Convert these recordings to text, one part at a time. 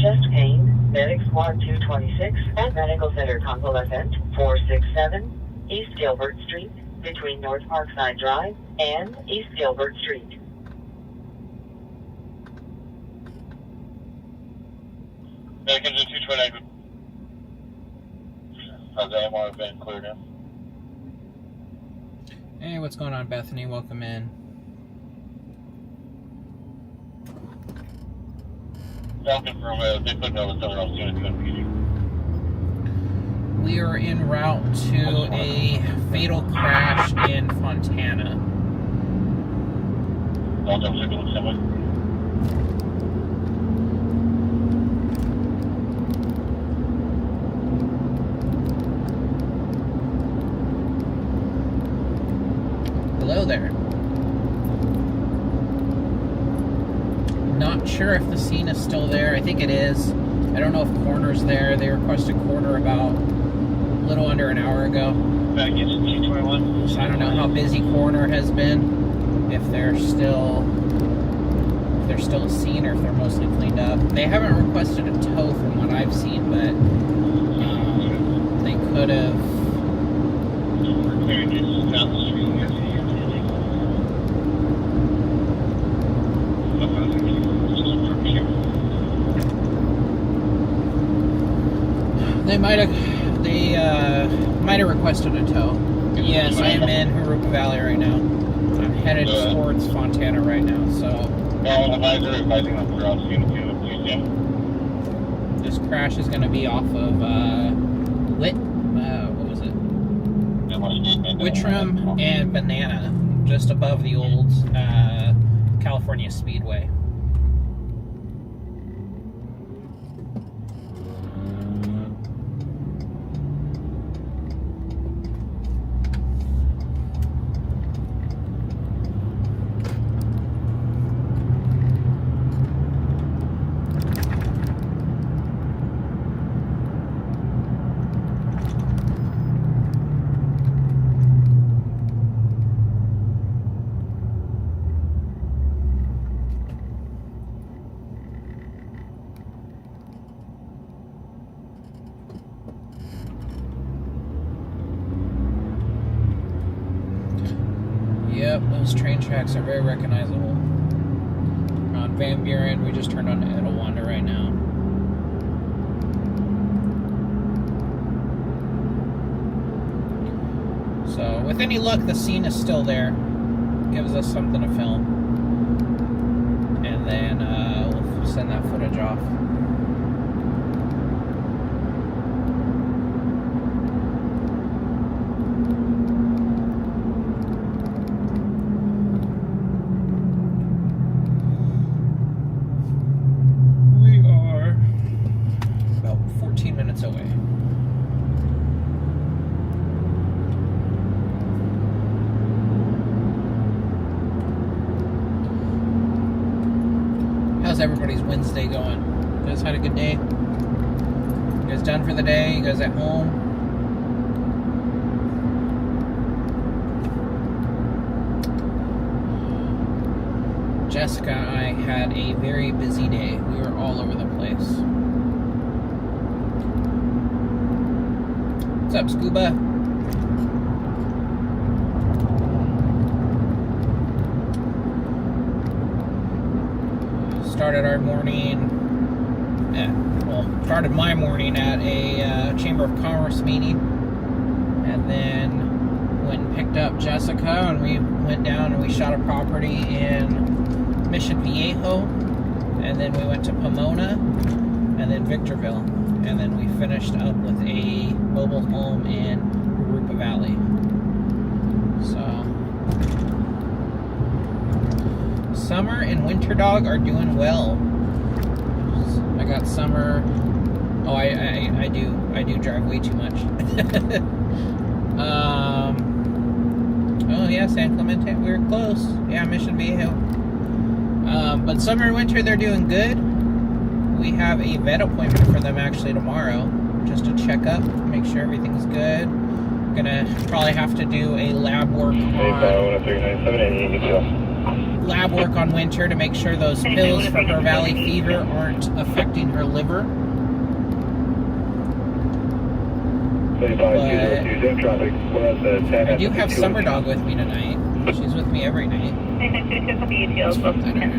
chest pain, Medic Squad 226 at Medical Center Convalescent 467 East Gilbert Street, between North Parkside Drive and East Gilbert Street. Medic Engine 229. How's that AMR been cleared in? Hey, what's going on, Bethany? Welcome in. Falcon from they put another somewhere else soon as Colton PD. We are en route to a fatal crash in Fontana. All double check looks similar. Hello there. Not sure if the scene is still there. I think it is. I don't know if Coroner's there. They requested Coroner about a little under an hour ago. Back into T21. So I don't know how busy Coroner has been. If they're still a scene or if they're mostly cleaned up. They haven't requested a tow from what I've seen, but they could have. We're clearing this down the street. They might have requested a tow. Yes, I am in Riverside Valley right now. I'm headed towards Fontana right now, so. Well, advising on throughout scene to Tuesday. This crash is going to be off of what was it? Whitram and Banana, just above the old California Speedway. Yep, those train tracks are very recognizable. On Van Buren, we just turned on to Etowanda right now. So, with any luck, the scene is still there. Gives us something to film. And then we'll send that footage off. Away. How's everybody's Wednesday going? You guys had a good day? You guys done for the day? You guys at home? Jessica and I had a very busy day. We were all over the place. What's up, Scuba? Started our morning, started my morning at a Chamber of Commerce meeting, and then went and picked up Jessica, and we went down and we shot a property in Mission Viejo, and then we went to Pomona, and then Victorville. And then we finished up with a mobile home in Riverside Valley. So, Summer and Winter Dog are doing well. I got Summer. Oh, I do drive way too much. Oh yeah, San Clemente. We were close. Yeah, Mission Viejo. But Summer and Winter, they're doing good. We have a vet appointment for them actually tomorrow, just to check up, make sure everything's good. Gonna probably have to do a lab work on lab work on Winter to make sure those pills for her valley fever aren't affecting her liver. But I do have Summer Dog with me tonight. She's with me every night. Let's flip that in.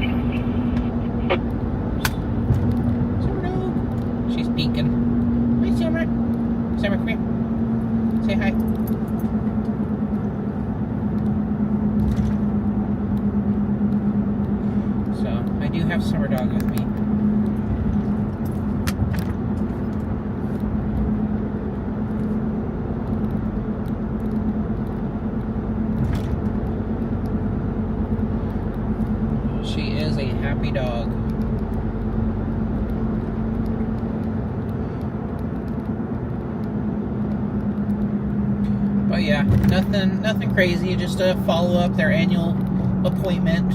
Summer Dog. She's peeking. Hi, Summer. Summer, come here. Say hi. So, I do have Summer Dog with me. She is a happy dog. But yeah, nothing crazy, just a follow-up, their annual appointment.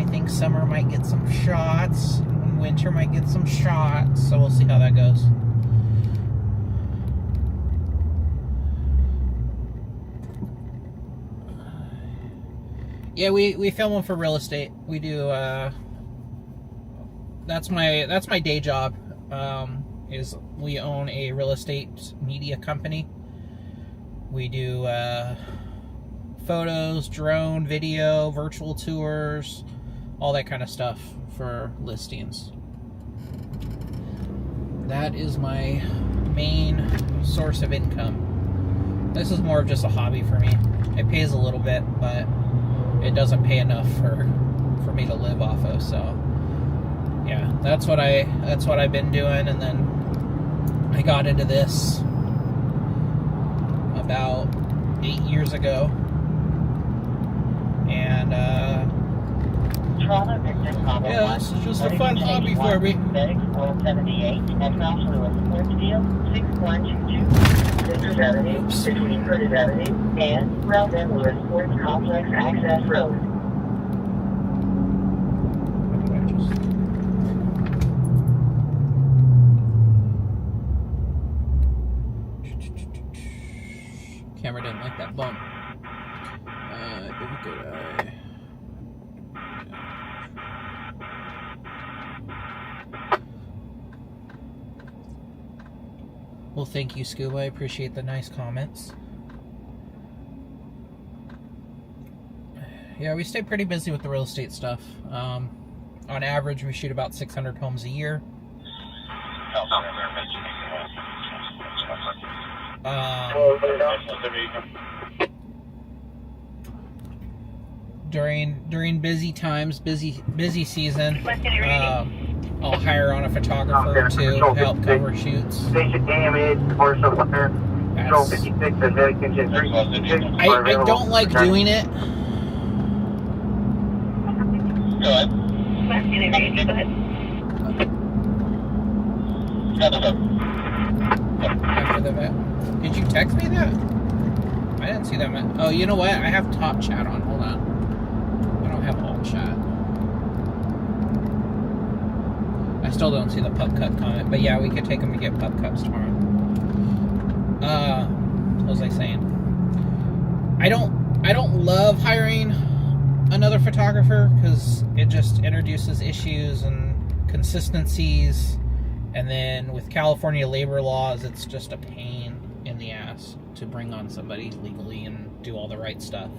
I think Summer might get some shots, and Winter might get some shots, so we'll see how that goes. Yeah, we film them for real estate. We do, that's my day job, is we own a real estate media company. We do photos, drone, video, virtual tours, all that kind of stuff for listings. That is my main source of income. This is more of just a hobby for me. It pays a little bit, but it doesn't pay enough for me to live off of. So yeah, that's what I've been doing. And then I got into this about 8 years ago, and yeah, this is just a fun hobby for me. Medics 478 at Ralph Lewis, Portsfield 6122, Sisters Avenue, between Curtis Avenue and Ralph M. Lewis Sports Complex Access Road. Camera didn't like that bump. Did I? Well, thank you, Scuba. I appreciate the nice comments. Yeah, we stay pretty busy with the real estate stuff. On average, we shoot about 600 homes a year. During busy times, busy season, I'll hire on a photographer to help cover shoots. Station damage or somewhere. Control 56 and Medication 366. I don't like doing it. Go ahead. After the vet. Did you text me that? I didn't see that. Oh, you know what? I have top chat on. Hold on. I don't have alt chat. I still don't see the pup cut comment, but yeah, we could take them to get pup cups tomorrow. What was I saying? I don't love hiring another photographer because it just introduces issues and consistencies, and then with California labor laws, it's just a pain in the ass to bring on somebody legally and do all the right stuff.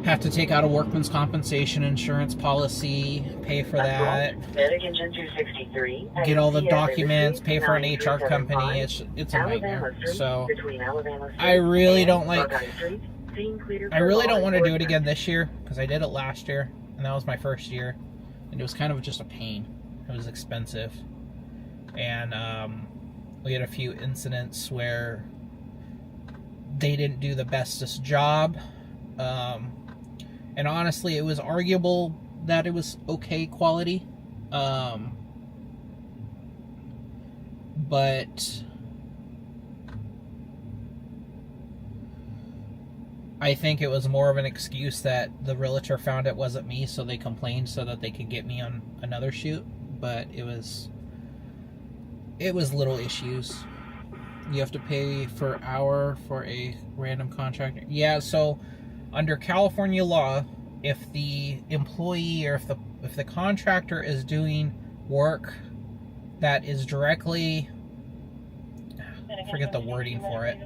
Have to take out a workman's compensation insurance policy, pay for that, get all the documents, pay for an HR company. It's a nightmare. So I really don't want to do it again this year because I did it last year and that was my first year, and it was kind of just a pain. It was expensive, and we had a few incidents where they didn't do the bestest job. And honestly, it was arguable that it was okay quality. But I think it was more of an excuse that the realtor found it wasn't me, so they complained so that they could get me on another shoot. But it was little issues. You have to pay per hour for a random contractor. Yeah, so under California law, if the employee or if the contractor is doing work that is directly, I forget the wording for it.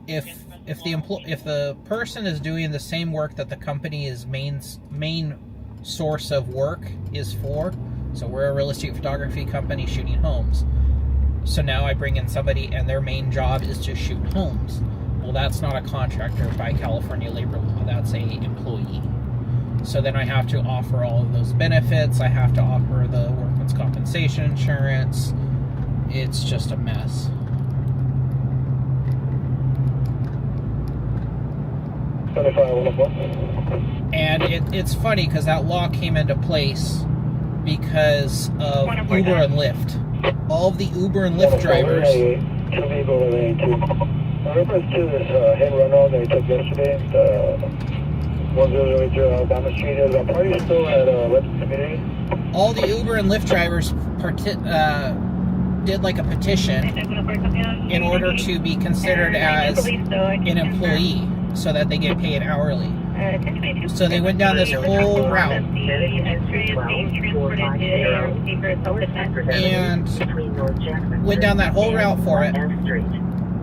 If the person is doing the same work that the company's main source of work is for, so we're a real estate photography company shooting homes. So now I bring in somebody and their main job is to shoot homes. Well, that's not a contractor by California labor law. That's a employee. So then I have to offer all of those benefits. I have to offer the workman's compensation insurance. It's just a mess. And it's funny because that law came into place because of Uber and Lyft. All of the Uber and Lyft drivers. Reference to this hit run out that I took yesterday, the 1002 Diamond Street, is the party still at West Community? All the Uber and Lyft drivers did like a petition in order to be considered as an employee so that they get paid hourly. So they went down this whole route and went down that whole route for it.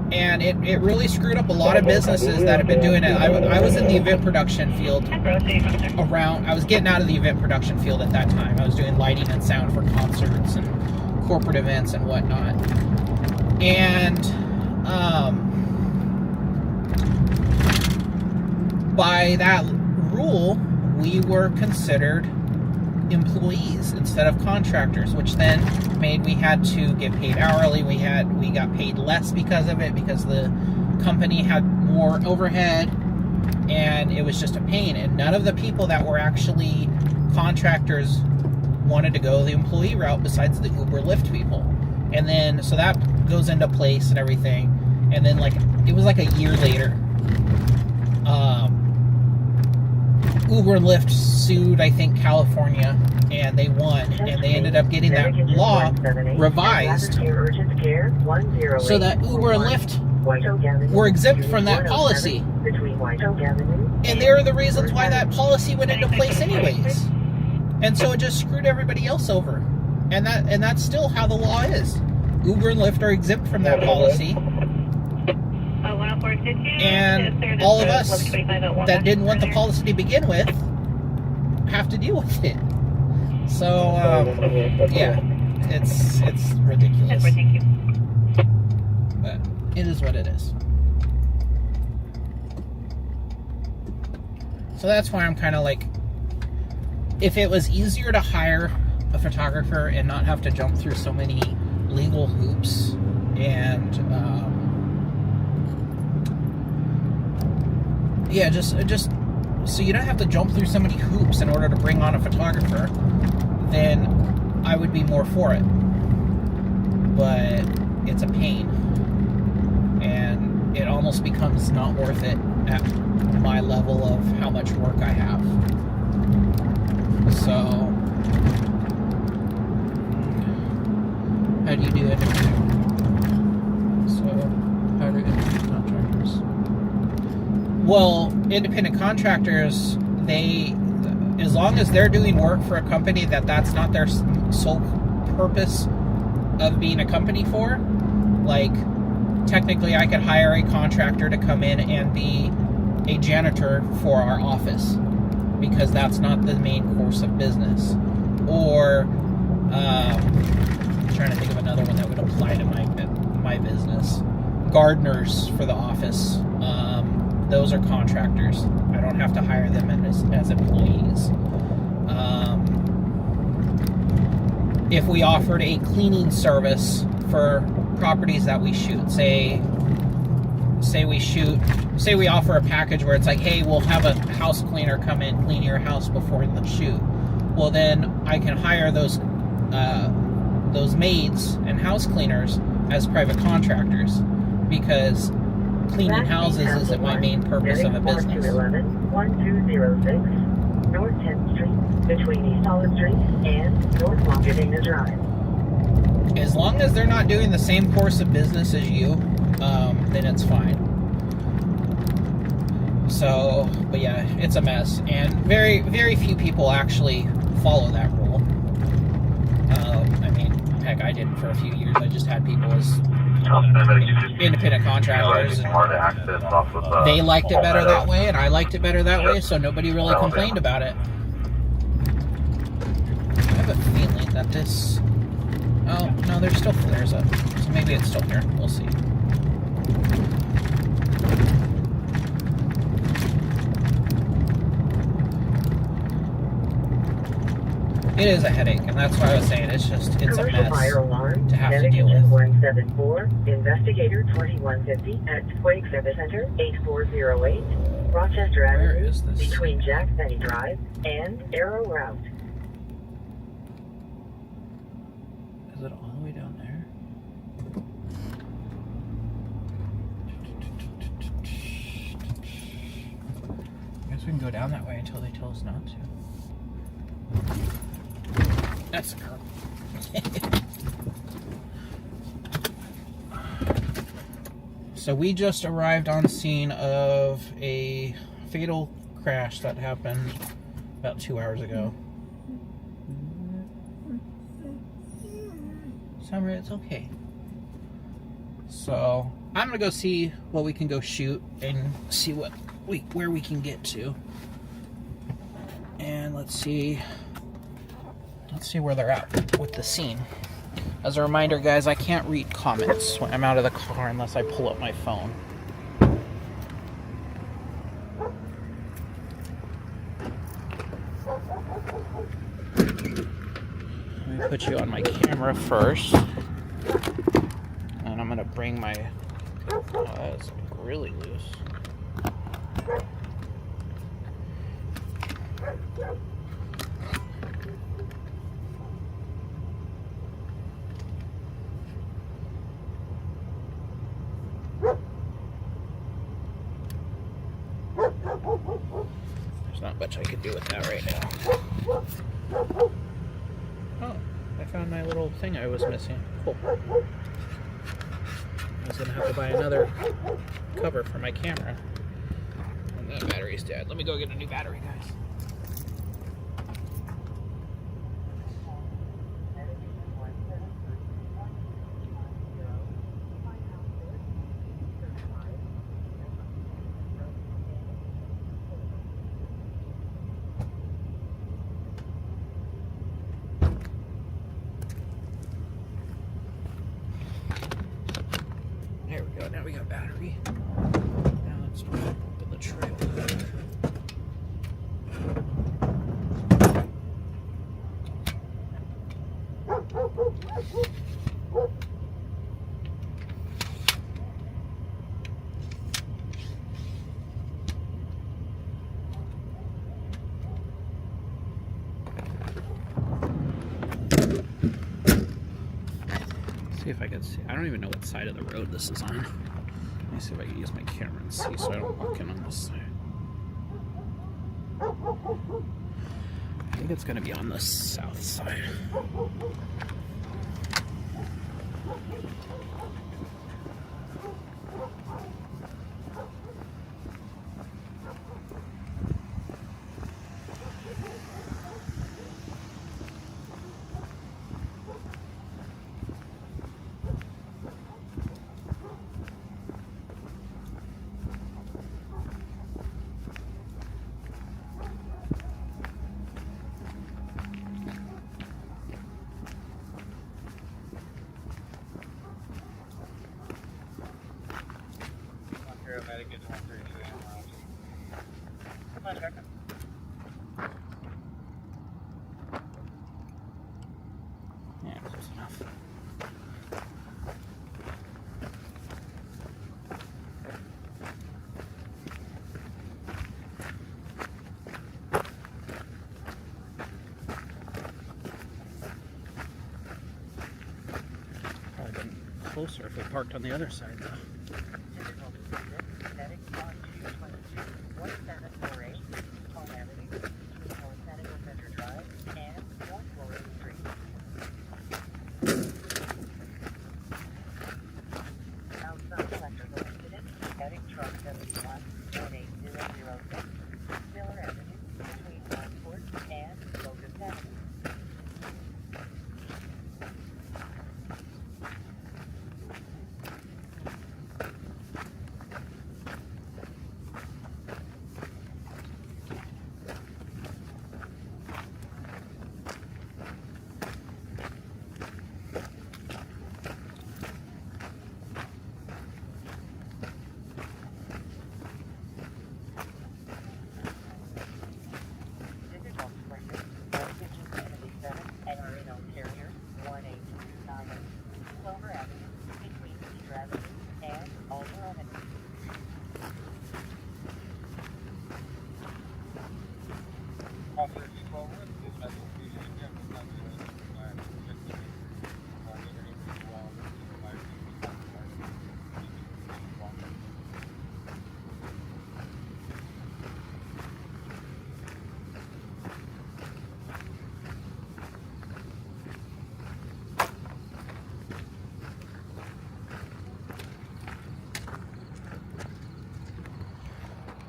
And it really screwed up a lot of businesses that have been doing it. I was in the event production field I was getting out of the event production field at that time. I was doing lighting and sound for concerts and corporate events and whatnot. And by that rule, we were considered employees instead of contractors, which then made we had to get paid hourly. We got paid less because of it, because the company had more overhead, and it was just a pain. And none of the people that were actually contractors wanted to go the employee route besides the Uber Lyft people. And then so that goes into place and everything. And then it was like a year later, Uber and Lyft sued, I think, California, and they won, and they ended up getting that law revised so that Uber and Lyft were exempt from that policy. And they're the reasons why that policy went into place anyways. And so it just screwed everybody else over. And that's still how the law is. Uber and Lyft are exempt from that policy. And all of us that didn't want the policy to begin with have to deal with it. So, yeah, it's ridiculous. But it is what it is. So that's why I'm kind of like, if it was easier to hire a photographer and not have to jump through so many legal hoops and yeah, just so you don't have to jump through so many hoops in order to bring on a photographer, then I would be more for it. But it's a pain, and it almost becomes not worth it at my level of how much work I have. So, how do you do it? How do independent contractors? Well, independent contractors, as long as they're doing work for a company that's not their sole purpose of being a company for, like, technically I could hire a contractor to come in and be a janitor for our office, because that's not the main course of business. Or, I'm trying to think of another one that would apply to my business. Gardeners for the office. Those are contractors. I don't have to hire them as employees. If we offered a cleaning service for properties that we shoot, say we offer a package where it's like, hey, we'll have a house cleaner come in, clean your house before the shoot. Well, then I can hire those maids and house cleaners as private contractors, because cleaning houses isn't my main purpose of a business. 1206 North 10th Street, between East Olive Street and North Longedina Drive. As long as they're not doing the same course of business as you, then it's fine. So, but yeah, it's a mess, and very, very few people actually follow that rule. I mean, heck, I didn't for a few years. I just had people as independent contractors. They liked it better that way, and I liked it better that way, so nobody really complained about it. I have a feeling that this... Oh, no, there's still flares up. So maybe it's still here. We'll see. It is a headache, and that's what I was saying. It's just, it's a mess Fire alarm, to have to deal with. 174, investigator 2150 at Quake Service Center 8408, Rochester Where Avenue, is this? between Jack Benny Drive and Arrow Route. Is it all the way down there? I guess we can go down that way until they tell us not to. That's a curve. So we just arrived on scene of a fatal crash that happened about 2 hours ago. Summer, it's okay. So I'm gonna go see what we can go shoot and see where we can get to. And let's see where they're at with the scene. As a reminder, guys, I can't read comments when I'm out of the car unless I pull up my phone. Let me put you on my camera first. And I'm gonna bring my... Oh, that's really loose. There's not much I can do with that right now. Oh, I found my little thing I was missing. Cool. I was gonna have to buy another cover for my camera. And that battery's dead. Let me go get a new battery, guys. There we go, now we got battery. Now let's open the trailer. See if I can see. I don't even know what side of the road this is on. Let me see if I can use my camera and see so I don't walk in on this side. I think it's going to be on the south side. Yeah, close enough. Probably been closer if we parked on the other side, though. Outside, electrical incident, heading truck 71, 1800.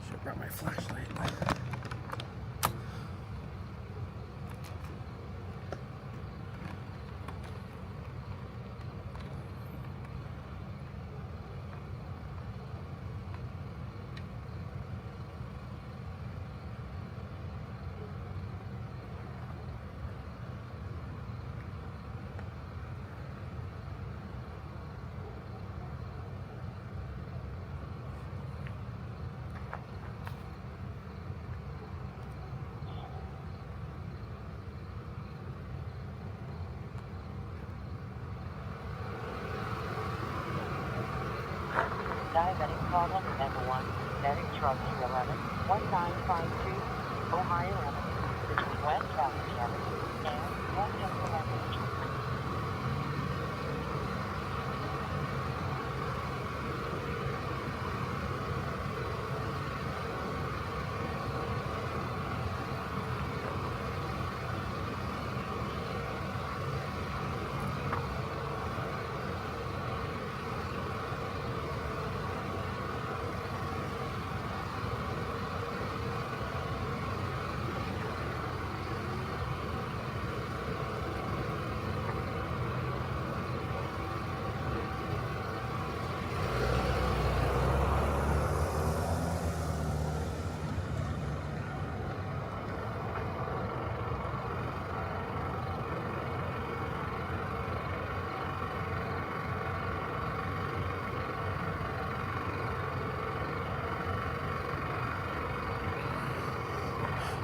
Should've brought my flashlight. Diabetic problem number 1, Medic Truck 311, 1952, Ohio Avenue, between West Valley Avenue and West Pennsylvania Street.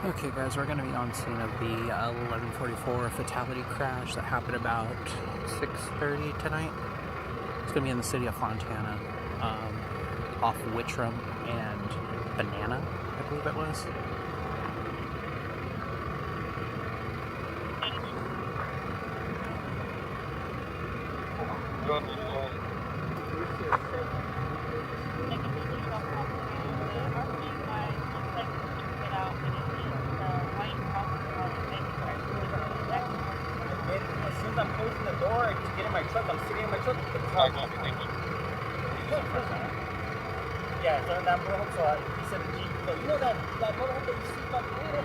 Okay guys, we're going to be on scene of the 11:44 fatality crash that happened about 6:30 tonight. It's going to be in the city of Fontana, off Wittram and Banana, I believe it was. I'm closing the door to get in my truck. I'm sitting in my truck. Yeah, so in that motorhome, so he said the Jeep, you know that motorhome that you see back there?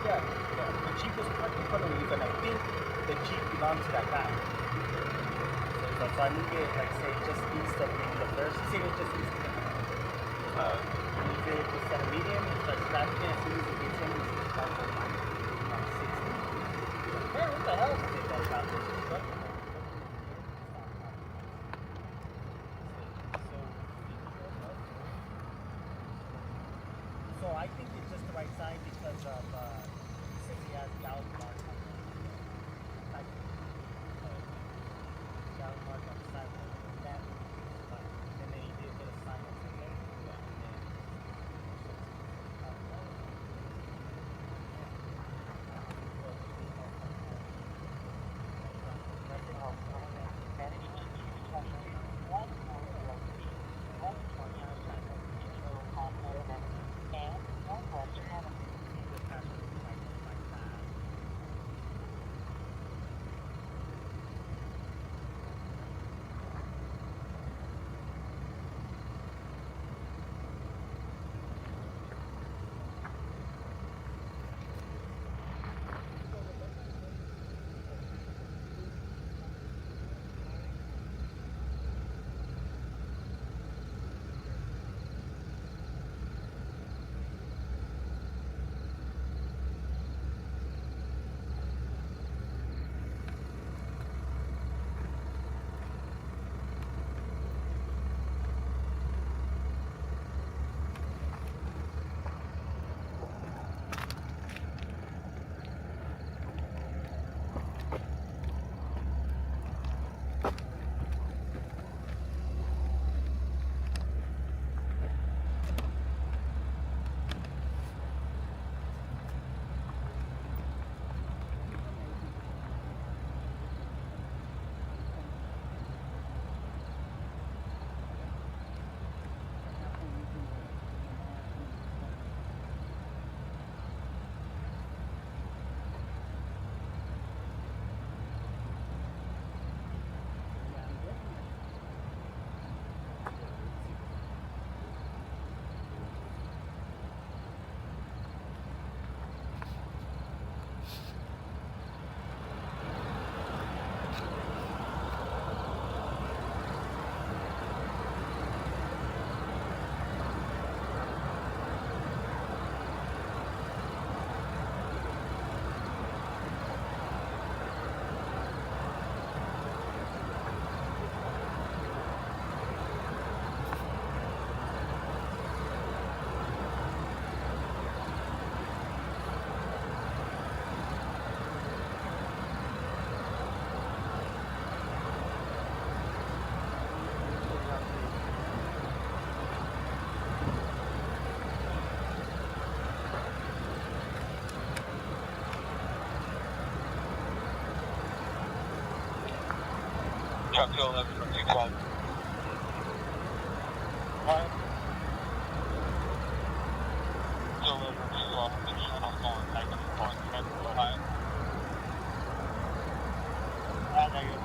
Yeah. The Jeep was parked in front of me, and I think the Jeep belonged to that guy. So I moved it, like, say, just east of the first. Say it was just east of the moved it just at a medium, and started trafficking. As soon as it gets in, it's back to like 60. Man, what the hell? So I think it's just the right sign because of since he has gallon mark on the side. Gallon mark on the side of that. And then he did get a sign up there. Truck 211 from 212. What? 211 from 212. I'm calling back on the phone. Ohio. Negative.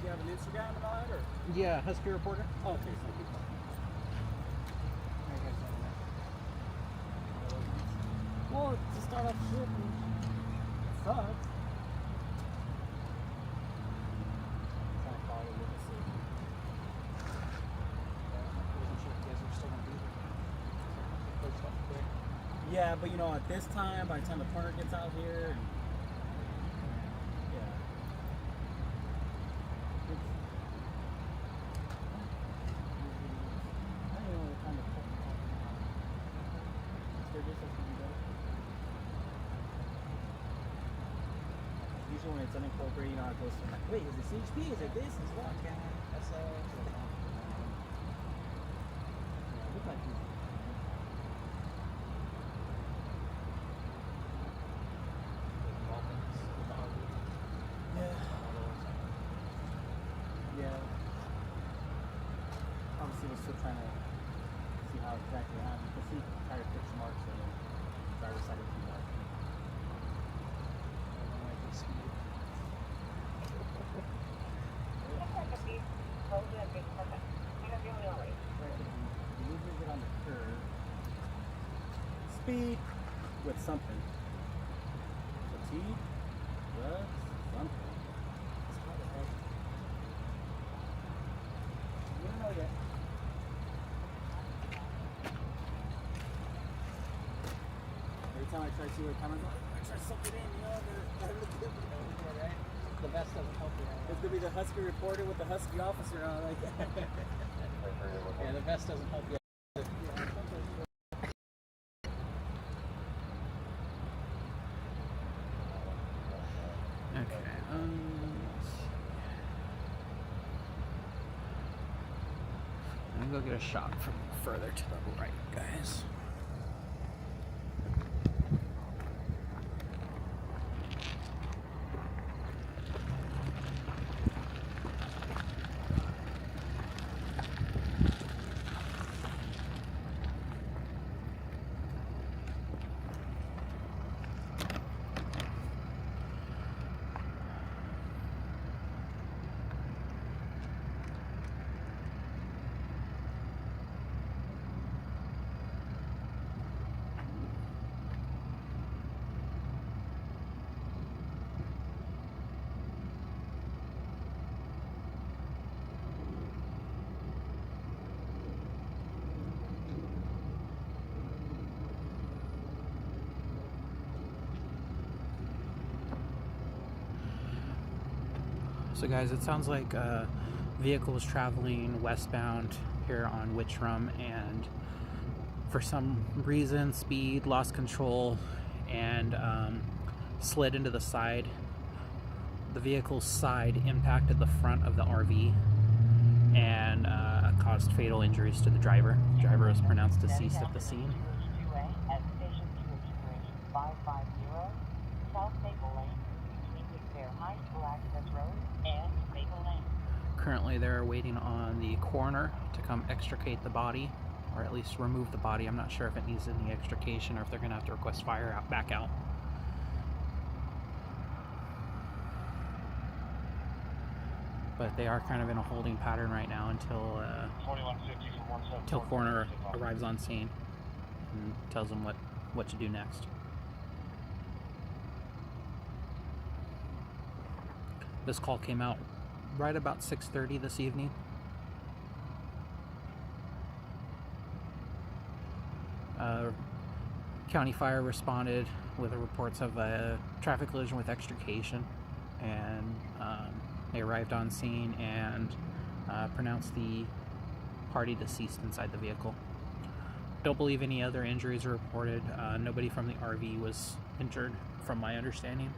You have an Instagram and all that, or? Yeah, Husky Reporter. Oh, okay, so keep going. Well, to start off shipping, it sucks. Trying to follow what this is. Yeah, but you know, at this time, by the time the corner gets out here, and yeah. Usually when it's unincorporated, you know, it goes from like, wait, is it CHP? Is it this? Is what? Yeah, that's look like these. Yeah. Obviously, we're still trying to see how exactly it happened. You can see tire pitch marks on the driver's side of the keyboard. On the curve. Speed with something. Fatigue plus something. How the heck? We don't know yet. Every time I try to see what cameras on, I try to suck it in, you know, right? The vest doesn't help you. It's gonna be the Husky Reporter with the Husky officer on, like. Yeah, the vest doesn't help you. Okay. I'm gonna go get a shot from further to the right, guys. So guys, it sounds like a vehicle was traveling westbound here on Witchrum, and for some reason speed, lost control, and slid into the side. The vehicle's side impacted the front of the RV and caused fatal injuries to the driver. The driver was pronounced deceased at the scene. At station 550 South Maple Lane between Big High School Access Road and Maple Lane. Currently they're waiting on the coroner to come extricate the body, or at least remove the body. I'm not sure if it needs any extrication or if they're going to have to request fire out back out. But they are kind of in a holding pattern right now until coroner arrives on scene and tells them what to do next. This call came out right about 6:30 this evening. County Fire responded with reports of a traffic collision with extrication, and they arrived on scene and pronounced the party deceased inside the vehicle. Don't believe any other injuries are reported. Nobody from the RV was injured, from my understanding.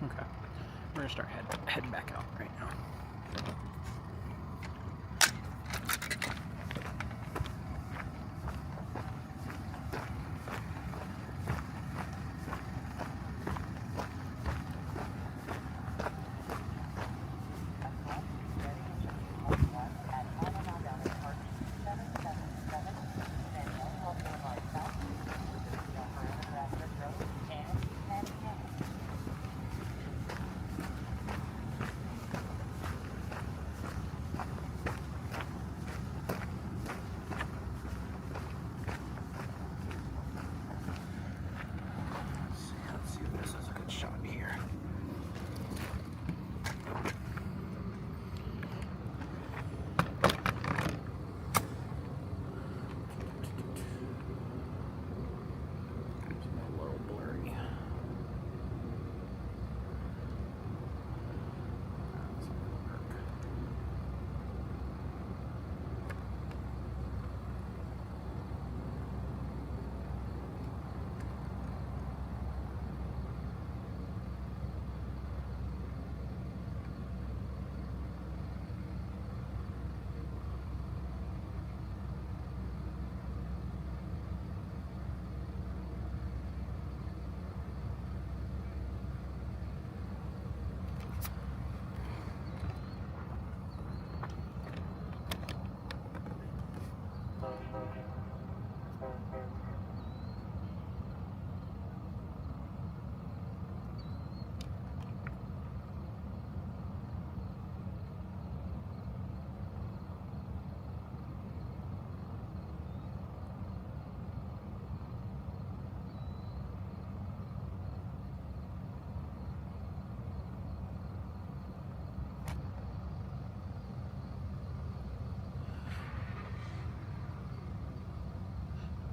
Okay, we're gonna start heading back out right now.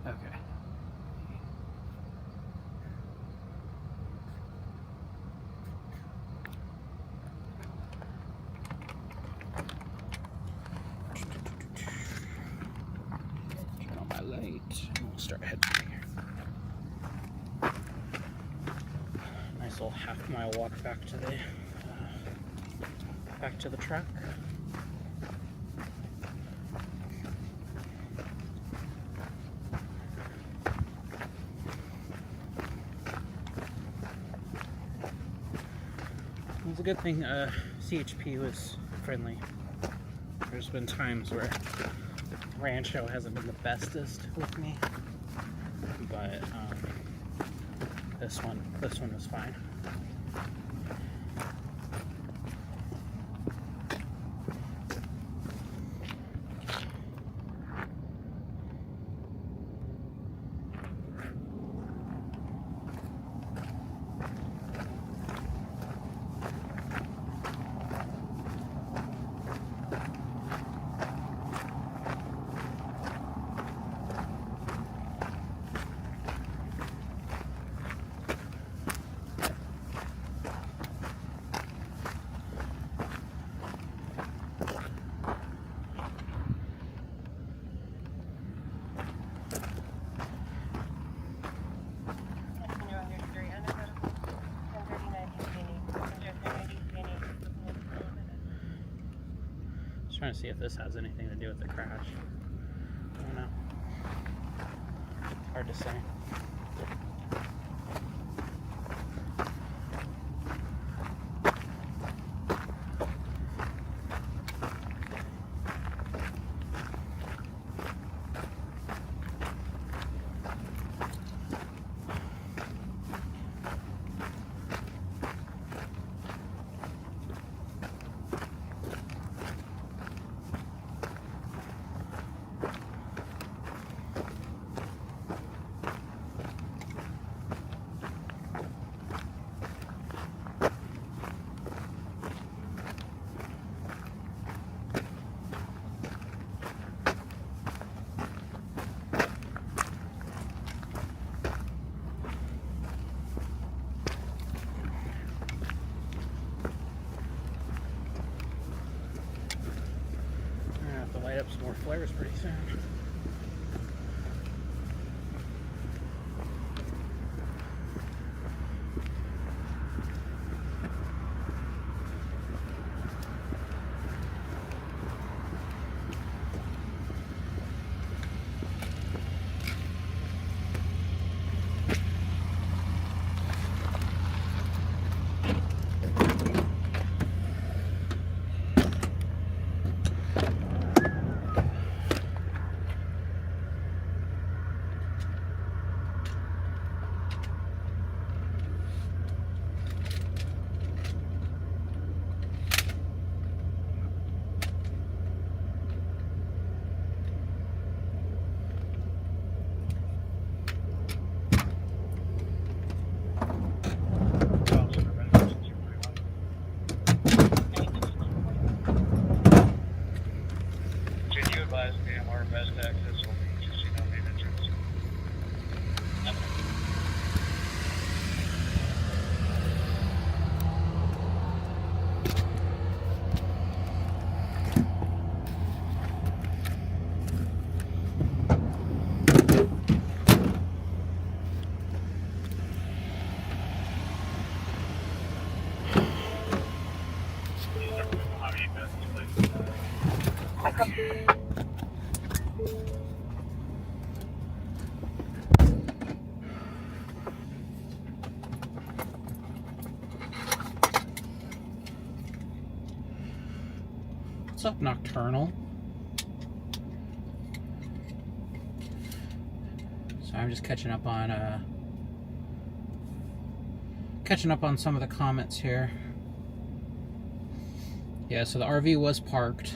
Okay. Turn on my light and we'll start heading here. Nice little half-mile walk back to the truck. It's a good thing CHP was friendly. There's been times where Rancho hasn't been the bestest with me, but this one was fine. Trying to see if this has anything to do with the crash. I don't know. Hard to say. flares pretty soon. What's up, Nocturnal? So I'm just catching up on some of the comments here. Yeah, so the RV was parked.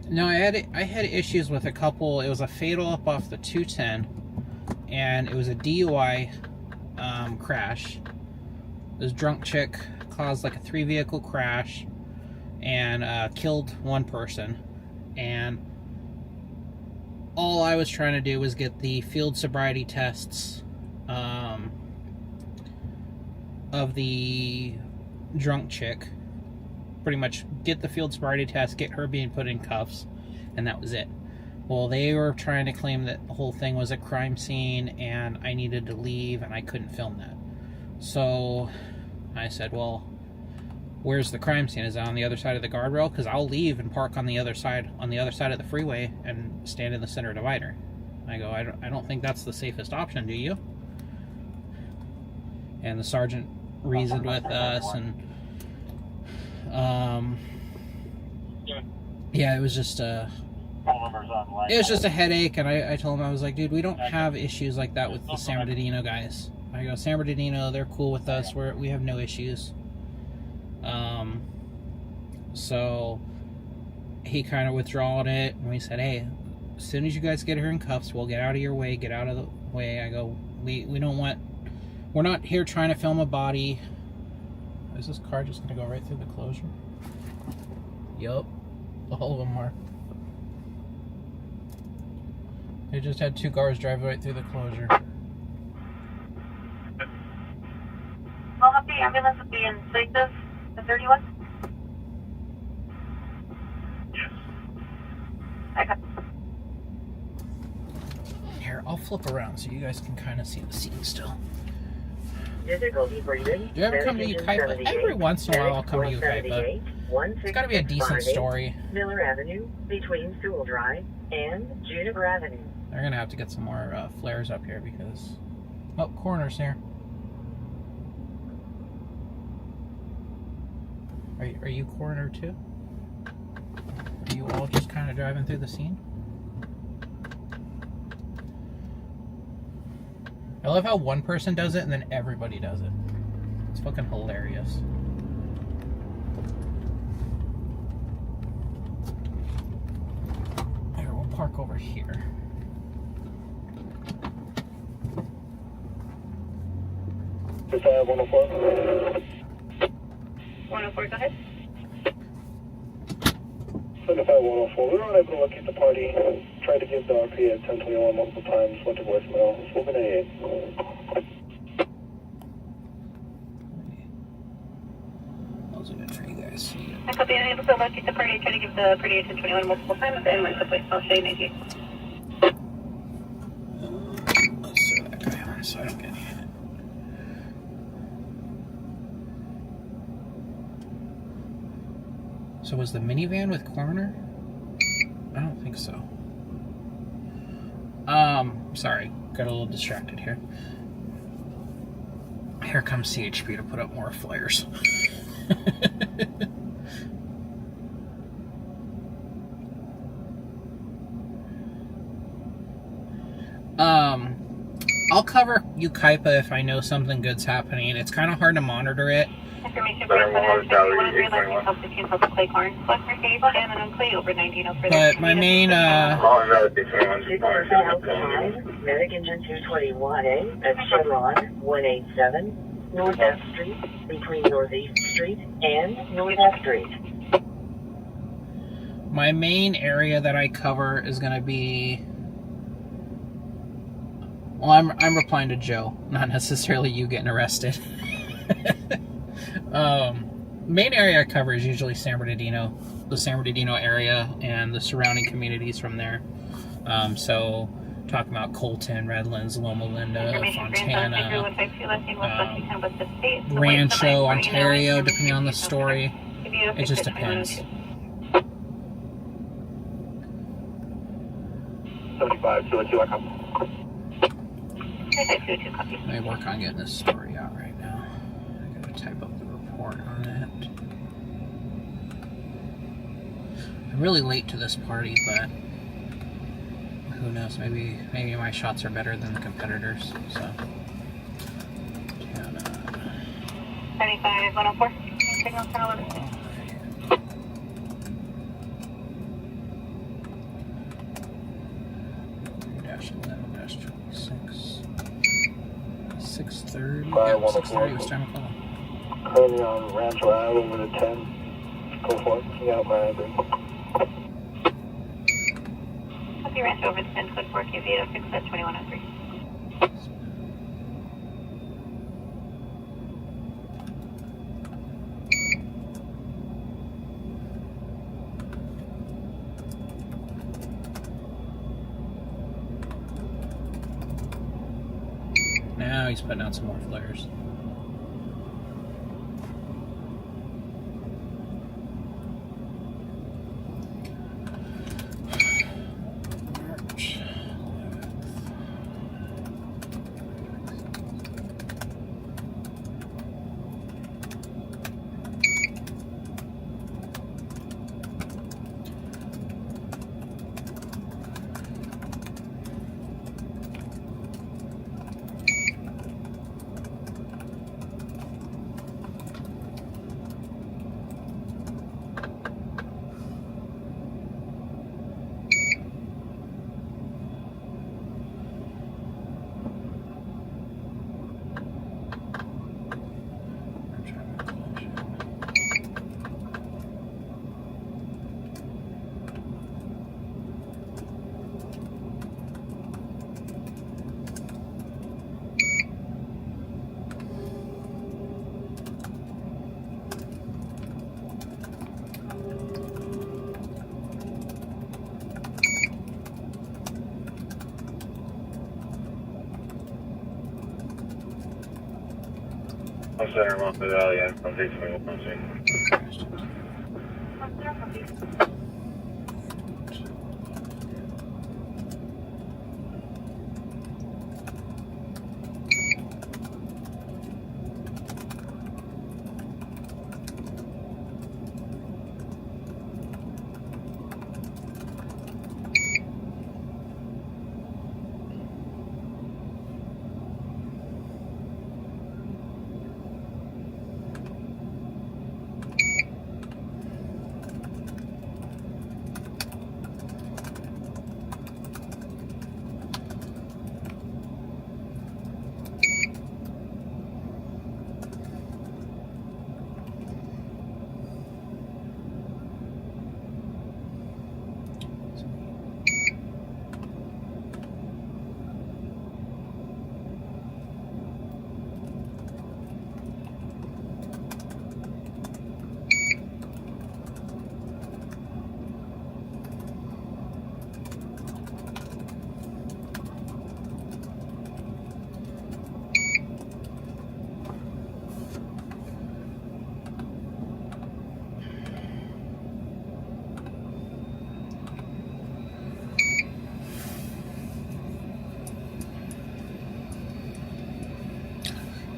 No, I had issues with a couple. It was a fatal up off the 210, and it was a DUI crash. This drunk chick caused like a 3-vehicle crash and killed one person. And all I was trying to do was get the field sobriety tests of the drunk chick. Pretty much get the field sobriety test, get her being put in cuffs, and that was it. Well, they were trying to claim that the whole thing was a crime scene and I needed to leave and I couldn't film that. So I said, well, where's the crime scene? Is it on the other side of the guardrail? Because I'll leave and park on the other side of the freeway and stand in the center divider. I go, I don't think that's the safest option, do you? And the sergeant reasoned with us, and yeah, it was just a headache. And I told him, I was like, dude, we don't have issues like that with the San Bernardino guys. I go, San Bernardino, they're cool with us. We have no issues. So he kind of withdrawed it, and we said, hey, as soon as you guys get her in cuffs, we'll get out of your way, get out of the way. I go, we don't want, we're not here trying to film a body. Is this car just going to go right through the closure? Yup. All of them are. They just had 2 cars drive right through the closure. Well, the ambulance will be in Sanctus, the 31? Yes. Okay. Here, I'll flip around so you guys can kind of see the scene still. Difficulty breathing. Do you ever come to Ukaipa? Every once in a while I'll come to Ukaipa. It's got to be a decent story. Miller Avenue, between Sewell Drive and Juniper Avenue. They're going to have to get some more flares up here because... Oh, Coroner's here. Are you Coroner too? Are you all just kind of driving through the scene? I love how one person does it and then everybody does it. It's fucking hilarious. Here, we'll park over here. 35 104. 104, go ahead. 35 104. We were unable to locate the party. Tried to give the RP at 1021 multiple times. Went to voicemail. Moving 88. I'll zoom in for you guys. I copy, unable to locate the party. Try to give the party at 1021 multiple times and went to voicemail. Shane, thank you. Let's throw that guy on so I don't get hit. So was the minivan with Coroner? I don't think so. Sorry, got a little distracted here. Here comes CHP to put up more flares. I'll cover Ukaipa if I know something good's happening. It's kind of hard to monitor it. Information for But my main, Medic Engine 221A at Chevron 187 North F Street between Northeast Street and North F Street. my main area that I cover is going to be... Well, I'm replying to Joe, not necessarily you getting arrested. Main area I cover is usually San Bernardino, the San Bernardino area and the surrounding communities from there. So talking about Colton, Redlands, Loma Linda, Fontana, Rancho, Ontario, depending on the story. It just depends. 75, 202, I come. I work on getting this story out right now. I gotta type up the report on it. I'm really late to this party, but who knows? Maybe my shots are better than the competitors. So. 75 104. Signal 1011. .630. Fire Yeah, 104. 630 was time to call. Currently on Rancho Ave over to 10. Go for it. Yeah, my address. Copy Rancho over to 10, code 4 KV 6 at 2103. Now he's putting out some more flares. I'm center Mount Valley, I'm from Dixon.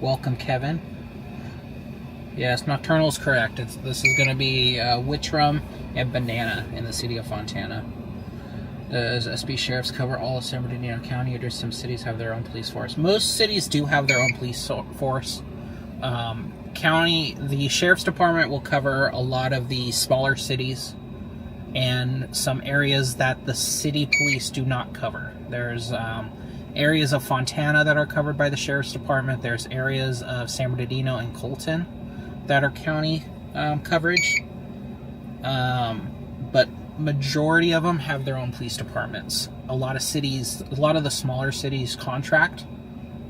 Welcome, Kevin. Yes, Nocturnal is correct. This is going to be Witchrum and Banana in the city of Fontana. Does SB sheriffs cover all of San Bernardino County, or do some cities have their own police force? Most cities do have their own police force. The sheriff's department will cover a lot of the smaller cities and some areas that the city police do not cover. There's areas of Fontana that are covered by the sheriff's department. There's areas of San Bernardino and Colton that are county coverage. But majority of them have their own police departments. A lot of the smaller cities contract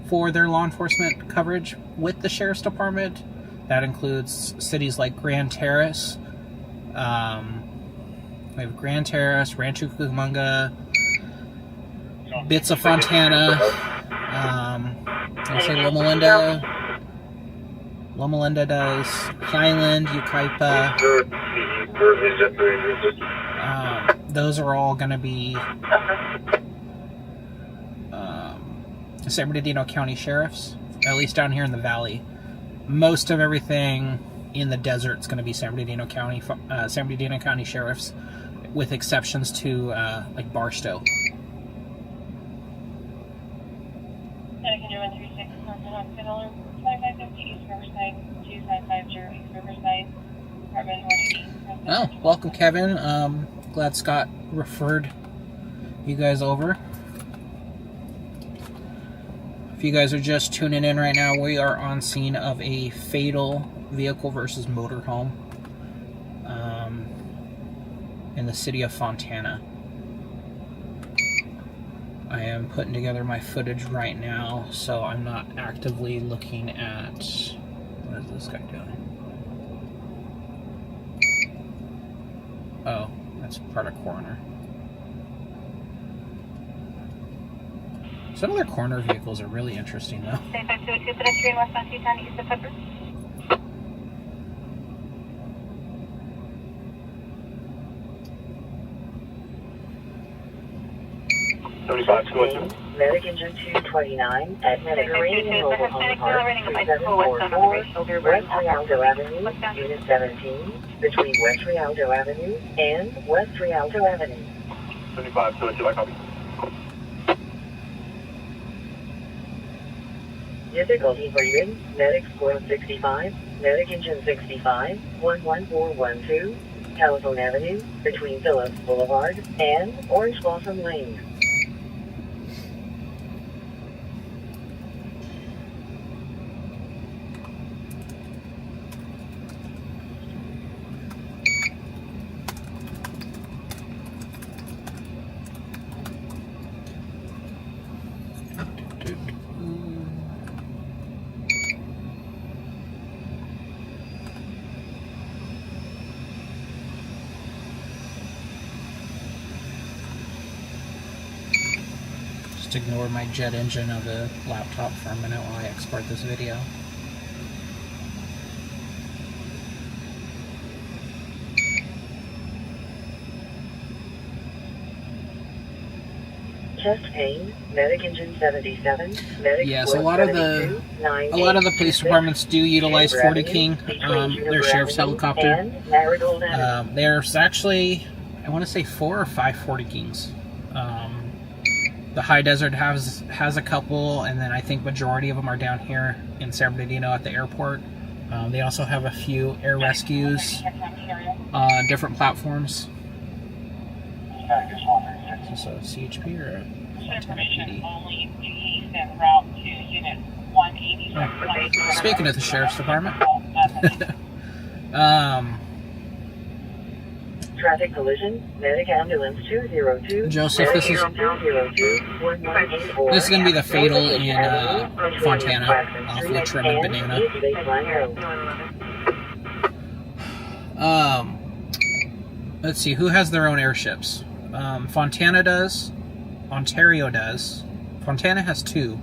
for their law enforcement coverage with the sheriff's department. That includes cities like Grand Terrace. We have Grand Terrace, Rancho Cucamonga, bits of Fontana. I'll say Loma Linda. Loma Linda does. Highland, Yucaipa. Those are all going to be San Bernardino County sheriffs, at least down here in the valley. Most of everything in the desert is going to be San Bernardino County sheriffs, with exceptions to like Barstow. Oh, welcome, Kevin. Glad Scott referred you guys over. If you guys are just tuning in right now, we are on scene of a fatal vehicle versus motorhome in the city of Fontana. I am putting together my footage right now, so I'm not actively looking at... What is this guy doing? Oh, that's part of Coroner. Some of their Coroner vehicles are really interesting, though. 502 pedestrian west on Fontana, east of Pepper. 75, Medic Engine 229 at Mediterranean Mobile Home Park, 3744 West Rialto Avenue, Unit 17, between West Rialto Avenue and West Rialto Avenue. 75, I copy. Difficulty breathing, Medic Squirrel 65, Medic Engine 65, 11412, Telephone Avenue, between Phillips Boulevard and Orange Blossom Lane. Just ignore my jet engine of the laptop for a minute while I export this video. Chest pain, Medic Engine 77, Medic Yes, a lot of the police departments do utilize 40 King, their sheriff's helicopter. There's actually, I want to say 4 or 5 40 Kings. The High Desert has a couple, and then I think majority of them are down here in San Bernardino at the airport. They also have a few air rescues on different platforms. Is this a CHP or a Fontana PD? Oh. Speaking of the sheriff's department. Traffic collision, Medic Ambulance 202. Joseph, this is going to be the fatal in Fontana off Witchrum and Banana. Let's see, who has their own airships? Fontana does. Ontario does. Fontana has 2.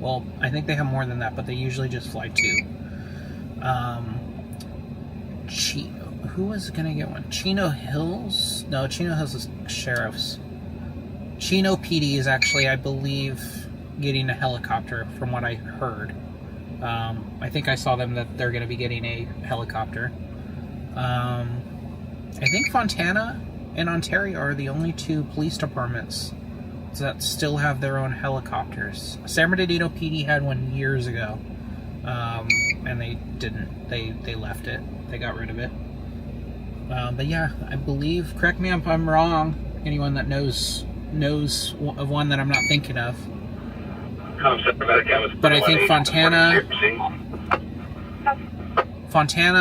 Well, I think they have more than that, but they usually just fly 2. Who was going to get one? Chino Hills? No, Chino Hills is sheriff's. Chino PD is actually, I believe, getting a helicopter from what I heard. I think I saw them that they're going to be getting a helicopter. I think Fontana and Ontario are the only two police departments that still have their own helicopters. San Bernardino PD had one years ago, and they didn't. They left it. They got rid of it. But yeah, I believe, correct me if I'm wrong, anyone that knows of one that I'm not thinking of. But I think Fontana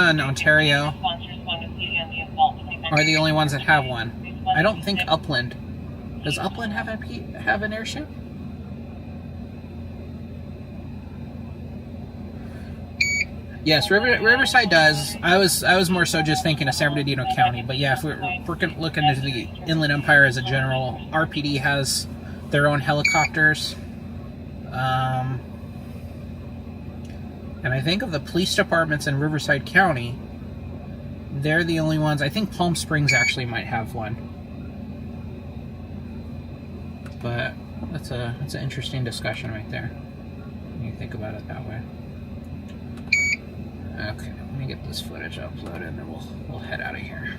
and Ontario are the only ones that have one. I don't think Upland. Does Upland have an airship? Yes, Riverside does. I was more so just thinking of San Bernardino County, but yeah, if we're looking into the Inland Empire as a general, RPD has their own helicopters. And I think of the police departments in Riverside County, they're the only ones. I think Palm Springs actually might have one. But that's an interesting discussion right there, when you think about it that way. Okay, let me get this footage uploaded and then we'll head out of here.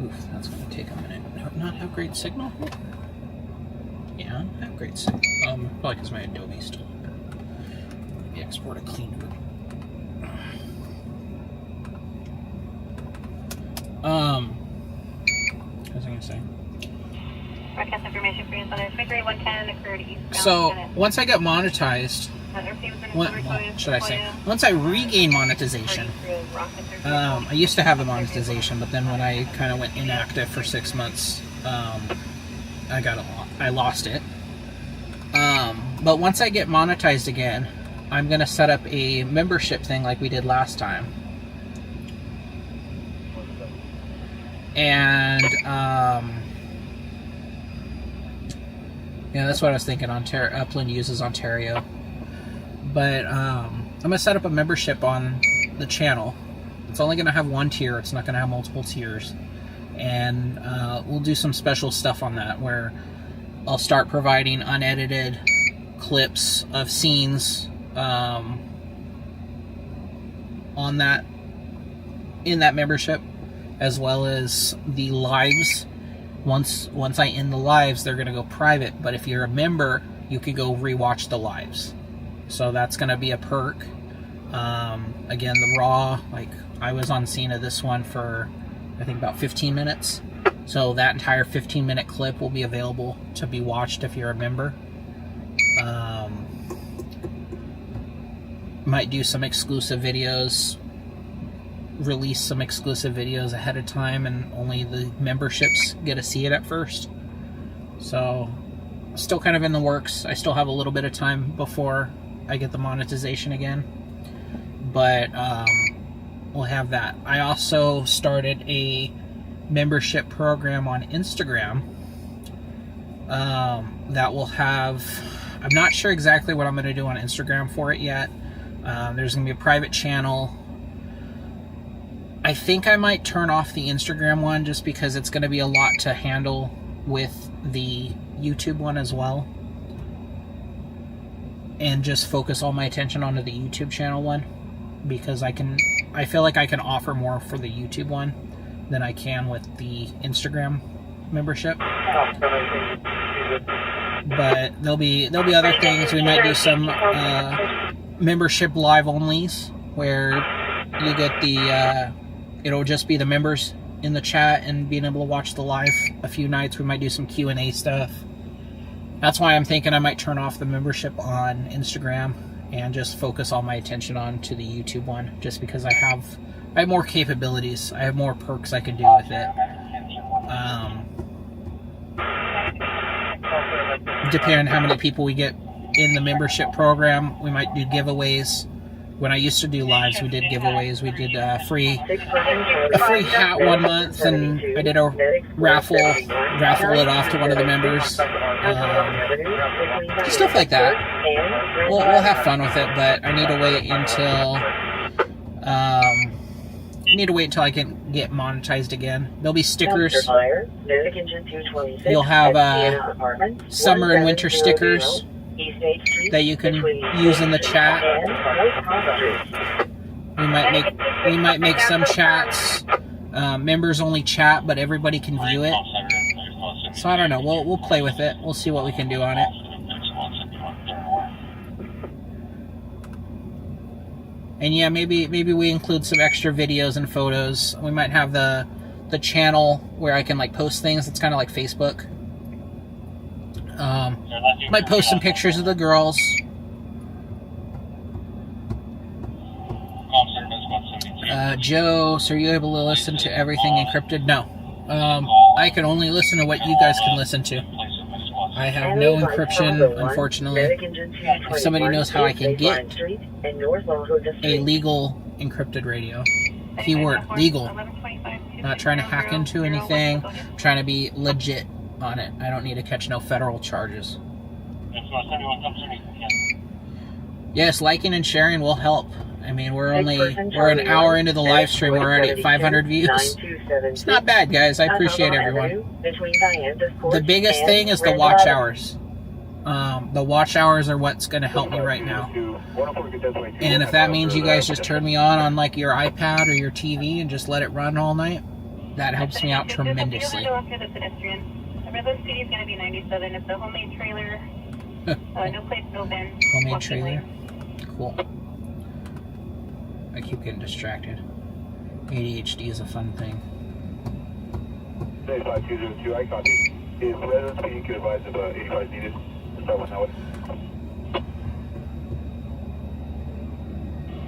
Oof, that's going to take a minute. Not have great signal? Yeah, I have great signal. Probably because my Adobe's still open. Let me export a clean version. What was I going to say? Broadcast information for you on 110 occurred eastbound. So, once I get monetized, should I say? Once I regain monetization, I used to have the monetization, but then when I kind of went inactive for 6 months, I lost it. But once I get monetized again, I'm going to set up a membership thing like we did last time. And, yeah, that's what I was thinking. Upland uses Ontario. But I'm going to set up a membership on the channel. It's only going to have one tier. It's not going to have multiple tiers. And we'll do some special stuff on that where I'll start providing unedited clips of scenes on that, in that membership, as well as the lives. Once I end the lives, they're going to go private. But if you're a member, you can go rewatch the lives. So that's going to be a perk. Again, the raw, like I was on scene of this one for I think about 15 minutes. So that entire 15-minute clip will be available to be watched if you're a member. Might do some exclusive videos, release some exclusive videos ahead of time, and only the memberships get to see it at first. So still kind of in the works. I still have a little bit of time before I get the monetization again, but we'll have that. I also started a membership program on Instagram that will have, I'm not sure exactly what I'm going to do on Instagram for it yet. There's going to be a private channel. I think I might turn off the Instagram one just because it's going to be a lot to handle with the YouTube one as well. And just focus all my attention onto the YouTube channel one, because I feel like I can offer more for the YouTube one than I can with the Instagram membership. But there'll be other things. We might do some membership live onlys where you get the it'll just be the members in the chat and being able to watch the live a few nights. We might do some Q&A stuff. That's why I'm thinking I might turn off the membership on Instagram and just focus all my attention on to the YouTube one, just because I have more capabilities. I have more perks I can do with it. Depending on how many people we get in the membership program, we might do giveaways. When I used to do lives, we did giveaways. We did a free hat 1 month, and I did a raffle it off to one of the members. Stuff like that. We'll have fun with it, but I need to wait until need to wait until I can get monetized again. There'll be stickers. Dumpster fire, Medic Engine 226 You'll have at Sienna Apartments, summer and winter 1700 stickers East 8th Street, that you can between use in the chat. and North Congress Street. We might make some chats members only chat, but everybody can view it. So I don't know. We'll play with it. We'll see what we can do on it. And yeah, maybe we include some extra videos and photos. We might have the channel where I can like post things. It's kind of like Facebook. Might post some pictures of the girls. Joe, so are you able to listen to everything encrypted? No. I can only listen to what you guys can listen to. I have no encryption, unfortunately. If somebody knows how I can get a legal encrypted radio. Keyword, legal. Not trying to hack into anything. I'm trying to be legit on it. I don't need to catch no federal charges. Yes, liking and sharing will help. I mean, we're an hour into the live stream. We're already at 500 views. It's not bad, guys. I appreciate everyone. The biggest thing is the watch hours. The watch hours are what's going to help me right now. And if that means you guys just turn me on like your iPad or your TV and just let it run all night, that helps me out tremendously. Homemade trailer. No plates, no bins. Homemade trailer. Cool. I keep getting distracted. ADHD is a fun thing. 5202, I copy. Is resident speaking to advise of 85 needed? Start with now.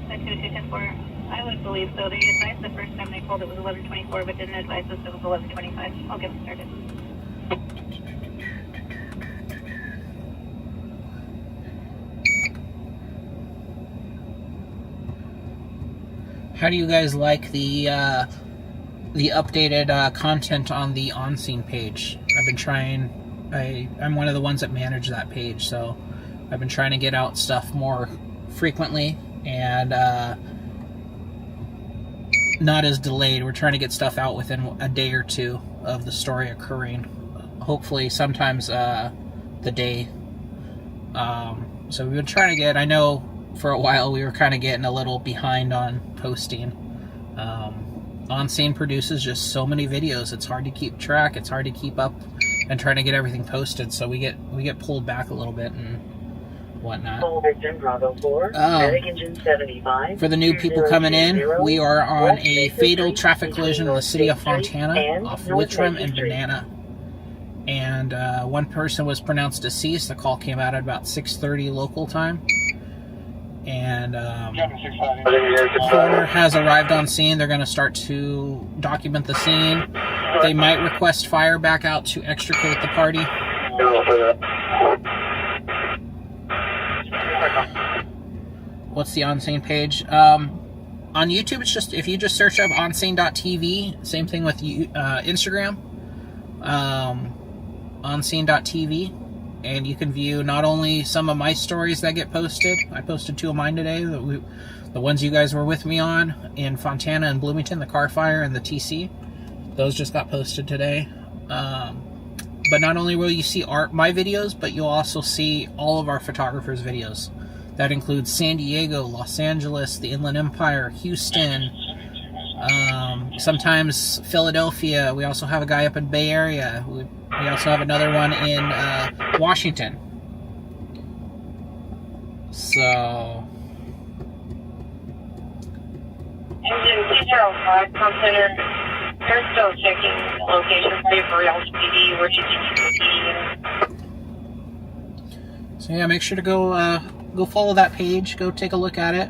2210-4. I would believe so. They advised the first time they called it was 1124, but didn't advise us it was 1125. I'll get them started. How do you guys like the updated content on the on-scene page? I've been trying. I'm one of the ones that manage that page, so I've been trying to get out stuff more frequently and not as delayed. We're trying to get stuff out within a day or two of the story occurring. Hopefully, sometimes the day. So we've been trying to get. I know. For a while, we were kind of getting a little behind on posting. On-scene produces just so many videos. It's hard to keep track. It's hard to keep up and trying to get everything posted. So we get pulled back a little bit and whatnot. For the new people coming in, we are on a fatal traffic collision in the city of Fontana off Wittram and Banana. And one person was pronounced deceased. The call came out at about 6:30 local time. And the coroner has arrived on scene. They're going to start to document the scene. They might request fire back out to extricate the party. What's the on-scene page? On YouTube, it's just if you just search up onscene.tv. Same thing with Instagram. Onscene.tv. And you can view not only some of my stories that get posted. I posted 2 of mine today. The ones you guys were with me on in Fontana and Bloomington, the car fire and the TC. Those just got posted today. But not only will you see my videos, but you'll also see all of our photographers' videos. That includes San Diego, Los Angeles, the Inland Empire, Houston, sometimes Philadelphia. We also have a guy up in Bay Area. We also have another one in Washington. So. Engine 205, call center. They're still checking the location for you for LSPD. Where should you be? So yeah, make sure to go follow that page. Go take a look at it.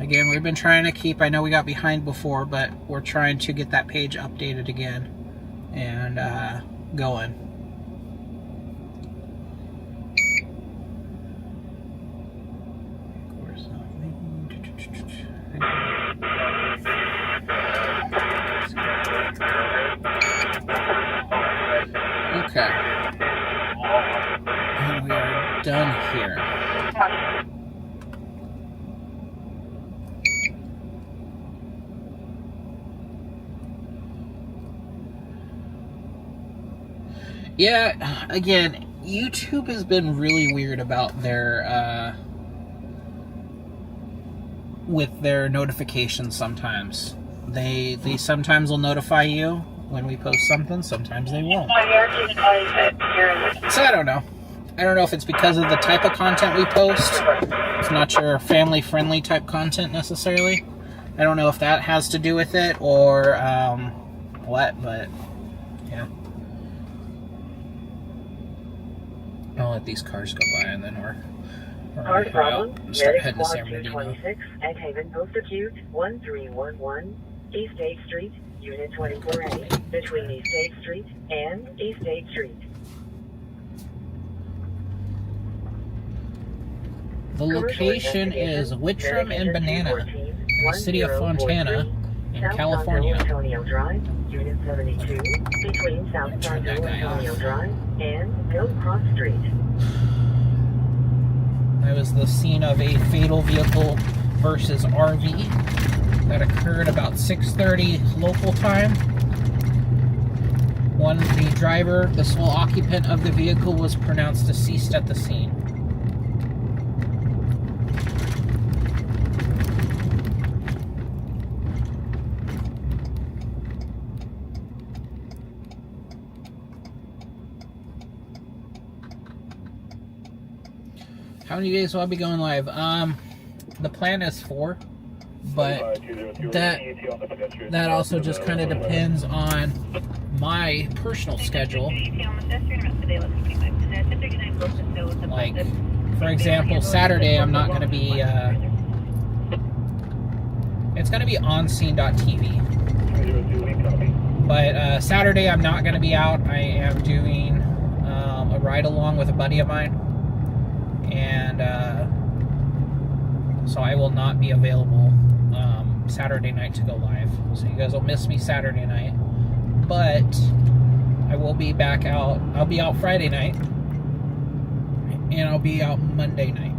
Again, we've been trying to keep, I know we got behind before, but we're trying to get that page updated again and going. Of course, okay. And we are done here. Yeah, again, YouTube has been really weird about their, with their notifications sometimes. They sometimes will notify you when we post something, sometimes they won't. So I don't know. I don't know if it's because of the type of content we post. It's not your family-friendly type content necessarily. I don't know if that has to do with it or what, but yeah. I'll let these cars go by and then we're Hard problem. start Medic heading to Squad San Bernardino. 226 at Haven Post Acute 1311 East 8th Street, Unit 24A, between East 8th Street and East 8th Street. The location is Whitram and Banana, in the city of Fontana, in California. Antonio Drive, Unit 72, between South Turn that guy Antonio off. Drive and Hill Cross Street. That was the scene of a fatal vehicle versus RV that occurred about 6:30 local time. The driver, the sole occupant of the vehicle, was pronounced deceased at the scene. How many days will I be going live? The plan is 4, but that also just kind of depends on my personal schedule. Like, for example, Saturday I'm not going to be, it's going to be onscene.tv. But Saturday I'm not going to be out. I am doing a ride along with a buddy of mine. And so I will not be available Saturday night to go live. So you guys will miss me Saturday night. But I will be back out. I'll be out Friday night. And I'll be out Monday night.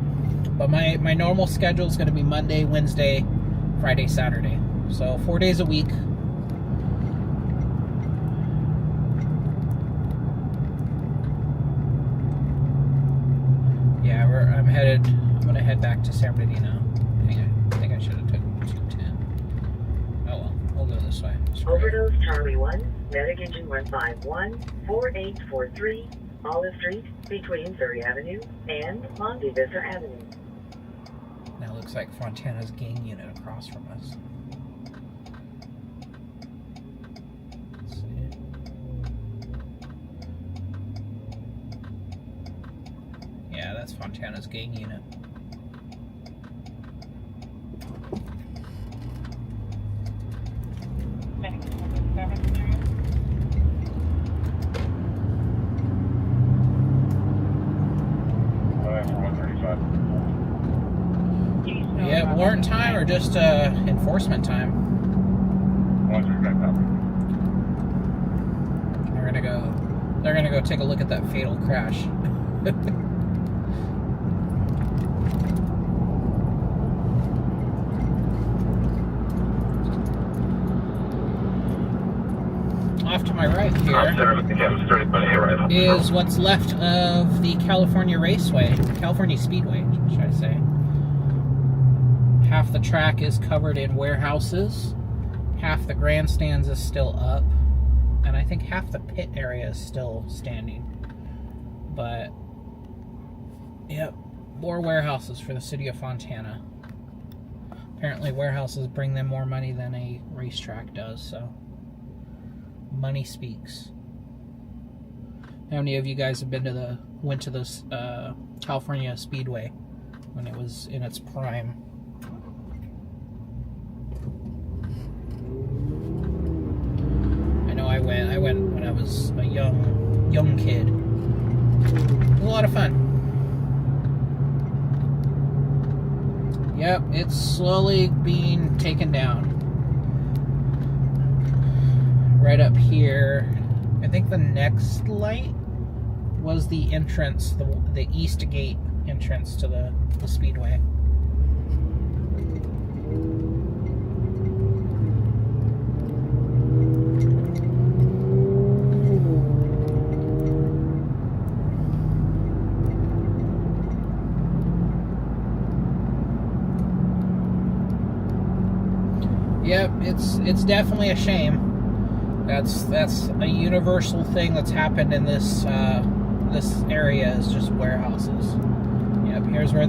But my normal schedule is going to be Monday, Wednesday, Friday, Saturday. So 4 days a week. Yeah, I'm going to head back to San Bernardino. I think I should have taken 210. Oh well, we'll go this way. Overdose Charlie 1, Medic Engine 151, 4843, Olive Street, between 3rd Avenue and Monte Vista Avenue. Now it looks like Fontana's gang unit across from us. Let's see. Yeah, that's Fontana's gang unit. Yeah, warrant time or just enforcement time? They're gonna go take a look at that fatal crash. Off to my right here is what's left of the California Raceway, California Speedway, should I say. Half the track is covered in warehouses, half the grandstands is still up, and I think half the pit area is still standing. But, yep, more warehouses for the city of Fontana. Apparently warehouses bring them more money than a racetrack does, so money speaks. How many of you guys have went to this California Speedway when it was in its prime? I know I went when I was a young kid. It was a lot of fun. Yep, it's slowly being taken down. Right up here, I think the next light was the entrance, the east gate entrance to the speedway. Yep, it's definitely a shame. That's a universal thing that's happened in this this area, is just warehouses. Yep, here's where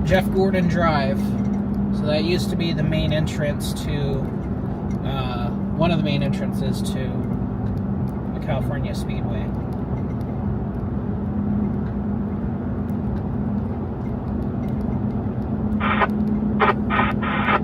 Jeff Gordon Drive. So that used to be the main entrance to one of the main entrances to the California Speedway.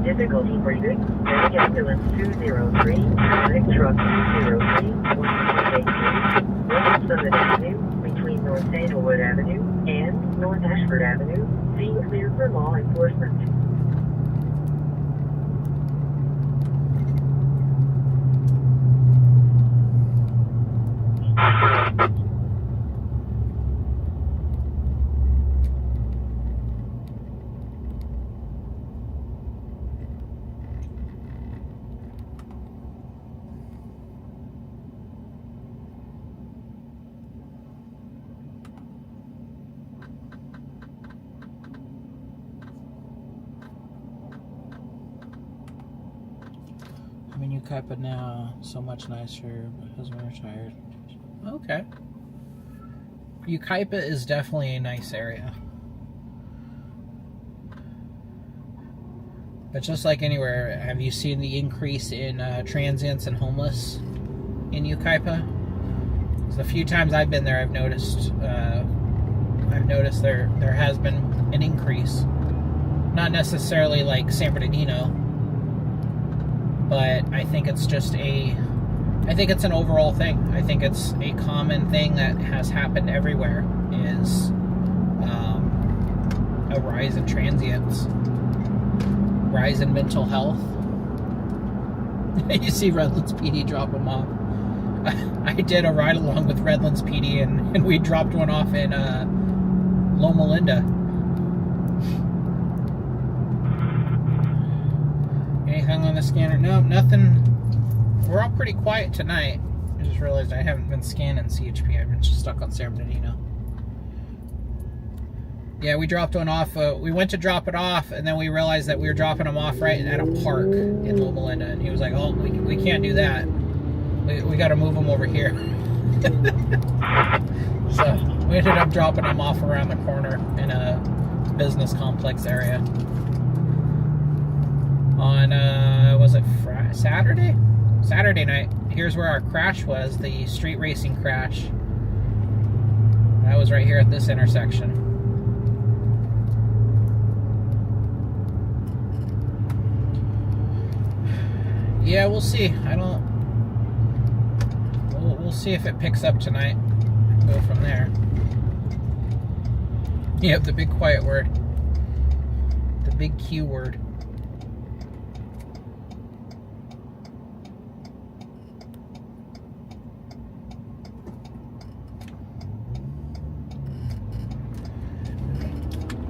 Difficulty breathing. Medic ambulance 203, medic truck 203, 1283, West Summit Avenue, between North Sandalwood Avenue and North Ashford Avenue, being cleared for law enforcement. I'm in Yucaipa now, so much nicer. My husband retired. Okay. Yucaipa is definitely a nice area. But just like anywhere, have you seen the increase in transients and homeless in Yucaipa? Because a few times I've been there, I've noticed there has been an increase. Not necessarily like San Bernardino, but I think it's just I think it's an overall thing. I think it's a common thing that has happened everywhere, is a rise in transients, rise in mental health. You see Redlands PD drop them off. I did a ride along with Redlands PD, and we dropped one off in Loma Linda. Anything on the scanner? No, nothing. We're all pretty quiet tonight. I just realized I haven't been scanning CHP. I've been just stuck on San Bernardino. Yeah, we dropped one off. We went to drop it off, and then we realized that we were dropping them off right at a park in Loma Linda. And he was like, oh, we can't do that. We got to move them over here. So we ended up dropping them off around the corner in a business complex area. On, was it Saturday? Saturday night. Here's where our crash was, the street racing crash. That was right here at this intersection. Yeah, we'll see. We'll see if it picks up tonight. Go from there. Yep, the big quiet word. The big Q word.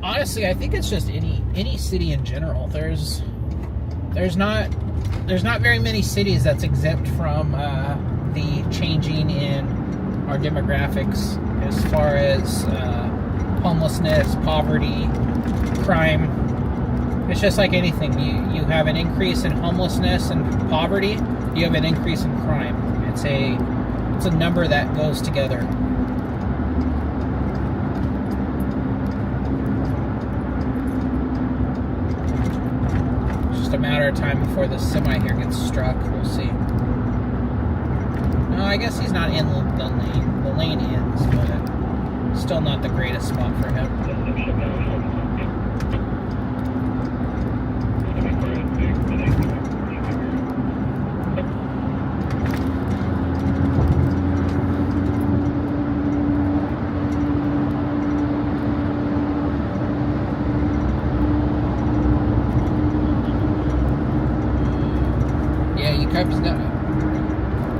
Honestly, I think it's just any city in general. There's not very many cities that's exempt from the changing in our demographics as far as homelessness, poverty, crime. It's just like anything. You have an increase in homelessness and poverty, you have an increase in crime. It's a number that goes together. A matter of time before the semi here gets struck. We'll see. No, I guess he's not in the lane. The lane ends, but still not the greatest spot for him.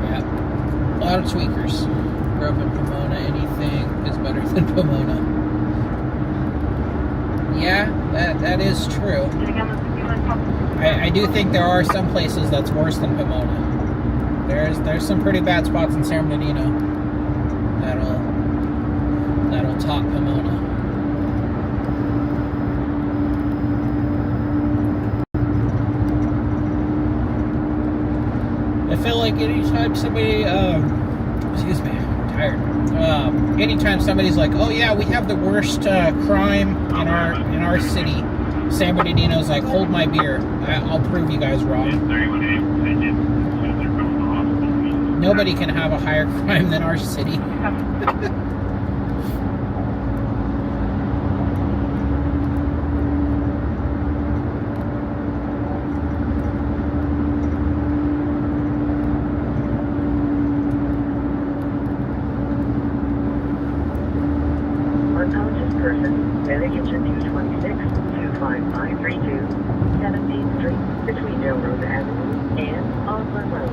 Yeah, a lot of tweakers. Grew up in Pomona. Anything is better than Pomona. Yeah, that is true. I do think there are some places that's worse than Pomona. There's some pretty bad spots in San Bernardino that'll top Pomona. like anytime somebody, excuse me, I'm tired. Anytime somebody's like, oh yeah, we have the worst crime in our city, San Bernardino's like, hold my beer. I'll prove you guys wrong. Nobody can have a higher crime than our city. Unconscious person, medication 226, 25532, 17th Street, between Melrose Avenue and Auckland Road.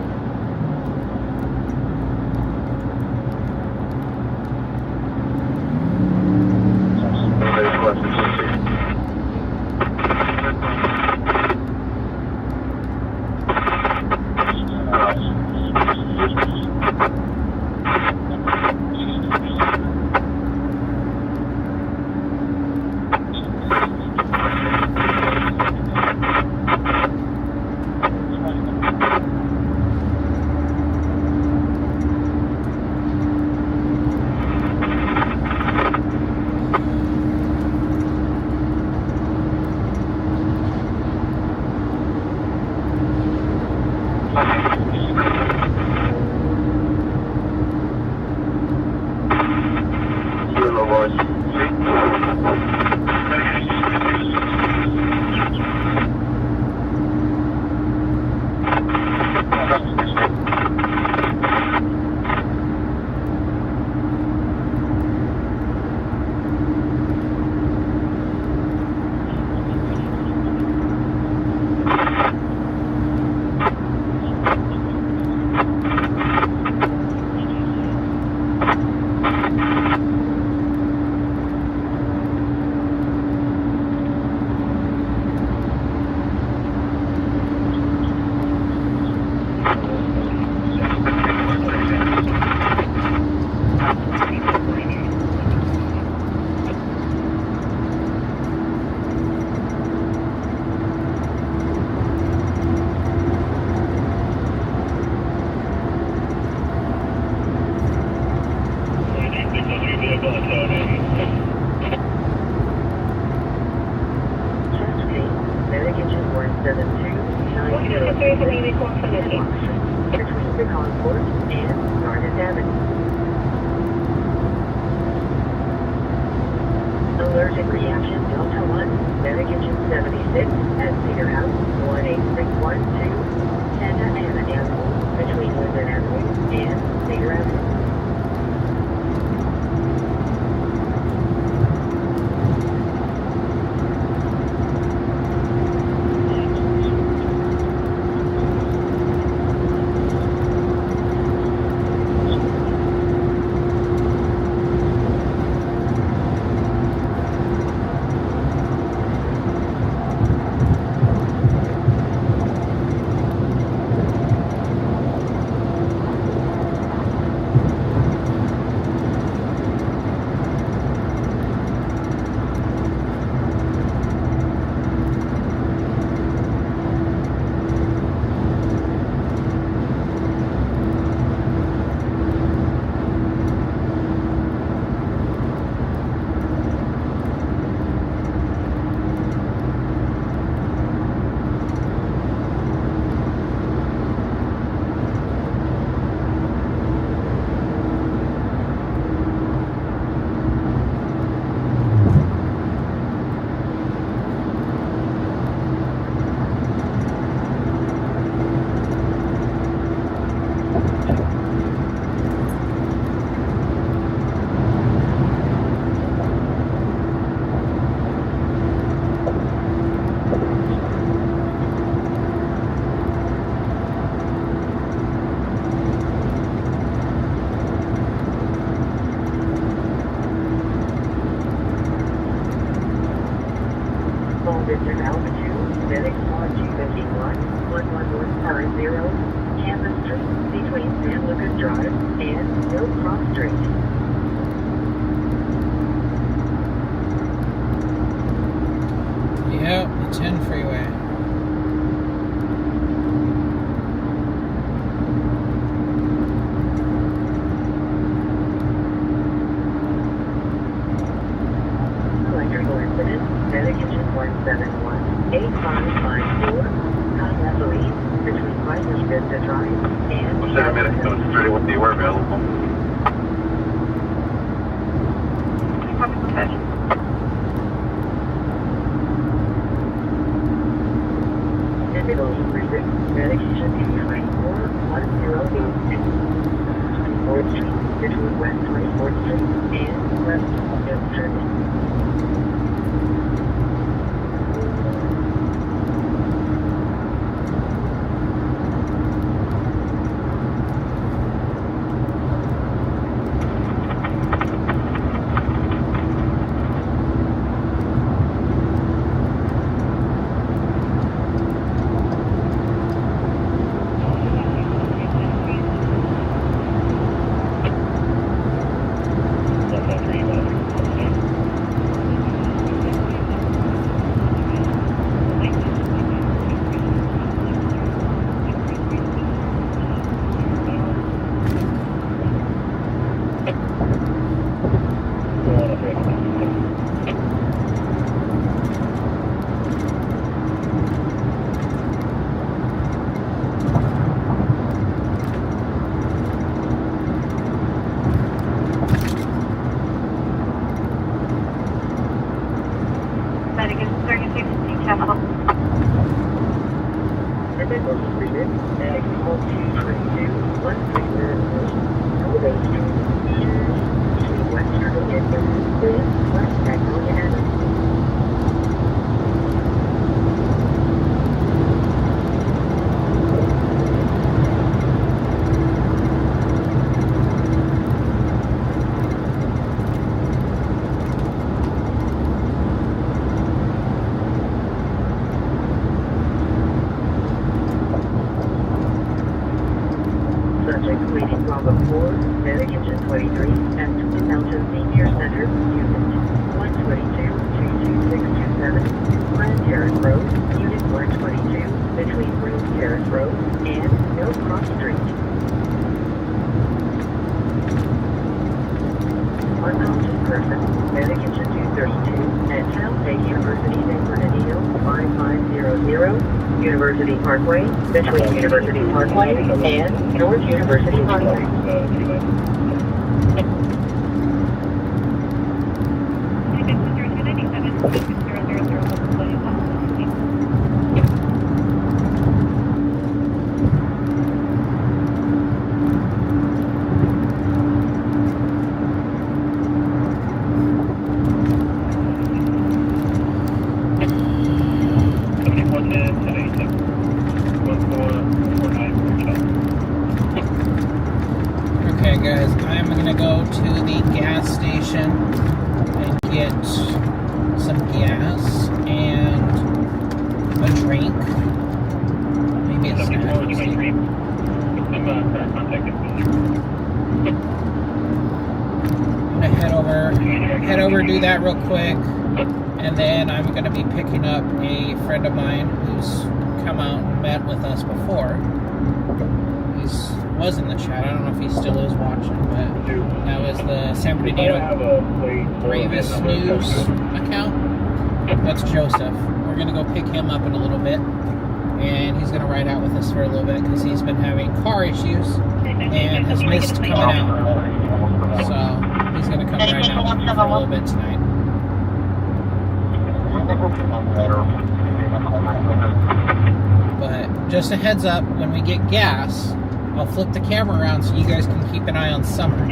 Allergic reaction Delta 1, medication 76 at Cedar House 18312, Santa Ana Avenue, between Linden Avenue and Cedar Avenue. District altitude, medics on G51, 11150, Kansas Street, between San Lucas Drive and Hill Cross Street. Yep, the 10 freeway. Medic engine 171, 8554, high gasoline, between Viper's Vista Drive and... Center Medic 731, you are available. Medication 29410 24th Street, between West 24th Street and West 5th Street. University Parkway, between University Parkway and North University Parkway. Okay guys, I'm gonna go to the gas station and get some gas and a drink. Maybe a snack. I'm gonna head over, do that real quick, and then I'm gonna be picking up a friend of mine who's come out and met with us before. Was in the chat. I don't know if he still is watching, but that was the San Bernardino Bravest News account. That's Joseph. We're gonna go pick him up in a little bit, and he's gonna ride out with us for a little bit because he's been having car issues and has missed coming out. So he's gonna come ride out for a little bit tonight. But just a heads up, when we get gas, I'll flip the camera around so you guys can keep an eye on Summer.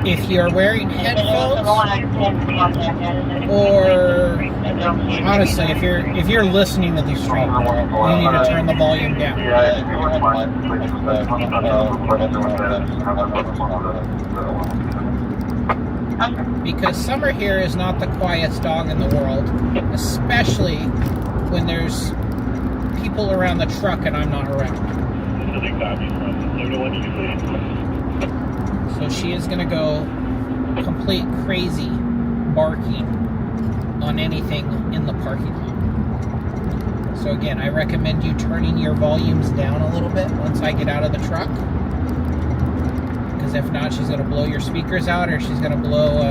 If you're wearing headphones, or honestly, if you're listening to the stream, you need to turn the volume down. Because Summer here is not the quietest dog in the world, especially when there's people around the truck and I'm not around. So she is going to go complete crazy barking on anything in the parking lot. So again, I recommend you turning your volumes down a little bit once I get out of the truck. Because if not, she's going to blow your speakers out or she's going to blow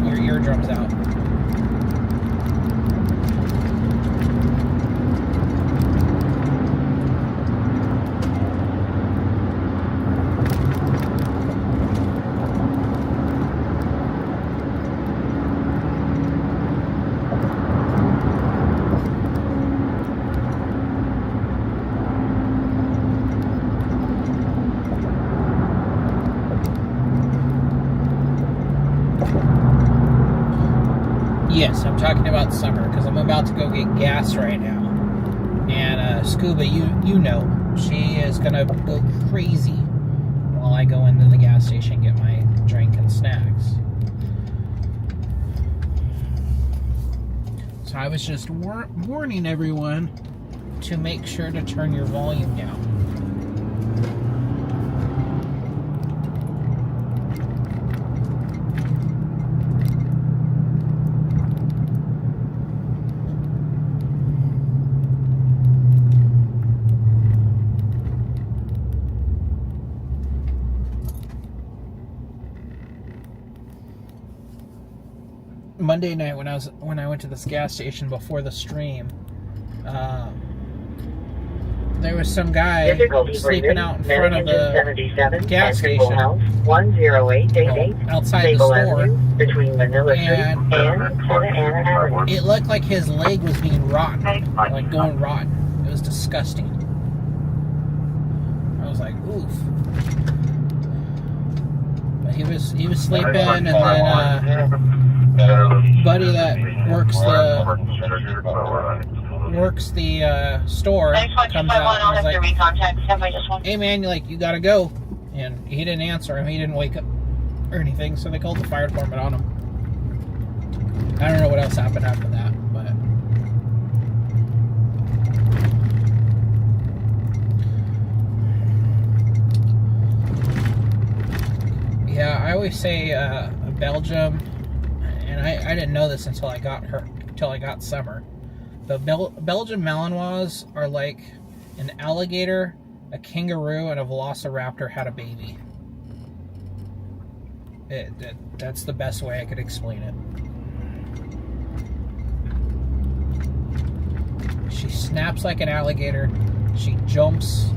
your eardrums out. Yes, I'm talking about summer, because I'm about to go get gas right now. And Scuba, you know, she is going to go crazy while I go into the gas station and get my drink and snacks. So I was just warning everyone to make sure to turn your volume down. Monday night when I went to this gas station before the stream, there was some guy sleeping out in front of the gas station, outside the store, between Manila and Fontana Avenue. it looked like his leg was being rotten, like going rotten. It was disgusting. I was like, oof. But he was sleeping, and then buddy that works the store comes out and was like, hey man, you gotta go. And he didn't answer him. He didn't wake up or anything, so they called the fire department on him. I don't know what else happened after that, but yeah, I always say Belgium, and I didn't know this until I got Summer. The Belgian Malinois are like an alligator, a kangaroo, and a velociraptor had a baby. That's the best way I could explain it. She snaps like an alligator. She jumps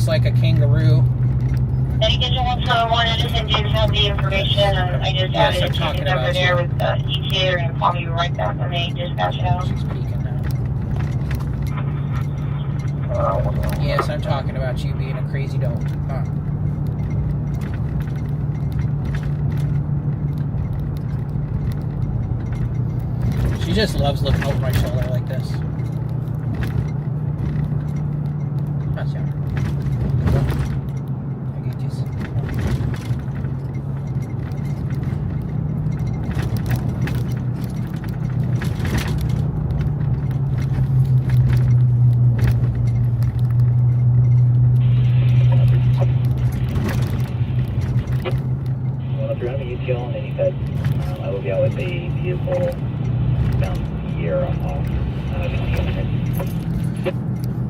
like a kangaroo. Dedication 171, Edison did have the information. I just added it to over there with ETA. They're going to call me right back when they dispatch it out. She's peeking now. Yes, I'm talking about you being a crazy dog. Huh. She just loves looking over my shoulder like this. That's yeah. And then he said, I will be out with a vehicle down here off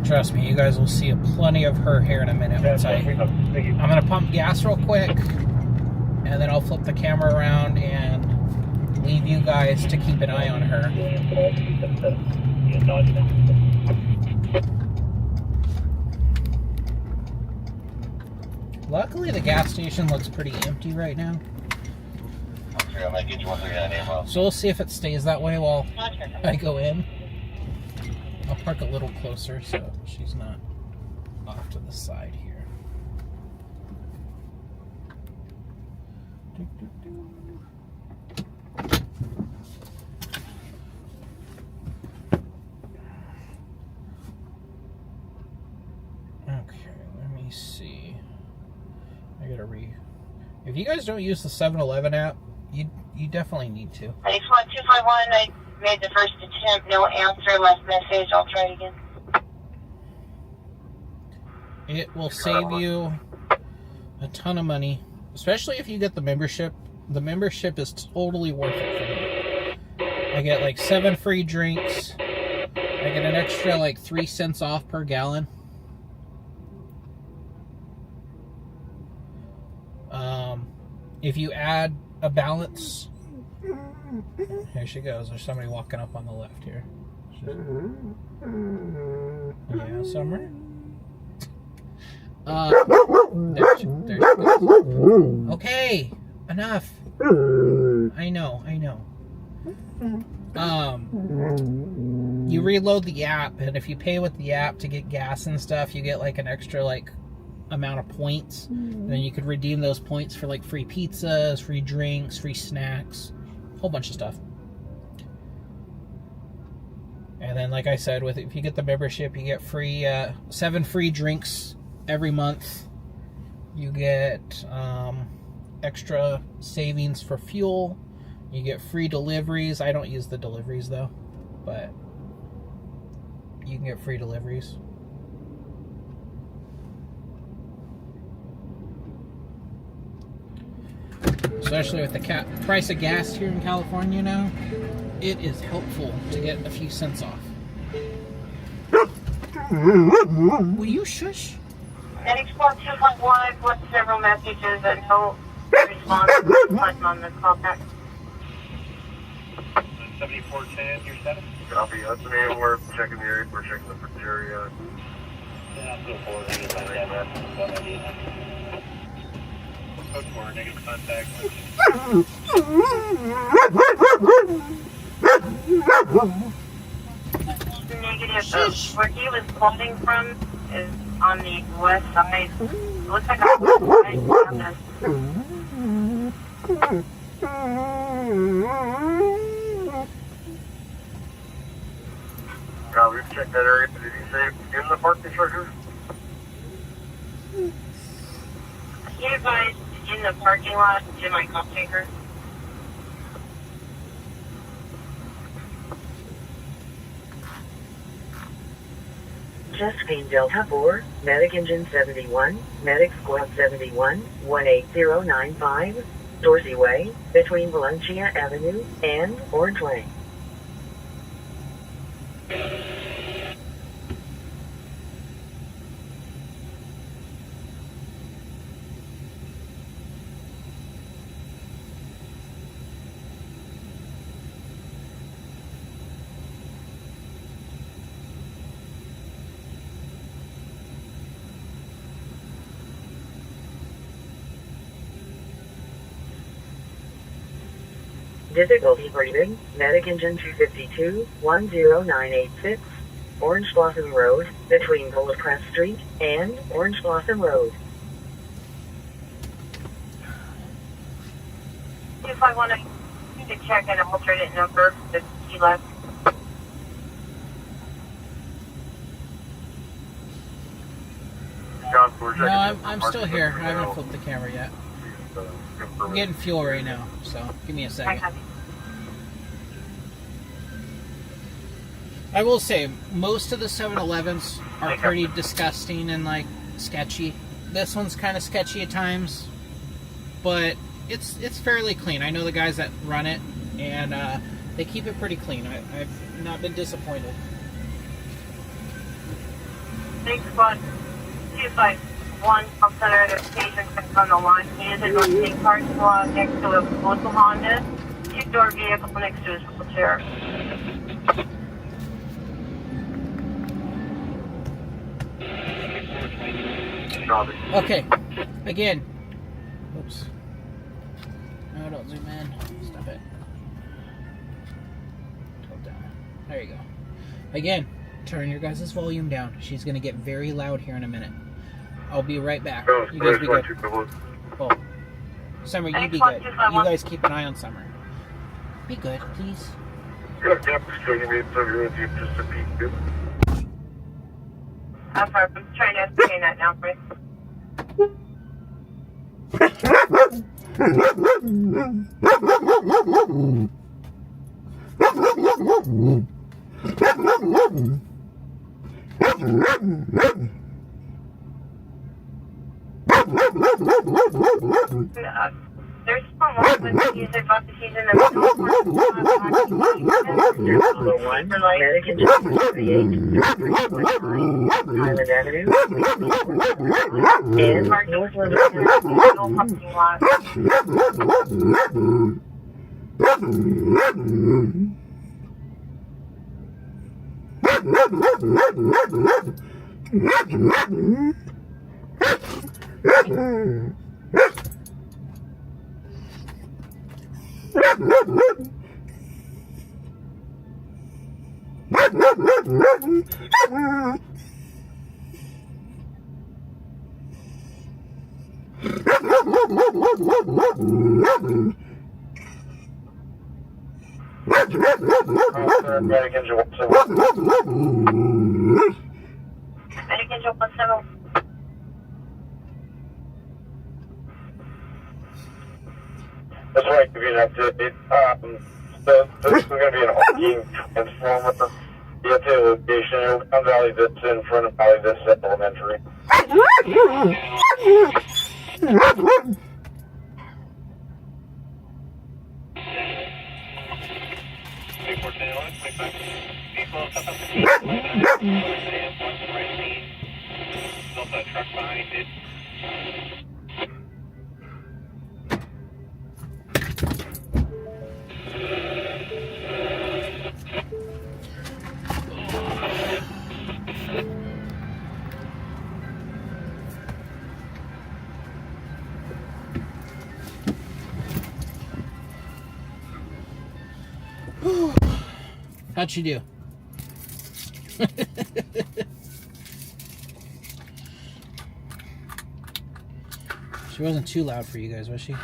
Trust me, you guys will see plenty of her here in a minute. Once I'm going to pump gas real quick, and then I'll flip the camera around and leave you guys to keep an eye on her. Luckily, the gas station looks pretty empty right now. So we'll see if it stays that way while I go in. I'll park a little closer so she's not off to the side here. Okay, let me see. I gotta if you guys don't use the 7-Eleven app, you definitely need to. 61251, I made the first attempt, no answer, left message, I'll try it again. It will save you a ton of money, especially if you get the membership. The membership is totally worth it for me. I get like 7 free drinks. I get an extra like 3 cents off per gallon. If you add a balance, here she goes. There's somebody walking up on the left here. Yeah, Summer. There she goes. Okay, enough. I know. You reload the app, and if you pay with the app to get gas and stuff, you get like an extra like amount of points, and then you could redeem those points for like free pizzas, free drinks, free snacks, a whole bunch of stuff. And then, like I said, if you get the membership, you get free 7 free drinks every month. You get extra savings for fuel. You get free deliveries. I don't use the deliveries though, but you can get free deliveries. Especially with the price of gas here in California now, it is helpful to get a few cents off. Will you shush? Medics 42.1, I've left several messages and no response on the call back. 7410, your status? Copy. That's the name. We're checking the area. We're checking the fridge area. Yeah, I'm going forward. Code 4, negative contact. Negative. Where he was calling from is on the west side. It looks like a west side. We've checked that area. Did he say in the parking structure? He advised in the parking lot to my call taker. Chesapeake Delta 4, Medic Engine 71, Medic Squad 71, 18095, Dorsey Way, between Valencia Avenue and Orange Way. Difficulty breathing, Medic Engine 252, 10986, Orange Blossom Road, between Bulletcrest Street and Orange Blossom Road. If I want to check an alternate number that he left. No, I'm still here. I haven't flipped the camera yet. I'm getting fuel right now, so give me a second. I will say, most of the 7-Elevens are pretty disgusting and, like, sketchy. This one's kind of sketchy at times, but it's fairly clean. I know the guys that run it, and they keep it pretty clean. I've not been disappointed. Thanks, Squad 251, Fontana, the station on the line. He is in the parking lot next to a local Honda, two-door vehicle next to his wheelchair. Okay, again. Oops. No, don't zoom in. Stop it. Hold down. There you go. Again, turn your guys' volume down. She's going to get very loud here in a minute. I'll be right back. You guys be good. Oh. Summer, you be good. You guys keep an eye on Summer. Be good, please. I'm sorry, I'm trying to ascertain that now, Chris. There's some more with he's about to he's in the middle of Medic Engine 238, Highland Avenue, and Northland parking lot. Medic engine 171. Medic engine 17. That's right, give you an update. So this is going to be an all-team transformer. The update location on Valley Vista in front of Valley Vista Elementary. How'd she do? She wasn't too loud for you guys, was she?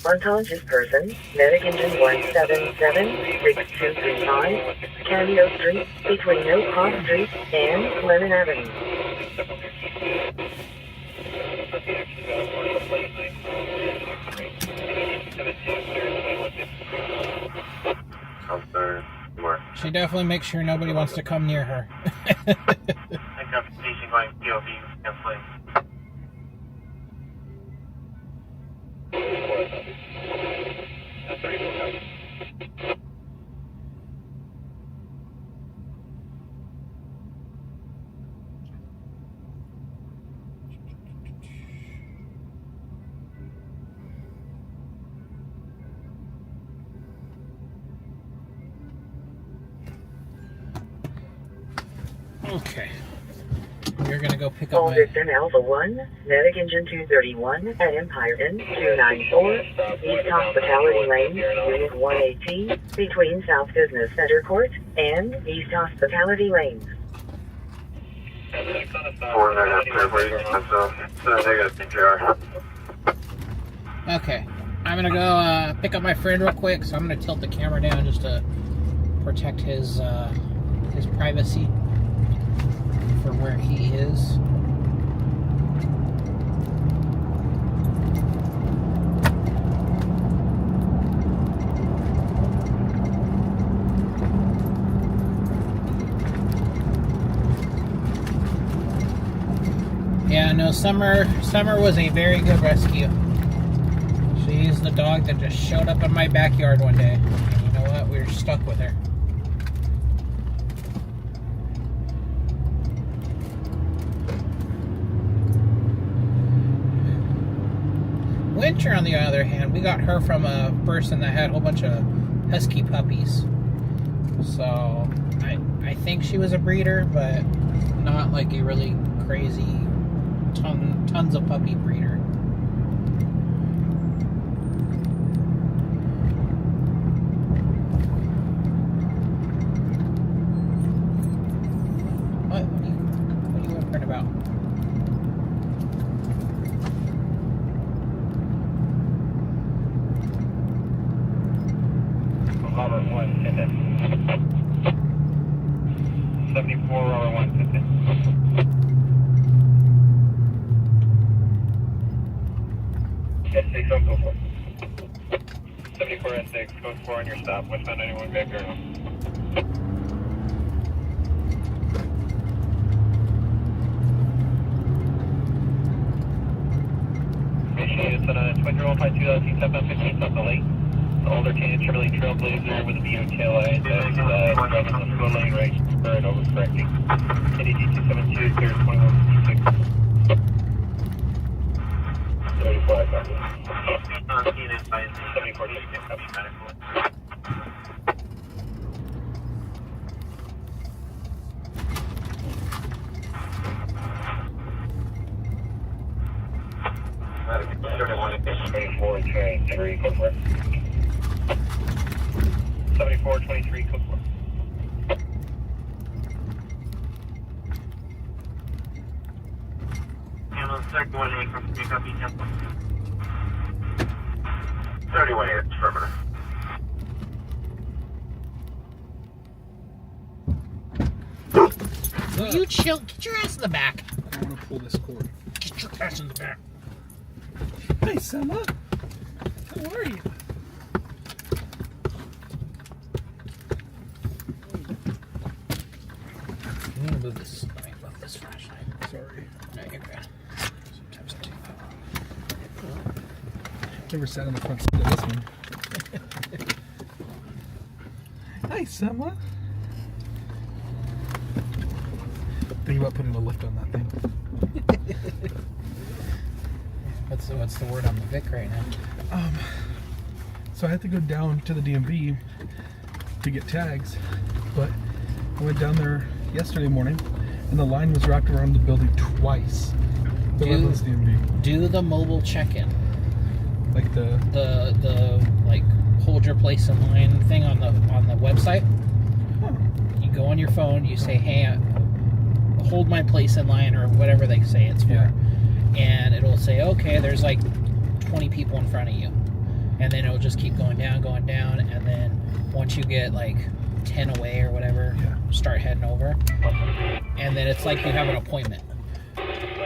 Unconscious person, medic engine 177-6235, Cameo Street, between No Cross Street and Clement Avenue. She definitely makes sure nobody wants to come near her. Station going POV, definitely. Okay. We're gonna go pick up All my... Victim Alpha 1, medic engine 231 at Empire Inn 294, East Hospitality Lane, Unit 118, between South Business Center Court and East Hospitality Lanes. Okay. I'm gonna go pick up my friend real quick, so I'm gonna tilt the camera down just to protect his privacy for where he is. Yeah, no, Summer was a very good rescue. She's the dog that just showed up in my backyard one day. And you know what? We were stuck with her. Winter, on the other hand, we got her from a person that had a whole bunch of husky puppies. So, I think she was a breeder, but not like a really crazy tons of puppy breeder. What are you whimpering about? Robert 1, 74 Robert 1, S6 on code 4. 74 S6, code 4 on your stop, westbound 91 backyard home. It's on a twin roll by 2015 southbound 15 south of lake. The older tan Chevrolet Trailblazer with a VO tail light that's driving on the slow lane right and overcorrecting. KDG 272, clear 2156. 34 I copy. 74 6 copy medical. Train 3, code 4. 74, 23, code 4. Second one, from pick up each 31 affirmative. Will you chill? Get your ass in the back. I want to pull this cord. Get your ass in the back. Hey, Selma. How are you? I'm gonna move this. Let me move this flashlight. Sorry. No, you're good. Sometimes I do that. Never sat on the front seat of this one. Hi, Selma. Think about putting a lift on that thing. What's the word on the Vic right now? So I had to go down to the DMV to get tags, but I went down there yesterday morning, and the line was wrapped around the building twice. The Redlands DMV. Do the mobile check-in. Like the like hold your place in line thing on the website. Huh. You go on your phone, you say, hey, hold my place in line, or whatever they say it's for. Yeah. And it'll say, okay, there's like 20 people in front of you. And then it'll just keep going down, and then once you get like 10 away or whatever, start heading over. And then it's like you have an appointment.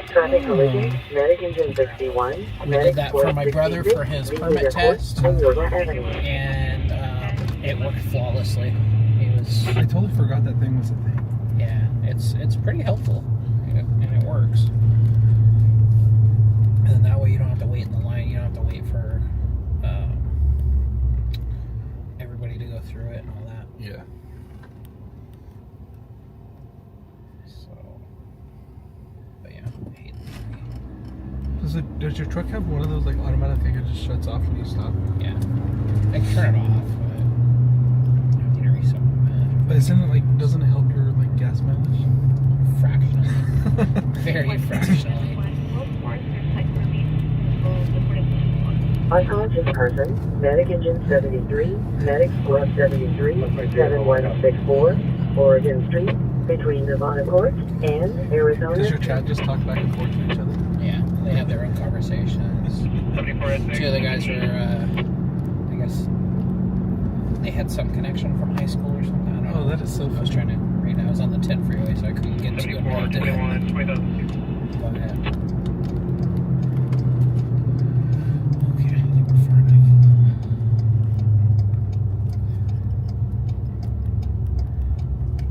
Traffic collision, medic engine 61. We did that for my brother for his permit test, and it worked flawlessly. I totally forgot that thing was a thing. Yeah, it's pretty helpful, and it works. And then that way you don't have to wait in the line. You don't have to wait for everybody to go through it and all that. Yeah. So, but yeah, I hate Does your truck have one of those like automatic thing that just shuts off when you stop? Yeah, I can turn it off, but I need to reset it. But isn't it like, doesn't it help your like gas mileage? Fractionally, very fractionally. Unconscious person, medic engine 73, medic plus 73, 7164, Oregon Street, between Nevada Court and Arizona. Does your chat just talk back and forth to each other? Yeah, they have their own conversations. 2 other guys were, I guess, they had some connection from high school or something. I don't know. Oh, that is so funny. I was trying to read. I was on the 10 freeway, so I couldn't get too involved in it. But, okay, I think we're far enough.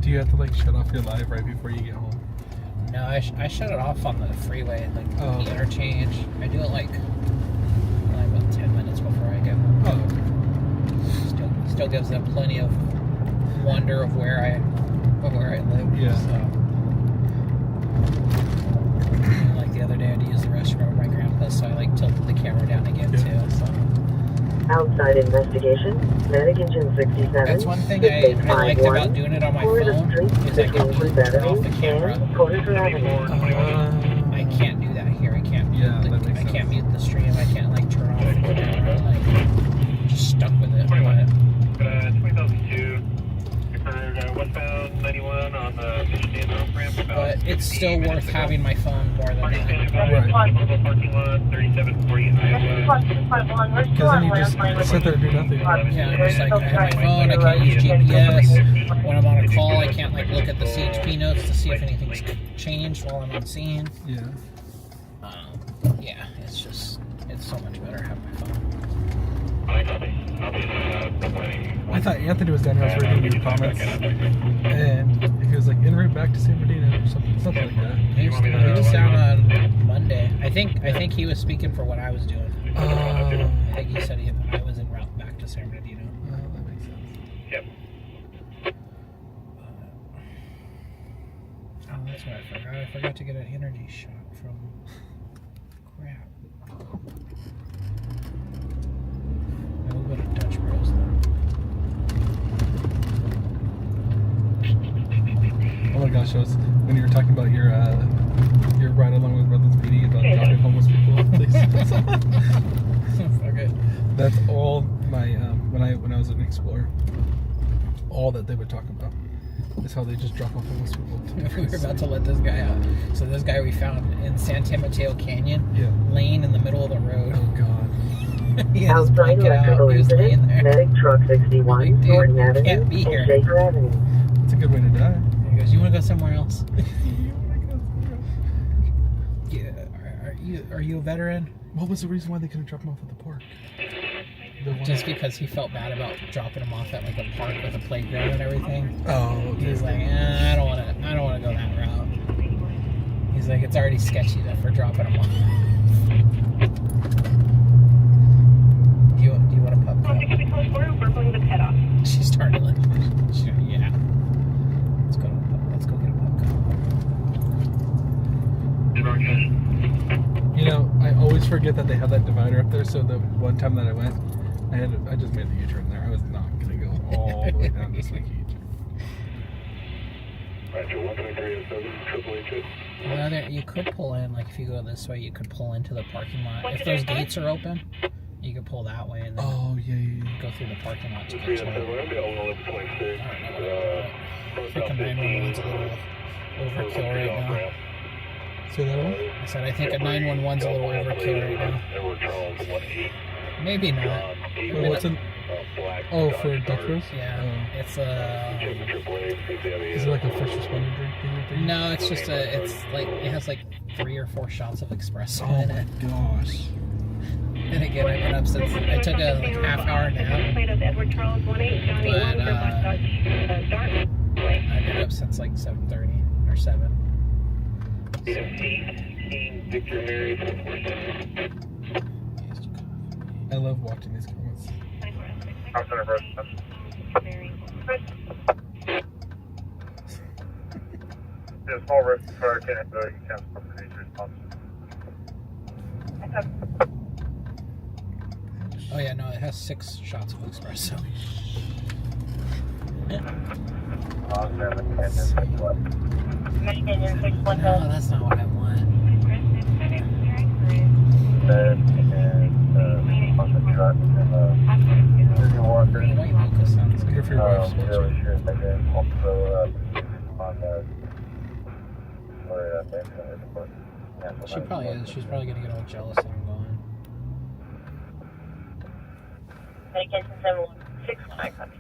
Do you have to like shut off your live right before you get home? No, I shut it off on the freeway, like the interchange. I do it like about 10 minutes before I get home. Oh. Still gives them plenty of wonder of where I live. Yeah. So. Like the other day, I had to use the restroom at my grandpa's, so I like tilted the camera down again too. So. Outside investigation, medic engine 67. That's one thing I liked about doing it on my phone, is I can turn off the camera. I can't do that here. I can't mute I can't mute the stream. I can't like turn off the camera. Like, just stuck with it. But 2002, westbound 91 on the Michigan ramp. But it's still worth having my phone more than that. Right. Parking lot 3740 Iowa. Because then you just sit there and do nothing. Yeah, I'm just like, I have my phone, I can't use GPS. When I'm on a call, I can't like look at the CHP notes to see if anything's changed while I'm on scene. Yeah. Yeah, it's so much better to have my phone. I thought Anthony was down here. I was reading your comments, and he was like, "En route back to San Bernardino," or something like that. He was down on Monday. I think he was speaking for what I was doing. I think he said I was en route back to San Bernardino. That makes sense. Yep. Oh, that's what I forgot. I forgot to get an energy shot from. Crap. We'll go to Dutch Bros then. Oh my gosh, when you were talking about your ride along with Redlands PD about dropping homeless people. Okay. That's all my when I was an explorer. All that they would talk about is how they just drop off homeless people. We were about to let this guy out. So this guy we found in San Mateo Canyon, laying in the middle of the road. Oh god. He had his Outside blanket out. electrical He was laying incident, there. medic truck 61, Like, dude, Norton you Avenue, can't be and here. Shaker Avenue. It's a good way to die. He goes, you want to go somewhere else? Yeah. Are you a veteran? What was the reason why they couldn't drop him off at the park? Just because he felt bad about dropping him off at like a park with a playground and everything. Oh, okay. He's like, I don't want to go that route. He's like, it's already sketchy enough for dropping him off. Do you want a pup cup? She's starting to yeah. Let's go get a pup cup. You know, I always forget that they have that divider up there. So the one time that I went, I just made the U-turn there. I was not gonna go all the way down this like U-turn. Well, you could pull in, like if you go this way, you could pull into the parking lot. If those gates are open, you could pull that way and then go through the parking lot to get to it. I think a 911's a little overkill right now. Say that one? I said I think a 911's a little overkill right now. Maybe not. Well, what's in? Oh, for Duck Rose? Yeah, it's Is it like a first responder thing? No, it's just it has like 3 or 4 shots of espresso Oh in my it. gosh. And again, I've been up since I took a half-hour nap. But I've been up since like 7:30 or 7. I love watching these comments. Yeah, small risk fire can't you can't response. Oh yeah, no, it has 6 shots of espresso. No, that's not what I want. White mocha sounds Good good. for your wife. She probably is. She's probably gonna get all jealous that I'm going. Medication 716 when I come.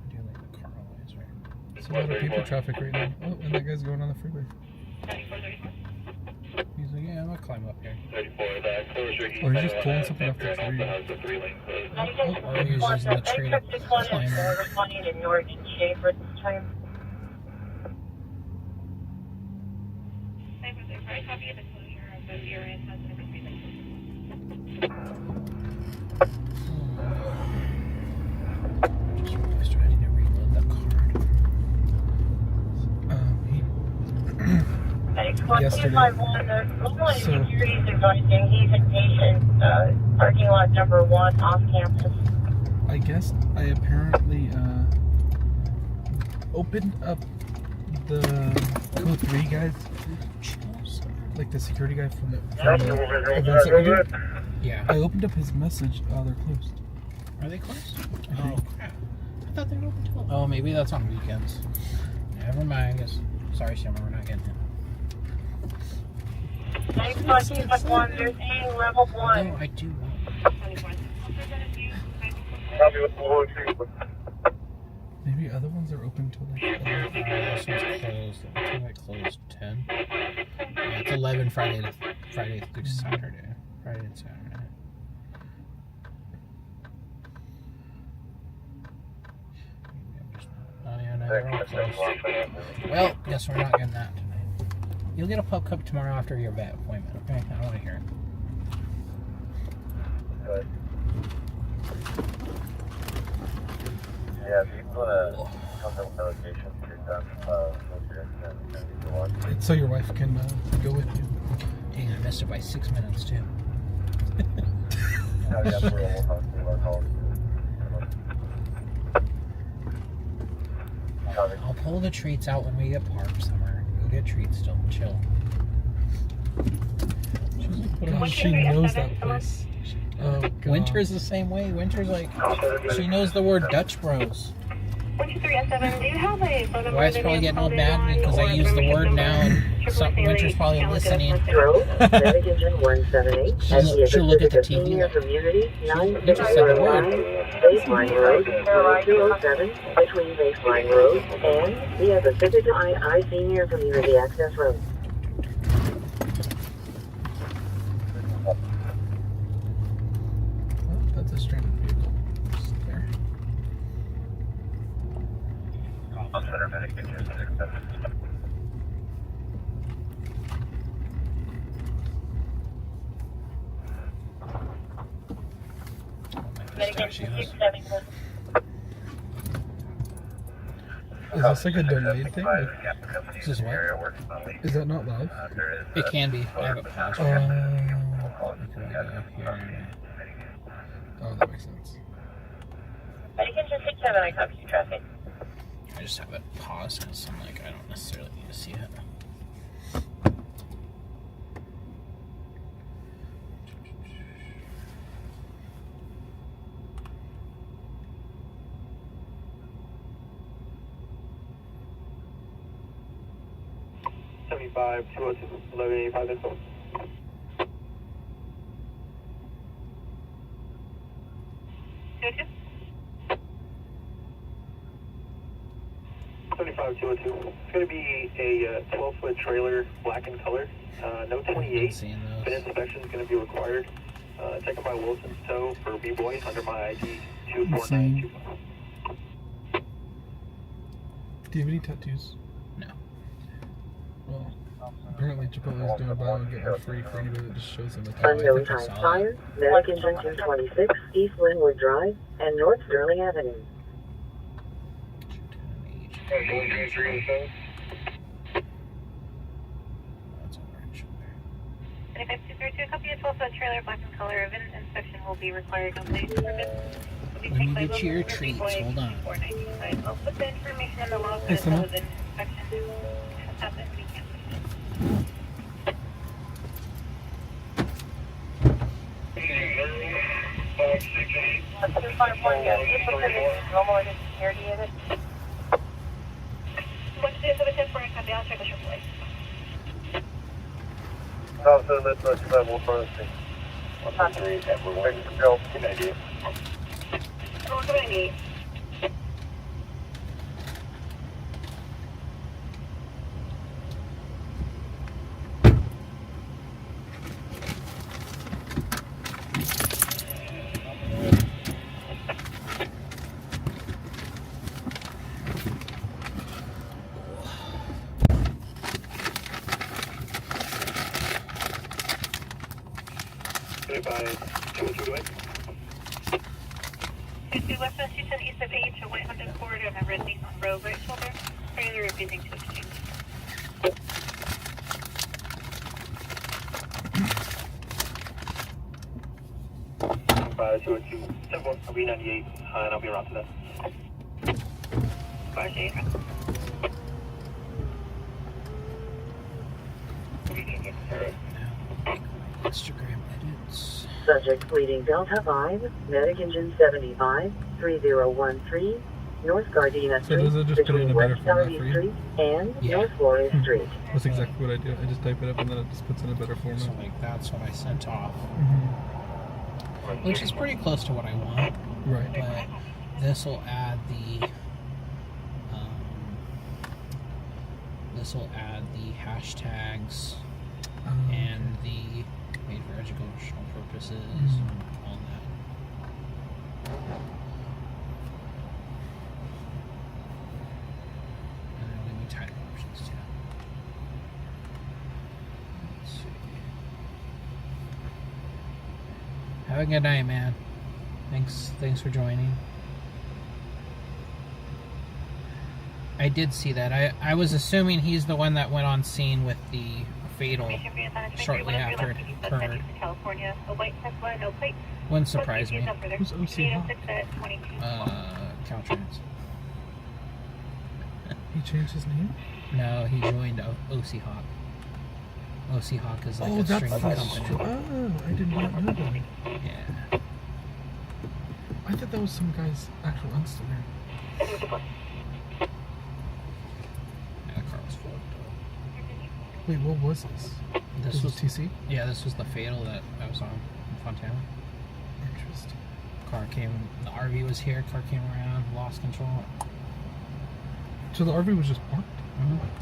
Do like the car noise, right? There's a lot of people traffic right now. Oh, and that guy's going on the freeway. He's like, yeah, I'm gonna climb up here. Or he's just pulling something off the tree. Or he's using the tree to climb up. Responding to Norton Schaefer this time. Just trying to reload the card. Yesterday. Security's advising he's impatient. Parking lot number 1 off campus. I guess I apparently opened up the code 3 guys, like the security guy from the events that we do. Yeah. I opened up his message. Oh, they're closed. Are they closed? Oh, crap. I thought they were open till... Oh, maybe that's on weekends. Never mind. I guess. Sorry, Summer, we're not getting it. Next question, one, they're saying level 1. No, I do want Maybe other ones are open till like 11. this one's closed. I think I closed 10. Yeah, it's 11 Friday through Saturday. Friday and Saturday. Maybe I'm just... Oh, yeah, no, they're all closed. Well, guess we're not getting that tonight. You'll get a pup cup tomorrow after your vet appointment, okay? I don't want to hear it. Good. Yeah, if you want to come to the location, you're done. So your wife can go with you. Dang, I missed it by 6 minutes, too. I'll pull the treats out when we get parked somewhere. Go get treats still. Chill. She knows that place. Oh, God. Winter's the same way. Winter's like, she knows the word Dutch Bros. 123 do you have a phone number? Wife's probably getting all mad because I use the word now, and Winter's probably listening. Grove, Medic Engine 178, She'll look at the TV. Senior Community, You just said the word. 959 Baseline Road, 207, between Baseline Road and via Pacific I Senior Community Access Road. Oh, that's a stranded vehicle. Just there. Center medic engine 677. Is this like a delayed thing? Like, This is what? is that not live? It can be. I have it paused. Oh, that makes sense. Medic Engine 67, I copy traffic. I just have it paused because I'm like, I don't necessarily need to see it. $75, 202, 1185 info. $75, 202. It's going to be a 12-foot trailer, black in color. No 28. Seeing Fin those. inspection is going to be required. Taken by Wilson's Tow for B-Boy under my ID Insane. 24925. Do you have any tattoos? No. Well, apparently Chipotle is doing buy one get one free for anybody that just shows them a tattoo. Unknown time fire, Medic Engine 226, East Linwood Drive and North Sterling Avenue. That's orange. 25-232, a copy of 12-foot trailer, black in color. Event inspection will be required on the permit. Let me get you your treats. Hold on. I'll put the information in the log Hey, that Simone. the inspection has happened. We can't. Oh, so let's have one for us. 123, everyone. Go. Good idea. What do I need? Westbound 210 east of 8 to White Hunting Corridor and the red Nissan Road, right shoulder. Trailer refusing to exchange. 202, 7 I'll be 98, and I'll be around to that. 58. Instagram edits. Subject pleading Delta 5, Medic Engine 75, 3013, North Gardena So Street, does it just put it in between a better West format Saudi for you? Street and Yeah. North Flores Street. That's exactly what I do. I just type it up and then it just puts in a better format. So like that's what I sent off, Mm-hmm. which is pretty close to what I want. Right. But this will add the hashtags and the made for educational purposes and all that. And then give me title options too. Let's see. Have a good night, man. Thanks for joining. I did see that. I was assuming he's the one that went on scene with the fatal shortly after it occurred. California, a white Tesla, no plate. Wouldn't surprise me. Who's OC Hawk? Caltrans. He changed his name? No, he joined OC Hawk. OC Hawk is like a that's streaming company. Oh, I did not know that. Yeah. I thought that was some guy's actual Instagram. Wait, what was this? This was TC? Yeah, this was the fatal that I was on in Fontana. Interesting. Car came, the RV was here, car came around, lost control. So the RV was just parked?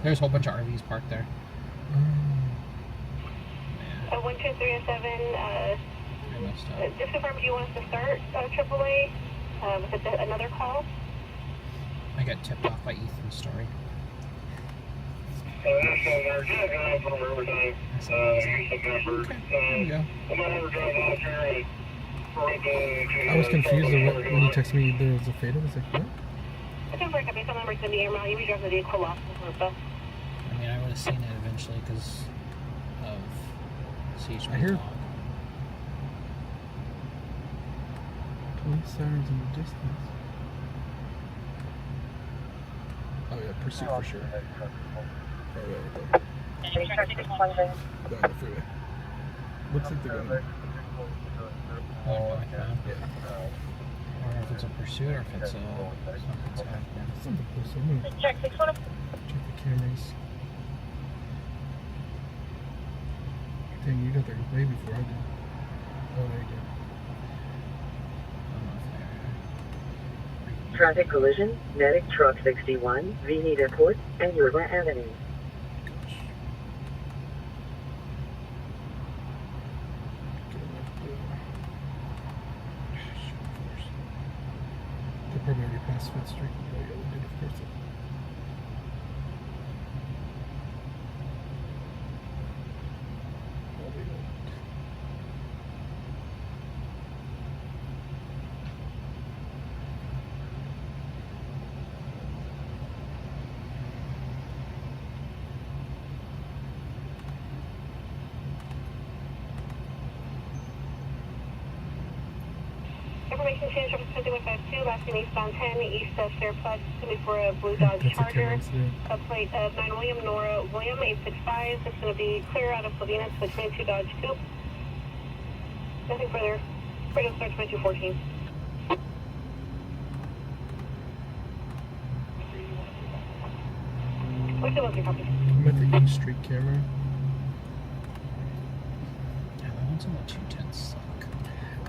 There's a whole bunch of RVs parked there. 12307, I messed up. just confirm, do you want us to start AAA with another call? I got tipped off by Ethan's story. National Guard, from Riverside. Here's the number. There you go. I'm gonna have her drive out here and I was confused when you texted me there was a fatal. I was like, what? I can break up some numbers in the air mile. You reserve the vehicle loss of the I mean, I would have seen it eventually because of CHP. I hear log. police sirens in the distance. Oh yeah, pursuit for sure. Down the freeway. Looks like they're going. Or if it's a pursuit or if it's a something's happening. Something close. I'm gonna check 610. check the cameras. Dang, you got there way before I did. Oh, there you go. Traffic collision, medic truck 61, Veneta Court, and Yerba Avenue. They probably already passed Fifth Street. Oh yeah, they did, of course. Oh, they don't. Information change from 5152, last name eastbound 10, east of Fairplex, coming for a blue Dodge That's a Charger. coincidence. A plate of 9 William Nora William 865. It's going to be clear out of Sylvania to the 22 Dodge Coupe. Nothing further. Radio start 2214. What's the looking copy? I'm at the East Street camera. Yeah, the ones on the 210 suck.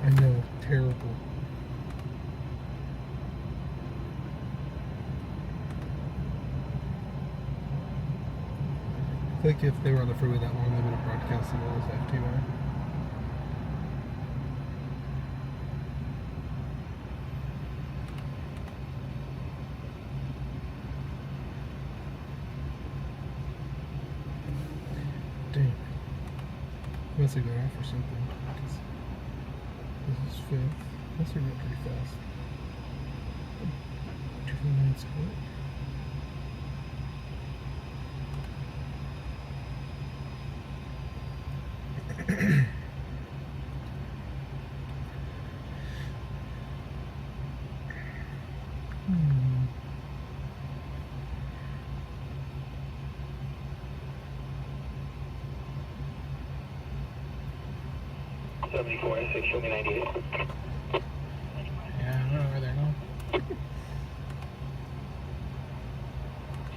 I know, terrible. I feel like if they were on the freeway that long, they would have broadcasted it as FTY. Dang. Must have gone off or something. 'Cause this is 5th. Must have went pretty fast. 249 split. Hmm. 74 6, show me 98. Yeah, I don't know where they're going.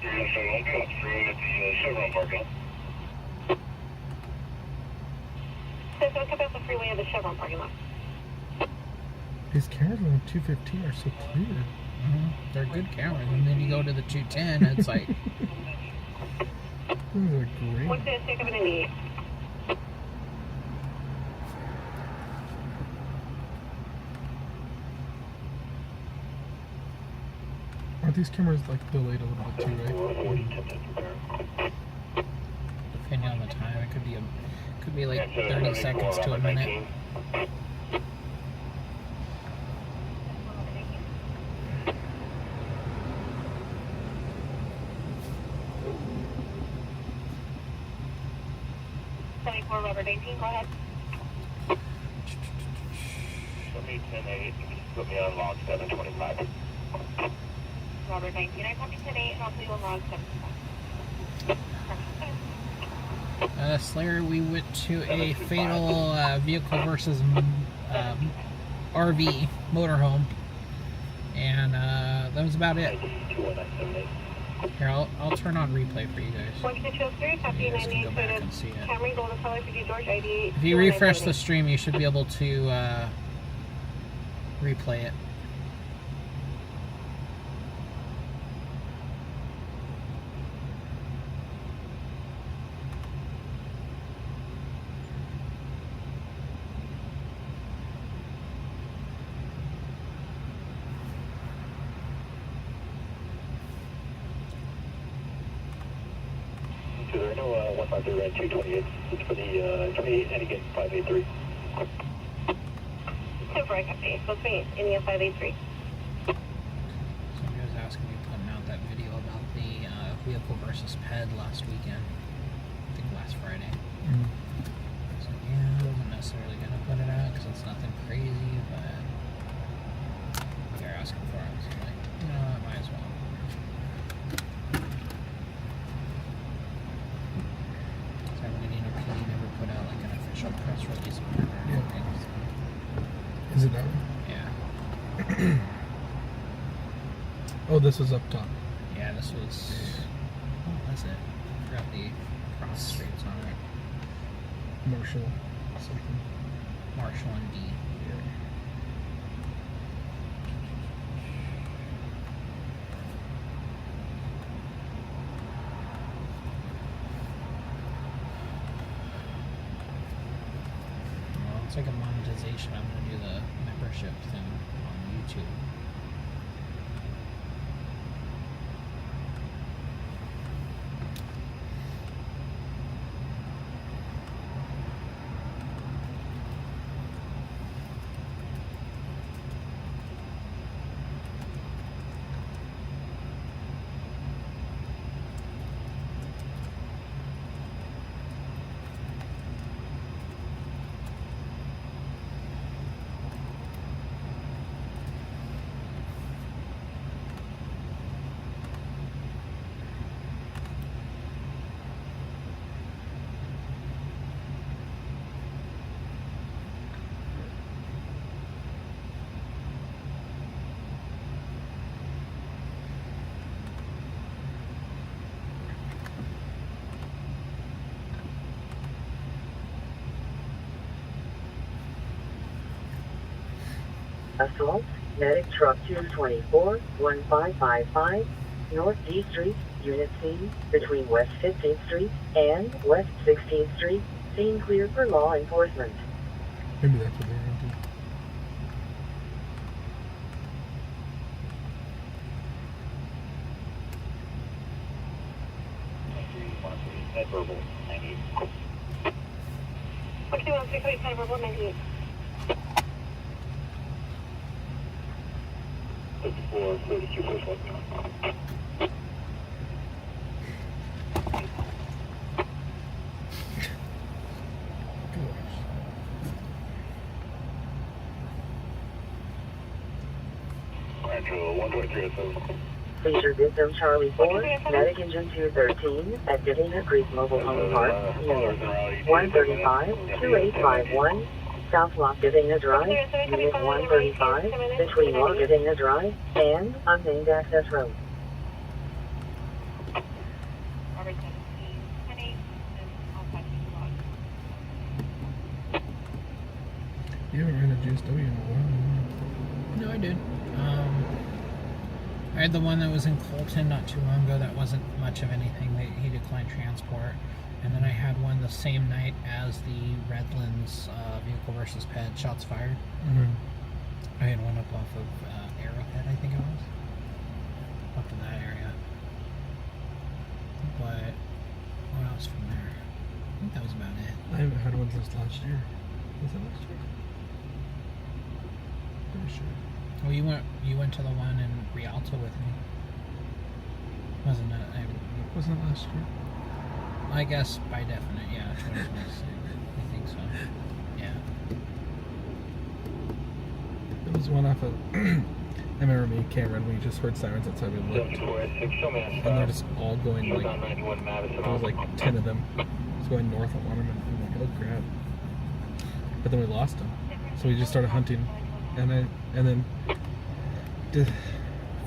You're going to start on Cox Road at the Chevron parking. So come out the freeway of the Chevron parking lot. These cameras on 215 are so clear. They're good cameras, and then you go to the 210, it's like, Those are great. What's the take of an Indy? Aren't these cameras like delayed a little bit too, right? depending on the time, it could be like 30 seconds to a minute. Robert 18, go ahead. Show me 10-8, put me on log 725. Robert 19, I copy 10-8, and I'll put you on log 7. Slayer, we went to a fatal vehicle versus RV motorhome, and that was about it. Here, I'll turn on replay for you guys. 12203, copy You guys can 98 go back and see it. Cameron, Golden Color, PD George, ID. If you refresh the stream, you should be able to replay it. I know 153 ran 228. It's for the 28 and again 583. 10-4, copy. Supposed to be Indian 583. Somebody was asking me putting out that video about the vehicle versus ped last weekend. I think last Friday. So yeah, I wasn't necessarily going to put it out because it's nothing crazy, but they're asking for it. So I'm like, you know, I might as well. So Bernardino PD never put out like an official press release on it or anything. So. Is it that one? Yeah. Oh, this was up top. Yeah, this was. What was it? I forgot the cross streets on it. Marshall something. Marshall and D. Well, it's like a monetization. I'm gonna do the membership thing on YouTube. Assault, medic truck 224, 1555, North D Street, Unit C, between West 15th Street and West 16th Street, scene clear for law enforcement. Maybe that's what they're going to do. Head verbal 98. 121 head verbal 98. 54, 32, first one. Rancho 12307. Seizure victim Charlie 4, medic engine 213, at Divina Creek Mobile Home Park, Unit 135, 2851, South Lock Divina Drive, Unit 135, between Lock Divina Drive and unnamed access road. Robert 17, 10-8, and I'll touch you. You haven't ran a GSW in a while. No, I did. I had the one that was in Colton not too long ago. That wasn't much of anything. He declined transport. And then I had one the same night as the Redlands vehicle versus ped shots fired. I had one up off of Arrowhead, I think it was. Up in that area. But what else from there? I think that was about it. I haven't had one since last year. Was that last year? Pretty sure. Well, you went to the one in Rialto with me. Wasn't that? Wasn't it last year? I guess by definite, yeah, 2026. I think so. Yeah. There was one off of. I remember me and Cameron. We just heard sirens outside. We looked, 74, show me and they're just all going like. on 91 Madison. There was like 10 of them. Just going north of Waterman. I'm like, oh crap! But then we lost them, so we just started hunting, and then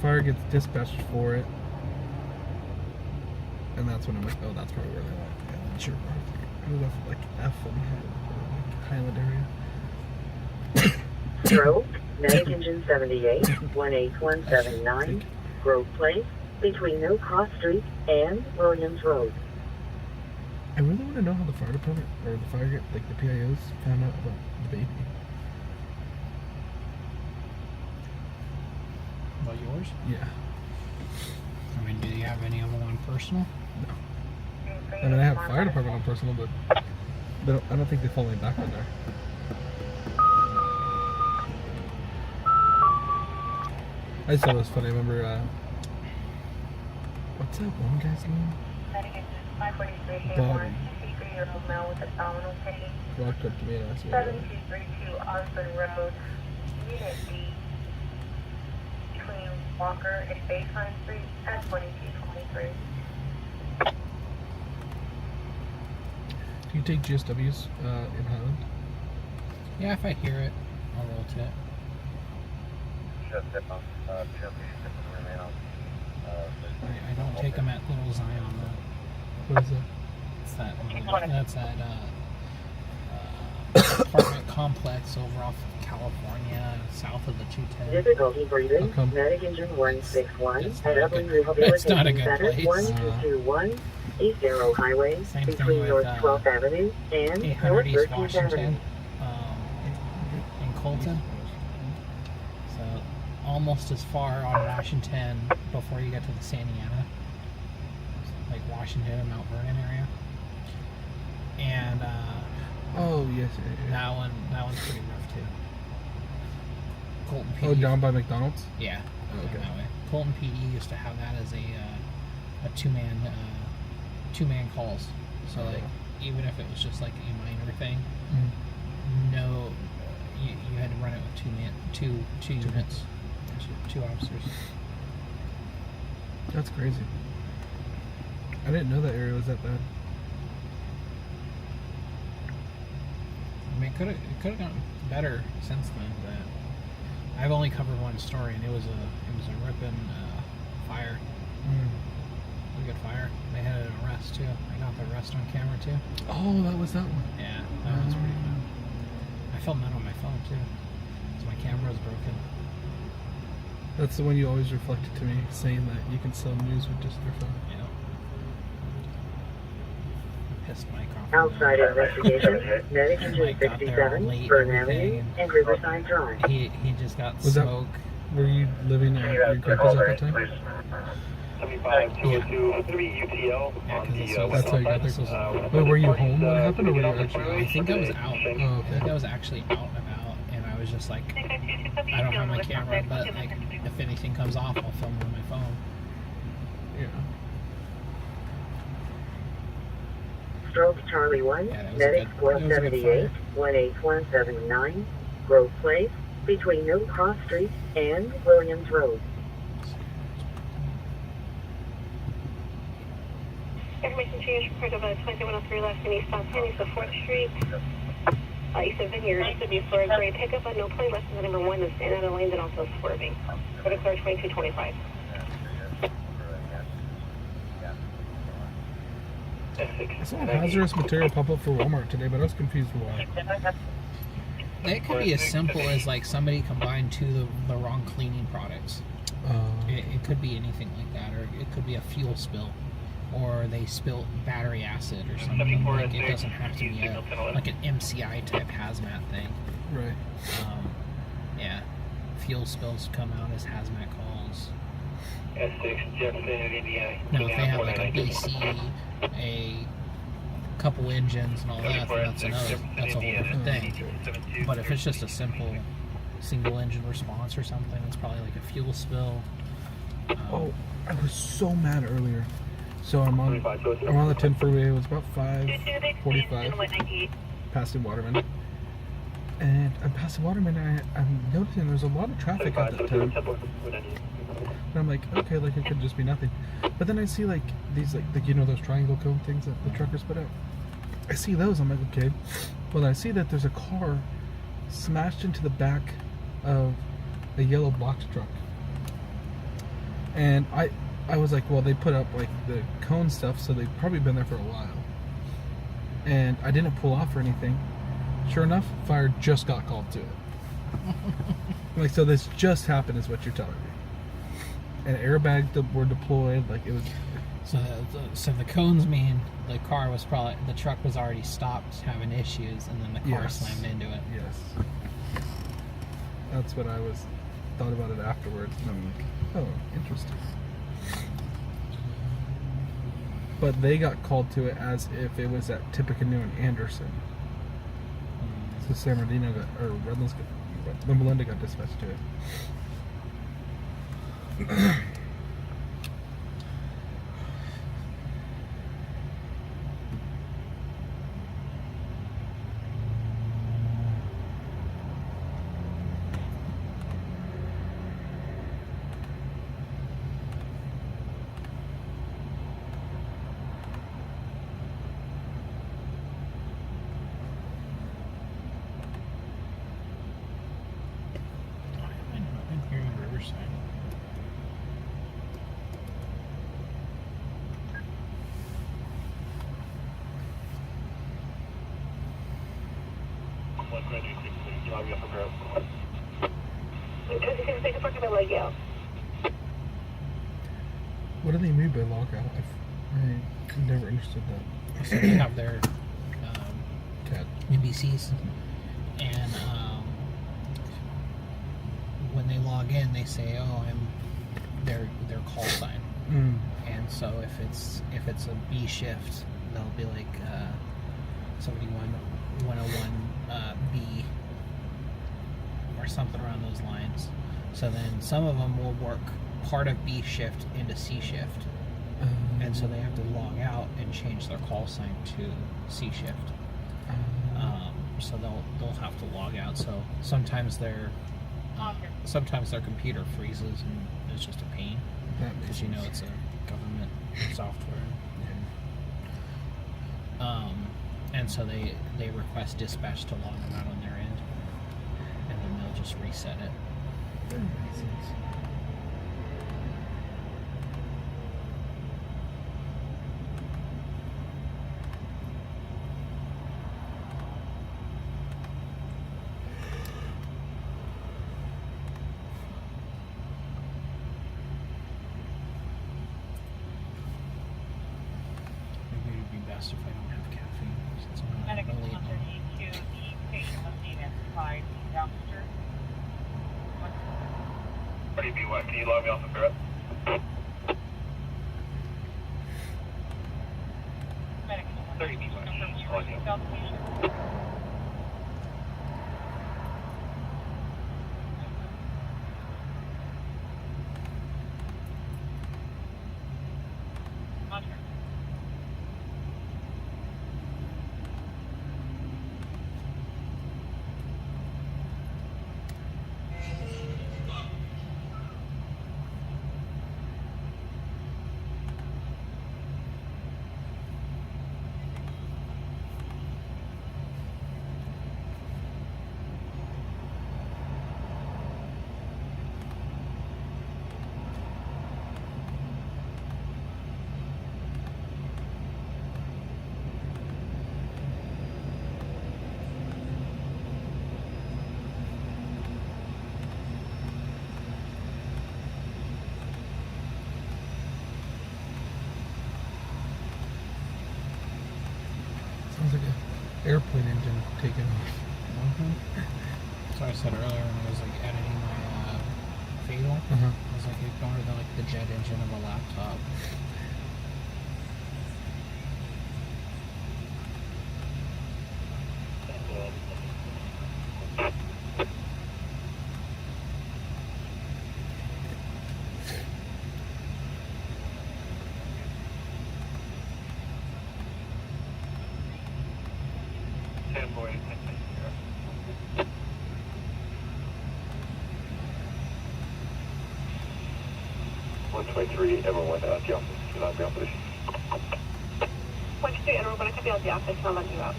fire gets dispatched for it, And that's when I'm like, oh, that's probably where they went. Yeah, sure. I was off like F and Highland area. Grove, Medic Engine 78, 18179, Grove Place, between No Cross Street and Williams Road. I really want to know how the fire department, or the fire, like the PIOs, found out about the baby. About yours? Yeah. I mean, do you have any of them on personal? No. I mean, I have fire department on personal, but I don't think they follow me back on there. I just thought it was funny. I remember, what's that one guy's name? Bobby. Walked up to me and asked me. 7232 Osborne Road, Unit B, between Walker and Bayfront Street at 2223. Do you take GSWs in Highland? Yeah, if I hear it, I'll roll to it. I don't take them at Little Zion though. What is that? That's that apartment complex over off of California, south of the 210. Difficulty breathing, How come? Medic Engine 161, It's at not a Upland good- it's not a Rehabilitation good Center, place. 1221, East Arrow Highway, Same thing between with, North 12th Avenue and 800 North East 13th Washington, Avenue. in Colton. So almost as far on Washington before you get to the Santa Ana, like Washington and Mount Vernon area. And Oh, yes. that one's pretty rough too. Colton PD. Oh, down by McDonald's? Yeah. Oh, okay. That way. Colton PD used to have that as a two-man calls. So like even if it was just like a minor thing, no, you had to run it with two units, two officers. That's crazy. I didn't know that area was that bad. I mean, it could have gotten better since then, but I've only covered one story, and it was a ripping fire. A good fire. They had an arrest too. I got the arrest on camera too. Oh, that was that one. Yeah, that was pretty fun. I filmed that on my phone too, so my camera was broken. That's the one you always reflected to me, saying that you can sell news with just your phone. Yeah. Pissed Mike off. Outside investigation, Medic Engine Mike got there 67, late Burn and Avenue everything, and Riverside Drive. He just got Was that- smoke. Were you living at your grandpa's at that time? 75-202, it's going to be UTL Yeah, on 'cause the this was- That's how you got there. this was- Wait, were you home when it happened, or were you actually? I think I was out. Oh, I think okay. I was actually out and about, and I was just like, I don't have my camera, but like, if anything comes off, I'll film it on my phone. Yeah. Stroke Charlie 1, Yeah, that was Medic a good- that was a good 478, 18179, Grove Place, between No Cross Street and Williams Road. Information change report of 2103 left in East Fontana, east of 4th Street. East of Vineyard, used to be for a gray pickup on no plate less than the number 1 that's staying out of lane and also swerving. For the clear 2225. I saw hazardous material pop up for Walmart today, but I was confused why. It could be as simple as like somebody combined the wrong cleaning products. It could be anything like that, or it could be a fuel spill, or they spilt battery acid or something. Like it doesn't have to be like an MCI type hazmat thing. Right. Yeah, fuel spills come out as hazmat calls. S6, Jefferson, Indiana. Now if they have like a BC, a couple engines and all that, then that's a whole different thing. But if it's just a simple single engine response or something, it's probably like a fuel spill. Oh, I was so mad earlier. So I'm on the 10 freeway. It was about 5:45, passing Waterman. And I'm passing Waterman, and I'm noticing there's a lot of traffic at that time. And I'm like, okay, like it could just be nothing. But then I see like these like you know those triangle cone things that the truckers put out. I see those. I'm like, okay. Well, I see that there's a car smashed into the back of a yellow box truck. And I was like, well, they put up like the cone stuff, so they've probably been there for a while. And I didn't pull off or anything. Sure enough, fire just got called to it. Like, so this just happened is what you're telling me. And airbags were deployed, like it was. So the cones mean the truck was already stopped having issues, and then the car slammed into it. Yes. That's what I thought about it afterwards, and I'm like, oh, interesting. But they got called to it as if it was at Tippecanoe and Anderson. So San Bernardino Melinda got dispatched to it. I'm hearing Riverside. What do they mean by lockout? I never understood that. So they have their Cat. NBCs, and when they log in, they say, "Oh, I'm their call sign." And so if it's a B shift, they'll be like 7101 B or something around those lines. So then some of them will work part of B shift into C shift, and so they have to log out and change their call sign to C shift. So they'll have to log out. So sometimes their computer freezes, and it's just a pain because you know it's a government software. And so they request dispatch to log them out on their end, and then they'll just reset it. That makes sense. Maybe it would be best if I don't have caffeine, since I'm not Medic really 132, the patient was seen inside the dumpster. Ready to be what? Can you log me off the grip? Medic 132, confirm you Log you. received the patient. Contractors. Sounds like an airplane engine taking off. So I said earlier when I was like editing my fatal, I was like ignore the jet engine of a laptop. Boy. 123, everyone out the office. Do not be on position. 123, everyone, I can be out the office. I'll let you out.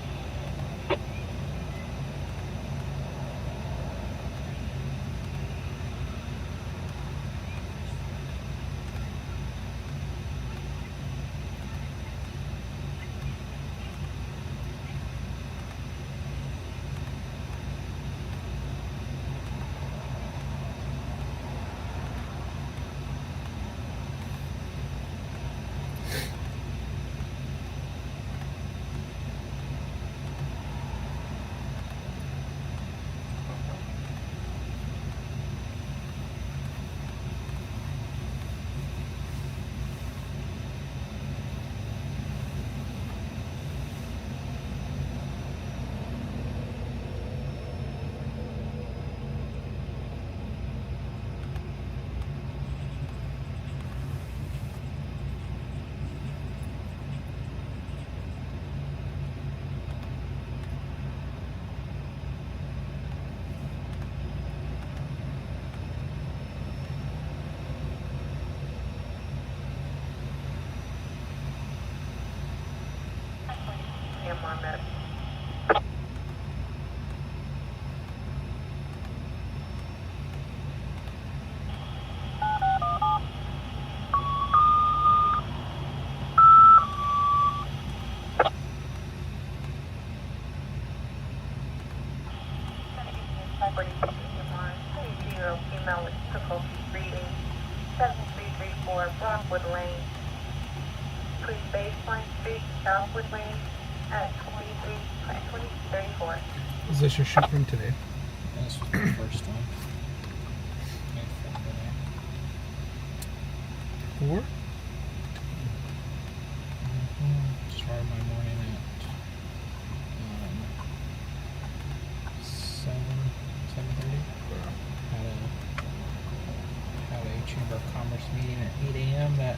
0 female with difficulty breathing, 7334 Brockwood Lane, between Baseline Street, Southwood Lane, at 2034. Is this your shoot from today? This was the first one. Four? Started my morning at 7:30. Had a Chamber of Commerce meeting at 8 a.m. That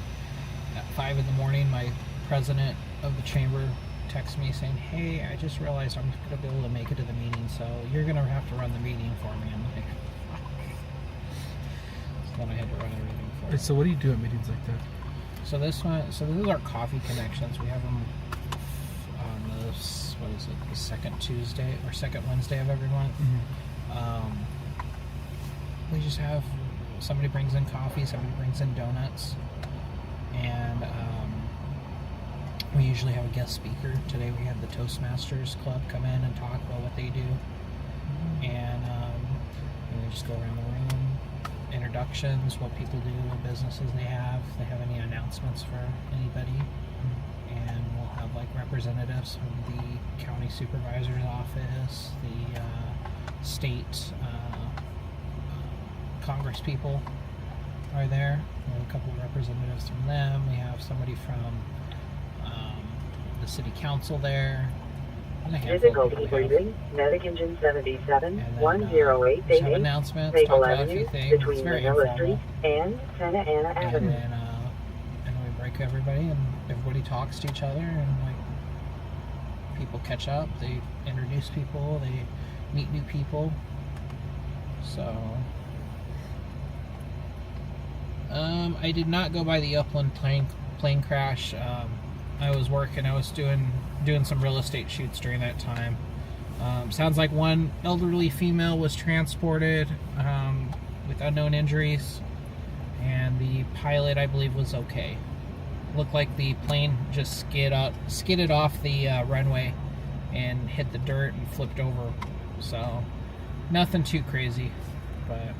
at 5 in the morning, my president of the chamber texted me saying, "Hey, I just realized I'm not going to be able to make it to the meeting, so you're going to have to run the meeting for me." I'm like, fuck. So then I had to run everything for Wait, so what do you do at meetings like that? So this is our coffee connections. We have them on this, what is it, the second Tuesday or second Wednesday of every month. We just have, somebody brings in coffee, somebody brings in donuts, and we usually have a guest speaker. Today we had the Toastmasters Club come in and talk about what they do, and we just go around the room, introductions, what people do, what businesses they have, if they have any announcements for anybody, and we'll have like representatives from the county supervisor's office, the state Congress people are there. We have a couple of representatives from them. We have somebody from the city council there. And a handful of Difficulty people breathing, medic engine 77, And then, 10888, just have announcements, talk Maple about a few Avenue, things. It's between very Manila informal. Street and Santa Ana And Avenue. then we break everybody, and everybody talks to each other, and like people catch up. They introduce people. They meet new people. So I did not go by the Upland plane crash. I was working. I was doing some real estate shoots during that time. Sounds like one elderly female was transported with unknown injuries, and the pilot, I believe, was okay. Looked like the plane just skidded off the runway and hit the dirt and flipped over. So nothing too crazy, but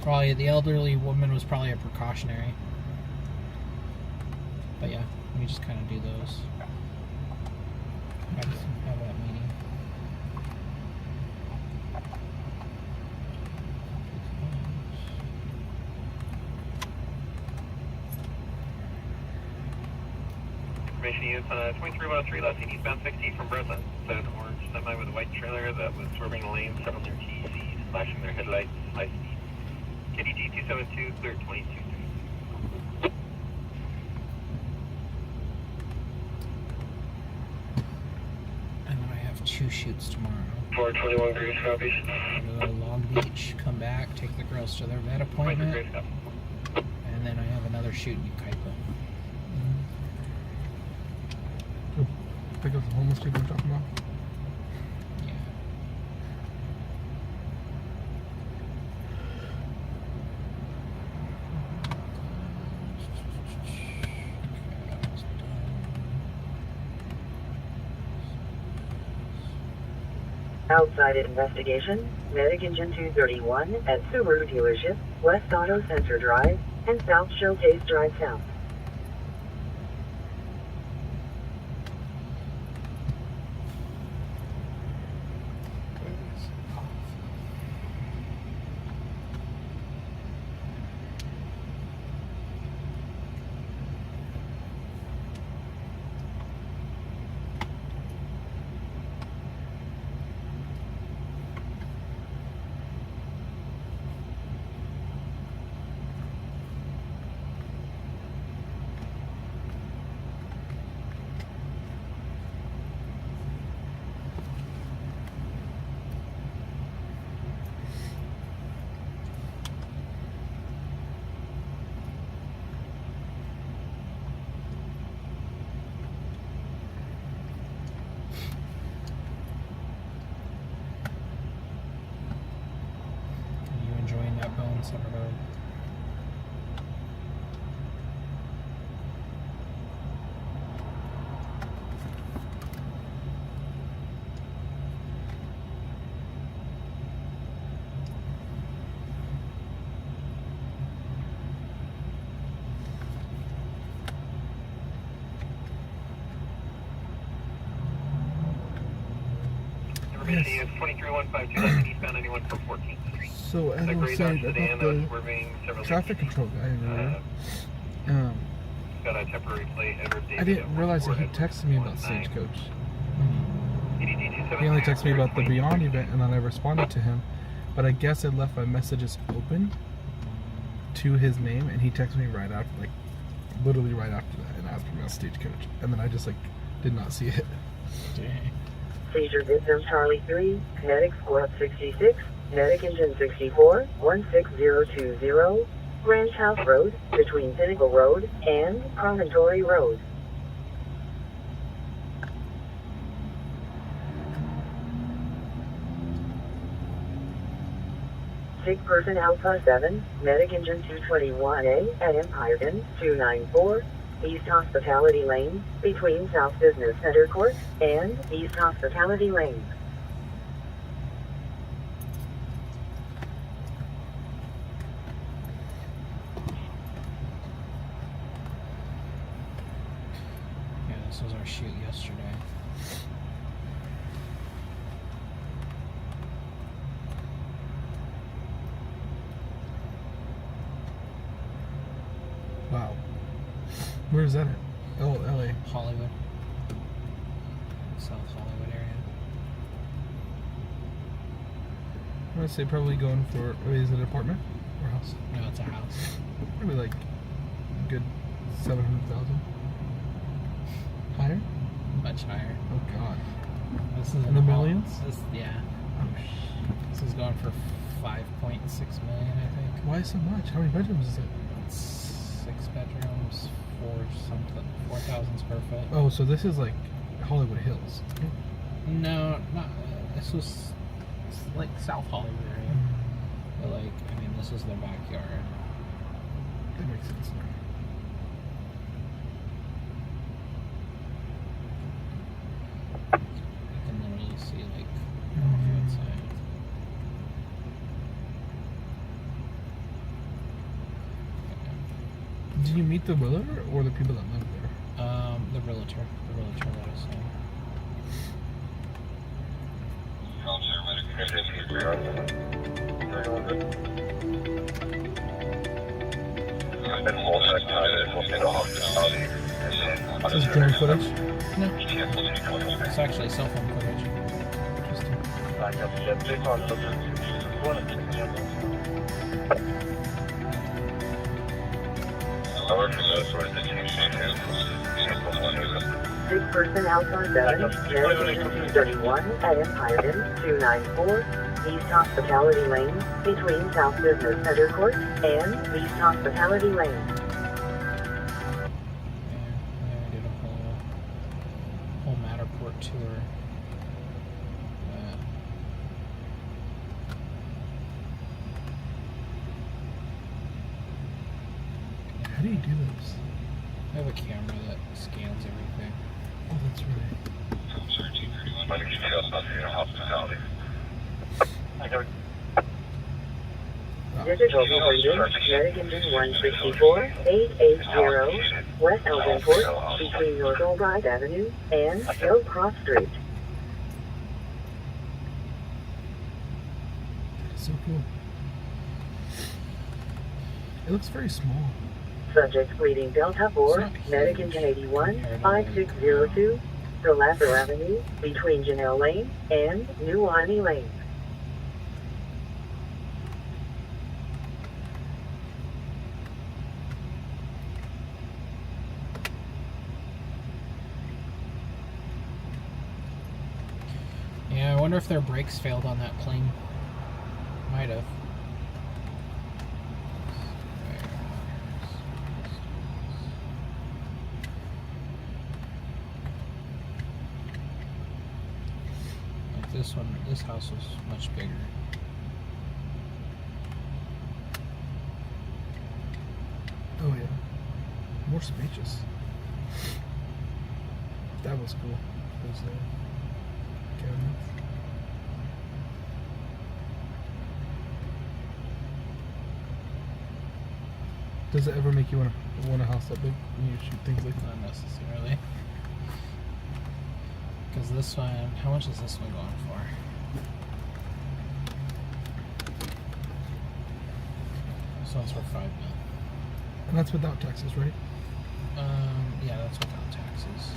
probably the elderly woman was probably a precautionary. But yeah, we just kind of do those. Have that meeting. Information units on 2313 left eastbound 60 from Breslin. So an orange semi with a white trailer that was swerving the lane, several near TECs, flashing their headlights, high speed. KDG 272, clear 22. And then I have 2 shoots tomorrow. 421 Grace copies. Go to Long Beach, come back, take the girls to their vet appointment, Grace copy. and then I have another shoot in Ukaipa. Pick up the homeless people we're talking about? Yeah. Outside investigation, medic engine 231 at Subaru dealership, West Auto Center Drive, and South Showcase Drive South. Center Road. information is 23152 left eastbound 91 for 14th Street. So as I was saying about the traffic control guy earlier, got a temporary plate. I didn't realize that he texted me about Stagecoach. He only texted me about the Beyond event, and then I responded to him. But I guess I left my messages open to his name, and he texted me right after, like, literally right after that, and asked me about Stagecoach. And then I just, like, did not see it. Dang. Seizure victim Charlie 3, medic squad 66, medic engine 64, 16020, Ranch House Road, between Pinnacle Road and Promontory Road. Sick person Alpha 7, medic engine 221A at Empireton 294, East Hospitality Lane, between South Business Center Court and East Hospitality Lane. Yeah, this was our shoot yesterday. Wow. Where is that at? Oh, LA. Hollywood. South Hollywood area. I'm gonna say probably going for, is it an apartment or house? No, it's a house. Probably like a good 700,000. Higher? Much higher. Oh god. This is In the millions? Yeah. Oh This is going for 5.6 million, I think. Why so much? How many bedrooms is it? It's 6 bedrooms, 4,000 square foot. Oh, so this is like Hollywood Hills. No, not. This was like South Hollywood area. But like, I mean, this is their backyard. That makes sense. You can literally see like off the outside. Did you meet the realtor or the people that live there? The realtor. The realtor let us know. Is this drone footage? No. It's actually cell phone footage. Interesting. Sick person Alpha 7, medic engine 231 at Empireton 294, East Hospitality Lane, between South Business Center Court and East Hospitality Lane. Yeah, we did a whole Matterport tour. How do you do this? I have a camera that scans everything. Oh, that's right. Digital reading, medic engine 164, 880, West Elginport, between North Old Drive Avenue and Hill Cross Street. So cool. It looks very small. Subject reading Delta 4, medic engine 81, 5602, Galasso Avenue, between Janelle Lane and New Army Lane. Yeah, I wonder if their brakes failed on that plane. Might have. Like this one, this house was much bigger. Oh yeah. More spacious. That was cool. Those cabinets. Does it ever make you want a house that big when you shoot things like that? Not necessarily. Because this one, how much is this one going for? This one's for 5 mil. And that's without taxes, right? Yeah, that's without taxes.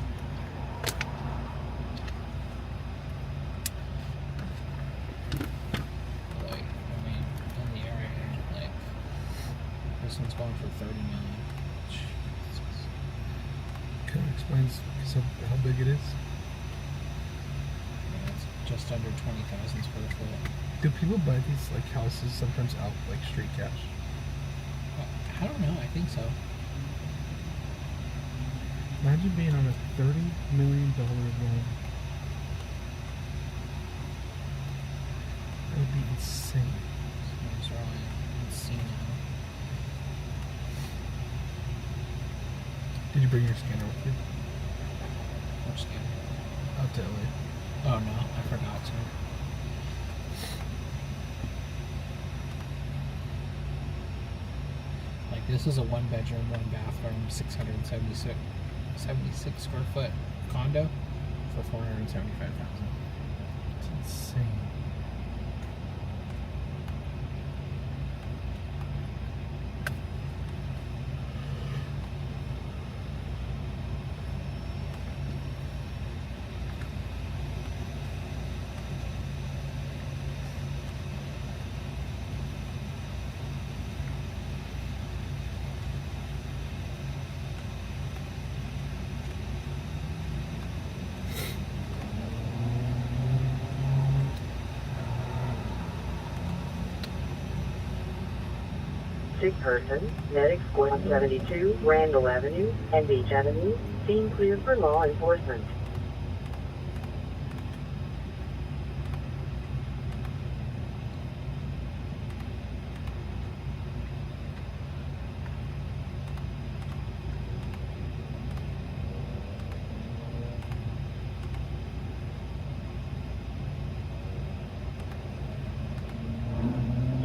Like, I mean, in the area, like, this one's going for 30 million. Jesus. Kind of explains how big it is. Yeah, it's just under 20,000 square foot. Do people buy these like houses sometimes out like straight cash? I don't know. I think so. Imagine being on a $30 million loan. That would be insane. Someone's really insane. Did you bring your scanner with you? Which scanner? Out to LA. Oh no, I forgot to. Like, this is a 1-bedroom, 1-bathroom, 76 square foot condo for $475,000. It's insane. Sick person, medics 172, Randall Avenue and Beach Avenue, scene clear for law enforcement.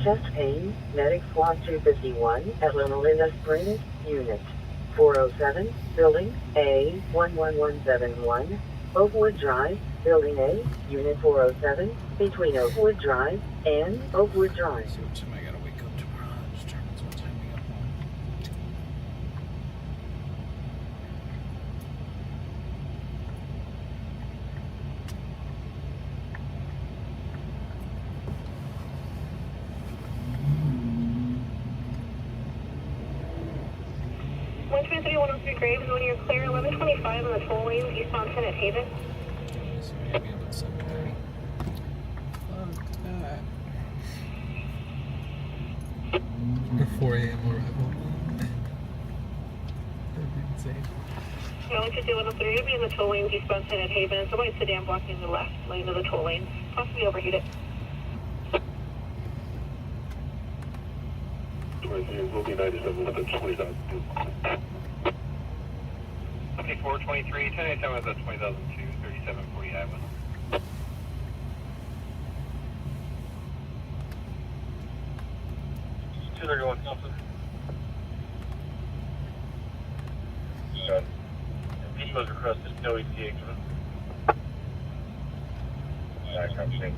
Chest pain, medic squad 251 at Loma Linda Springs, unit 407, building A 11171, Oakwood Drive, building A, unit 407, between Oakwood Drive and Oakwood Drive. So what time I gotta wake up tomorrow? That determines what time we get home. Graves, when you're clear, 1125 on the toll lane, eastbound Senate Haven. So maybe about 7:30. A 4 a.m. arrival. That'd be insane. No, 15103, you'll be in the toll lane, eastbound Senate Haven. It's a white sedan blocking the left lane of the toll lane. Possibly overheated. Will be 97 with a 20,000. Okay, 423, 1087 is at 20,002, 3740 Highway. Two are going something. Good. People's requested no ETA. Back up, see.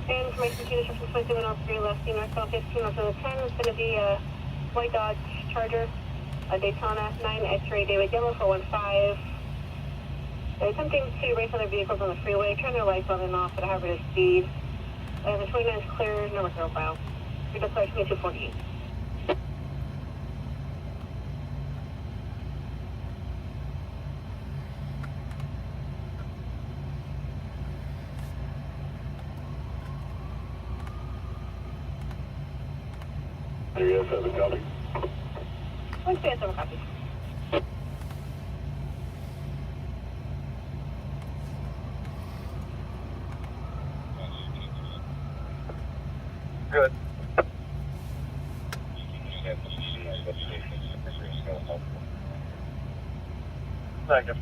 And information to from 2103 left, Maxwell 15 on the 10 is going to be a white Dodge Charger, a Daytona 9 X-ray David Yellow 415. They're attempting to race other vehicles on the freeway, turn their lights on and off at a high rate of speed. The 29 is clear, no referral file. We declare 2248. Yes, have a copy. Let's see, have a copy. Good. Thank you.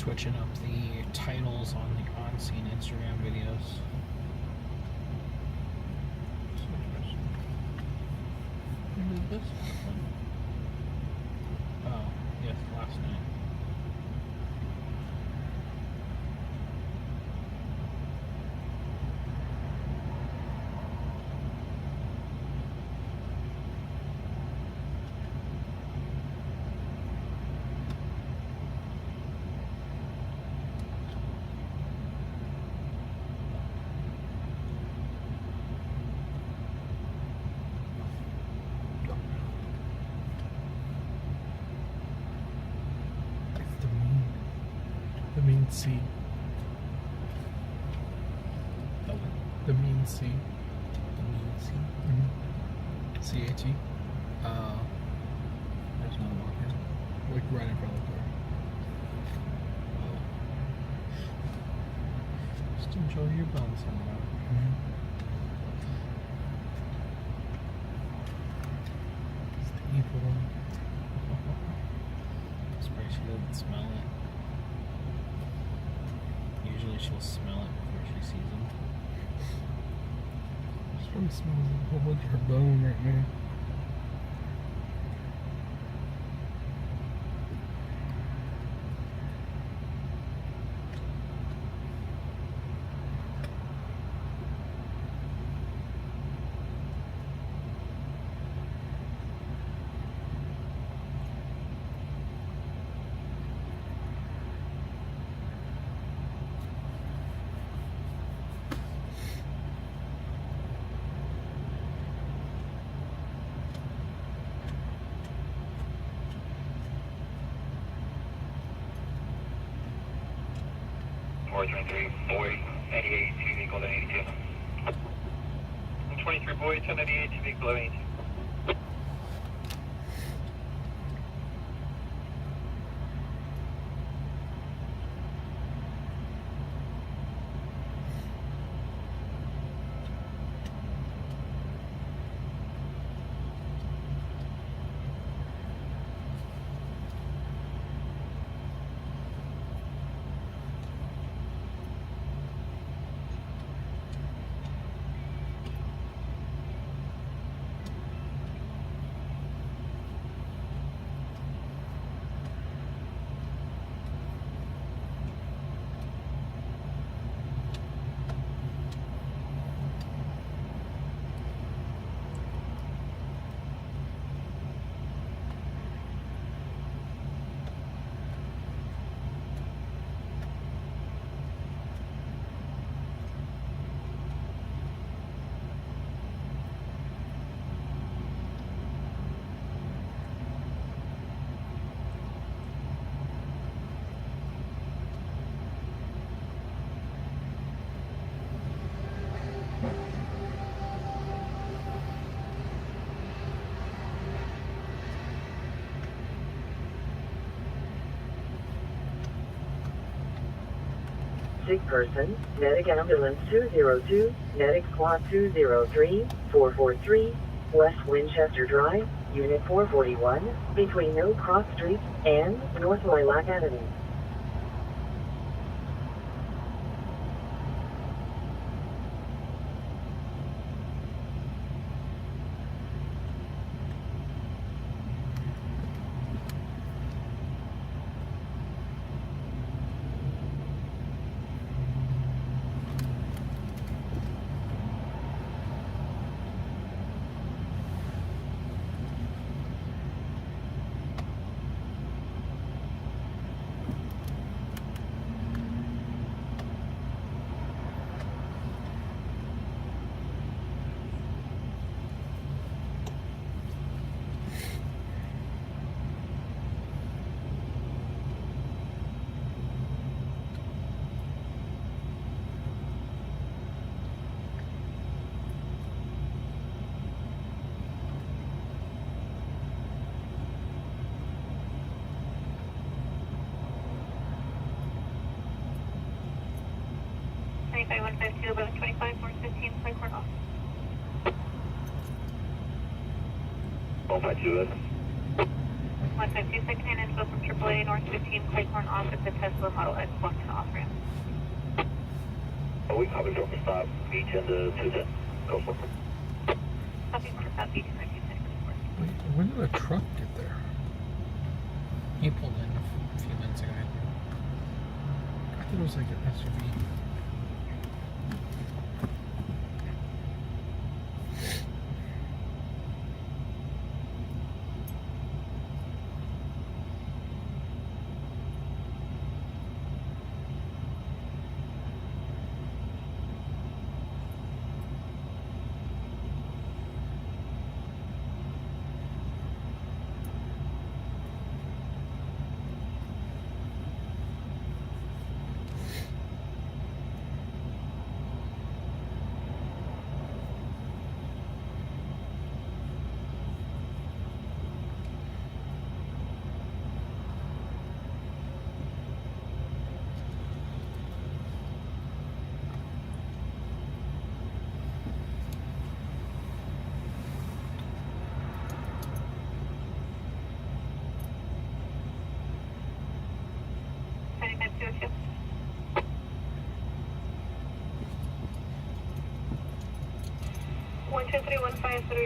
switching up the titles on the on-scene Instagram videos. When did this happen? Oh, yes, last night. C. The mean C. The mean C. C-A-T. There's no walker. Like right in front of the car. Just enjoy your bum somewhere. It's the evil one. Spray she doesn't smell it. Usually she'll smell it before she sees them. She probably smells a whole bunch of her bone right now. Boy, 98, vehicle 82. 23 Boy, 1098, vehicle 82. Sick person, medic ambulance 202, medic squad 203, 443, West Winchester Drive, Unit 441, between No Cross Street and North Lilac Avenue. By 152, about 25, 415, play court off. 152 is. 152, second hand info from 888. AAA North 15, Claycorn off at the Tesla Model X Fontana off-ramp. Oh, we copy from the stop, beach into 210. Go for it. Copy from the stop, beach into 210. Wait, when did a truck get there? He pulled in a few minutes ago. I thought it was like an SUV.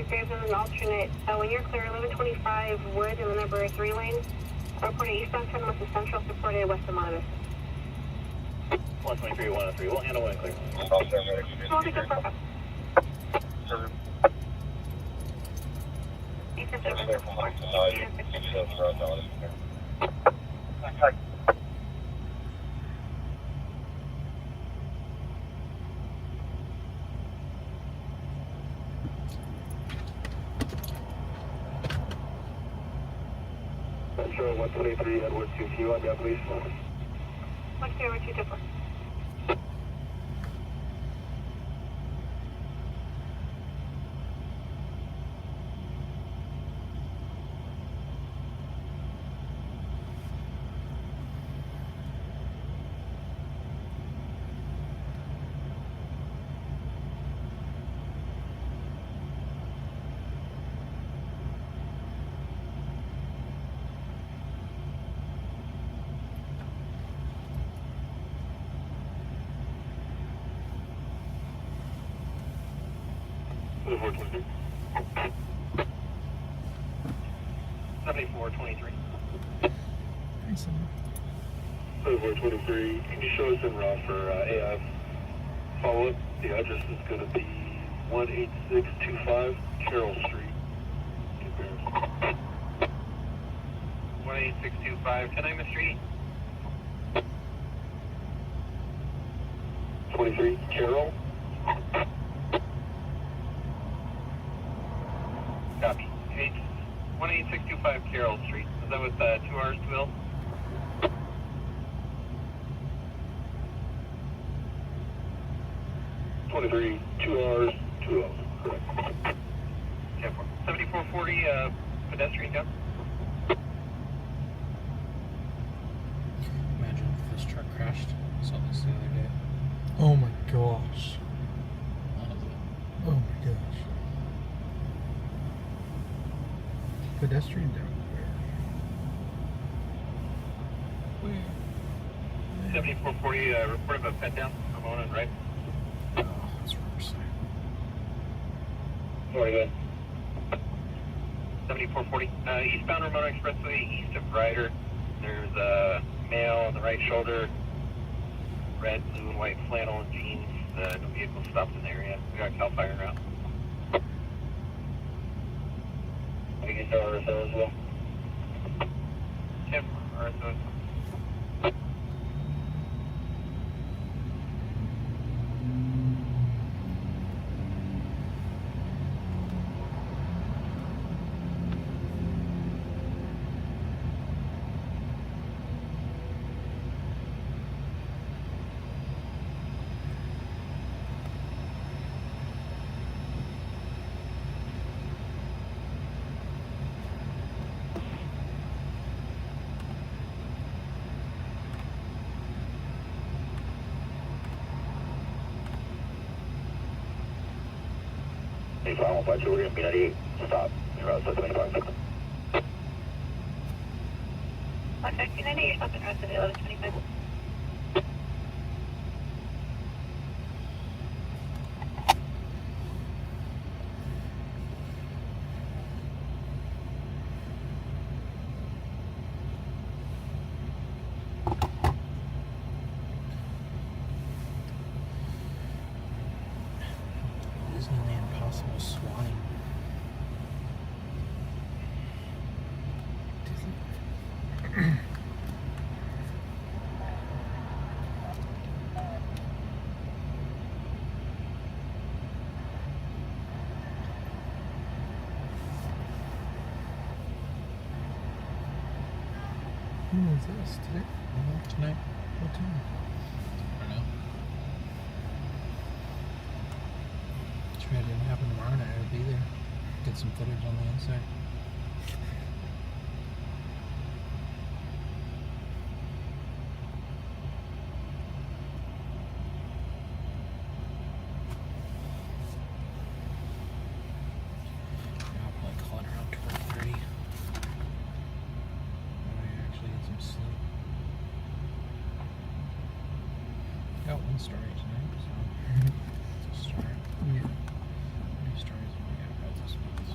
Graves on an alternate. When you're clear, 1125 Wood in the number 3 lane. Reported eastbound 10 west of Central, supported west of Monmouth. 123, 103. We'll handle one clear. We'll take a purpose. Eastern 7. Metro 123, Edward 2Q, on down, please. 102, 224. Boulevard 23. 7423. Thanks, Boulevard 23. Can you show us en route for AF follow-up? The address is going to be 18625 Carroll Street. 18625 Tenayma Street. 23 Carroll. Copy. 18625 Carroll Street. Is that with 2 R's to L? $23, 2 R's, 2 L's. Correct. 7440 pedestrian jump. Imagine if this truck crashed. I saw this the other day. Oh my gosh. Oh my gosh. Pedestrian down there. 7440 report of a pet down. Ramona and right. Oh, it's Riverside. Sorry, good. 7440 eastbound Ramona Expressway east of Ryder. There's a male on the right shoulder. Red, blue, and white flannel and jeans. No vehicle stopped in the area. We got CAL FIRE route. We can start RSO as well. 10 RSO. Final by 2, we're going to be 98. Stop. Route 75. 1990, you're stopping rest of the 1125. Disneyland Possible Swine. When was this? Today? Tonight? What time? I don't know. Try it didn't happen tomorrow night, I'd be there. Get some footage on the inside. I'll probably call it around 12:30. I actually get some sleep. Got one story tonight, so it's a start. Yeah. How many stories have we got about this month?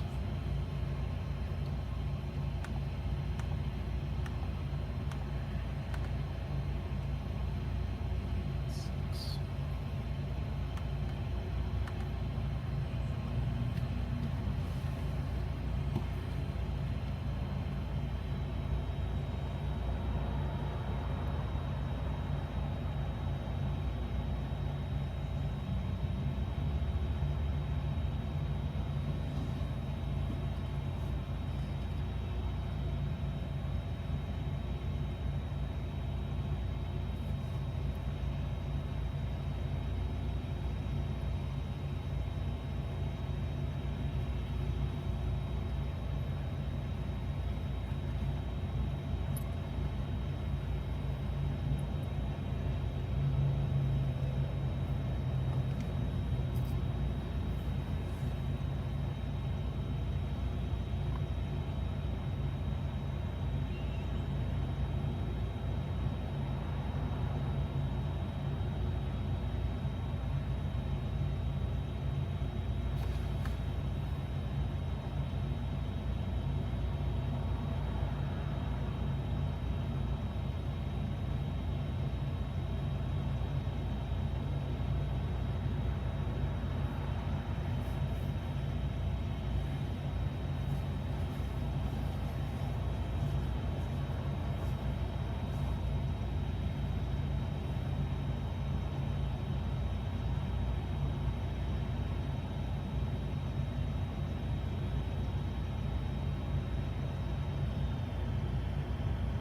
Six.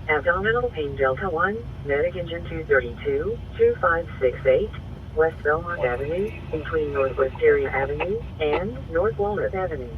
Abdominal pain Delta 1, medic engine 232, 2568, West Belmont Avenue, between North Wisteria Avenue and North Walnut Avenue.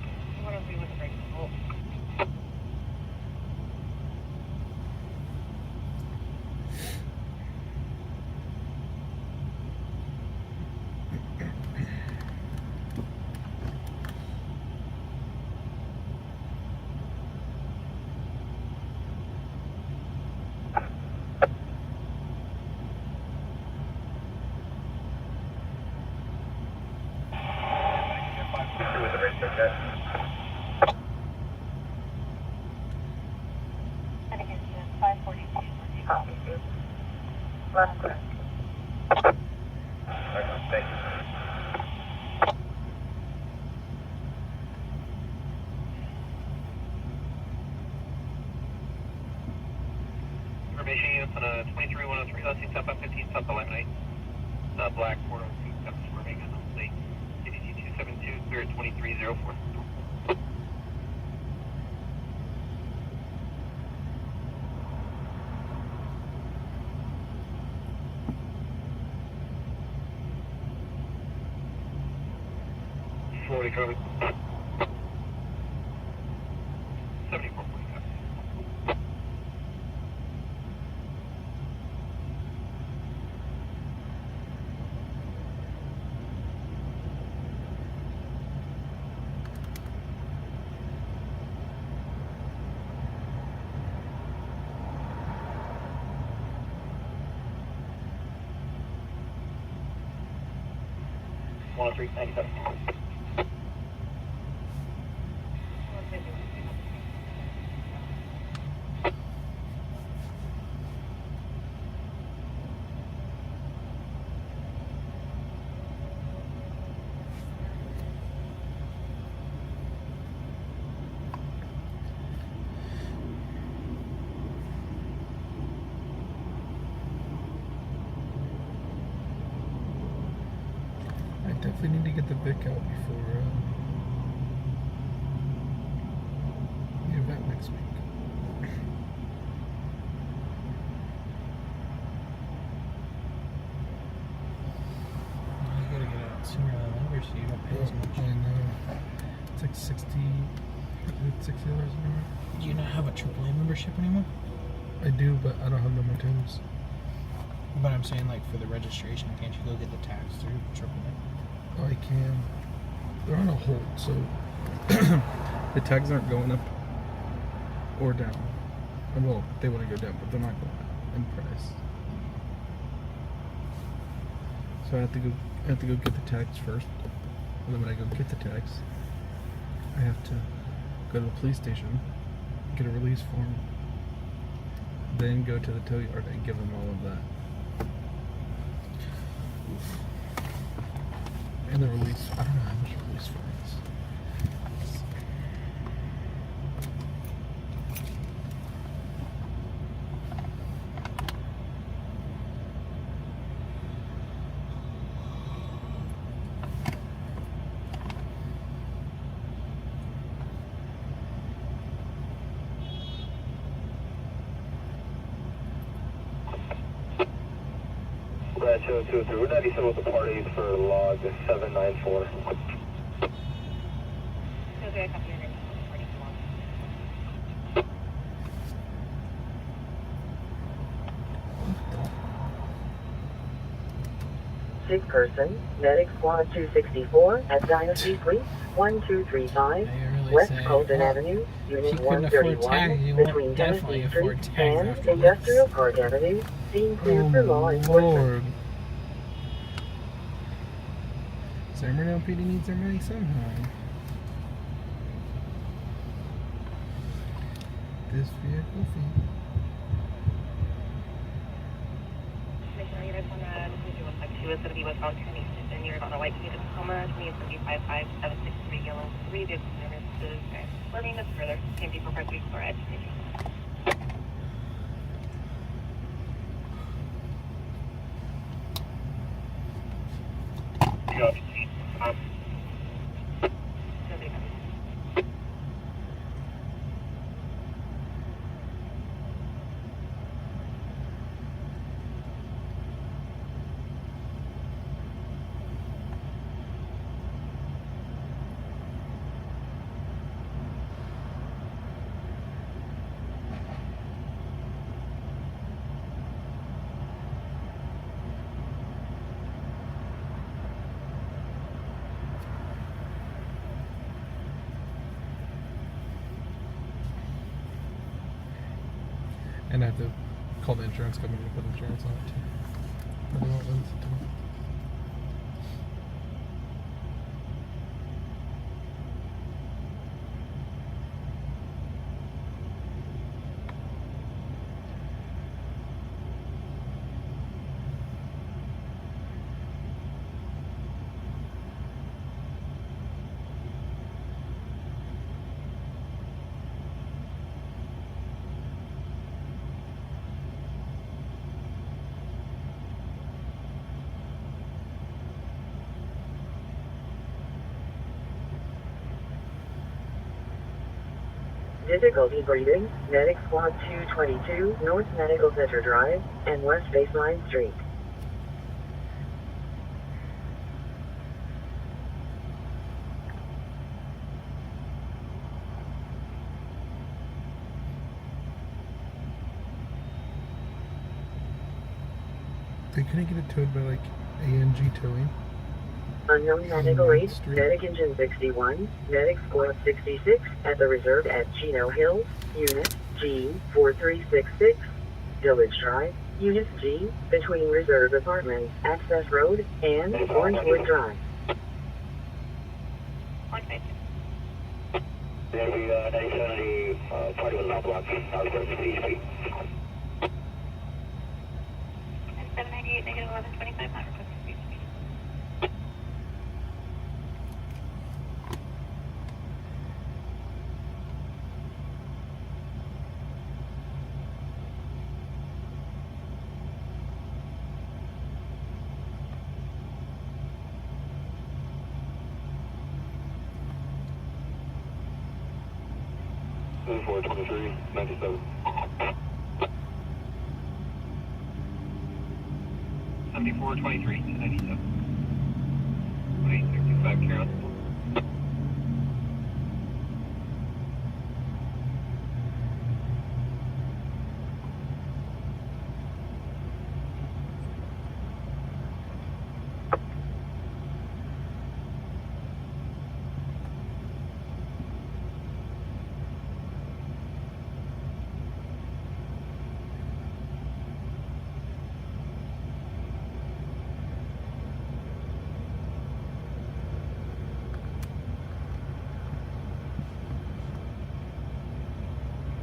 Information units on a 23103, last seen southbound 15, south of Lemonade. Black 402, south swerving on the lake. CDC 272, clear at 2304. Florida covered. 7445. 103, 97. I definitely need to get the Vic out before the event next week. You gotta get out sooner than later so you don't pay as much. I know. It's like 60 hours an hour. Do you not have a AAA membership anymore? I do, but I don't have no more tools. But I'm saying, like, for the registration, can't you go get the tags through AAA? Oh, I can. They're on a hold, so the tags aren't going up or down. Well, they want to go down, but they're not going up in price. So I have to go get the tags first. And then when I go get the tags, I have to go to the police station, get a release form, then go to the tow yard and give them all of that. And the release, I don't know how much the release form is. Brad 202, we're 97 with the parties for log 794. Okay, I copy your name. Party log. Sick person, medic squad 264 at Dynasty Suite, 1235, West Colton Avenue, Unit 131, between Tennessee Street and Industrial Park Avenue, scene cleared for law enforcement. Lord. San Bernardino PD needs their money somehow. This vehicle fee. Commissioner, you guys want to listen to 152 is going to be westbound 10 East Vineyard on a white Kia Tacoma, 2755763 yellow, 3 vehicle notices, and learning this further. Safety for first week for education. You got And I have to call the insurance company to put insurance on it too. Or they won't listen to me. Difficulty breathing, Medic Squad 222, North Medical Center Drive, and West Baseline Street. They couldn't get it towed by like ANG towing. Unknown medical aid, Medic Engine 61, Medic Squad 66, at the reserve at Chino Hills, Unit G 4366, Village Drive, Unit G, between Reserve Apartments, Access Road, and Orangewood Drive. There'll be 970, 21 mile block, out of the street. 798, negative 1125, not requesting speed. Seven 423, 97. 7423 to 97. 8625 Carolyn.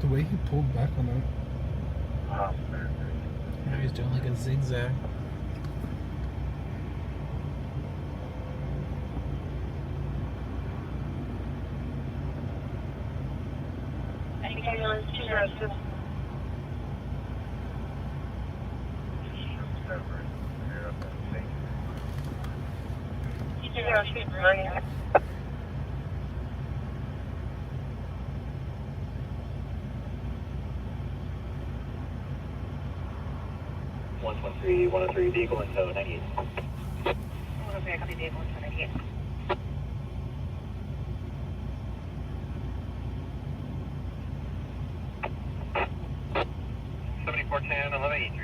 The way he pulled back on that. Now he's doing like a zigzag. Ambulance 202. Right. 113, vehicle in tow, 98. 103, copy vehicle 198.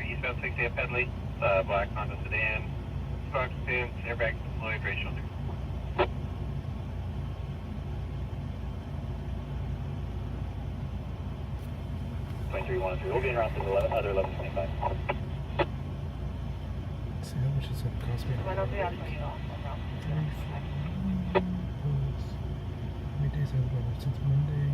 Eastbound 60 at Pedley, black Honda sedan, spark spins, airbag deployed, right shoulder. We'll be around to the other 1125. See how much it's gonna cost me. 103, I'll show you all. How many days have I worked since Monday?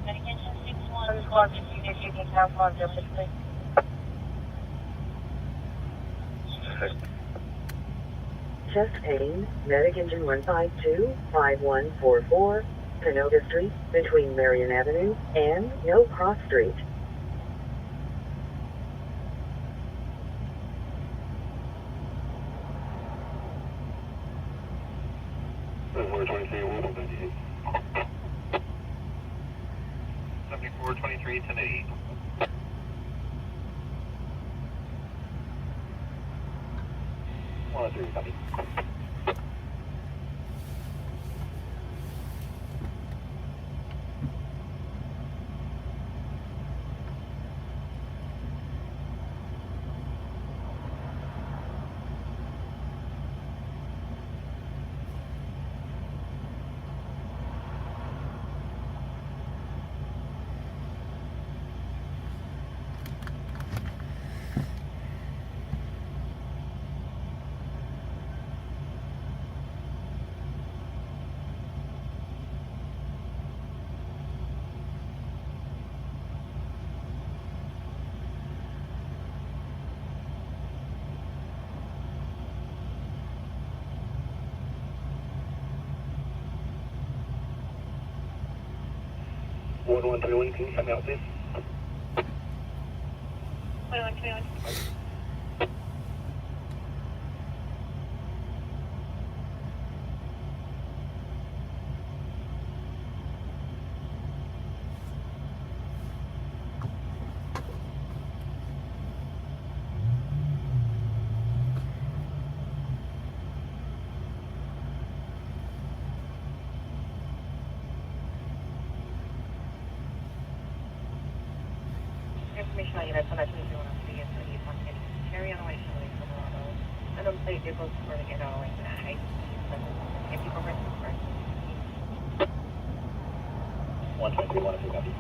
Medication 61, squad 66, South Lawn, 063. Chest pain, medic engine 152-5144, Canoga Street, between Marion Avenue and No Cross Street. We're 23, we'll go 98. 7423, 1088. One, 3, copy. One, 131, can you come out, please? 21. additional units on that 2303 and 38 Fontana. Carry on away shortly from Colorado. And I'm saying vehicles before they get on away to the height. If you progress to first. 123, 103, copy.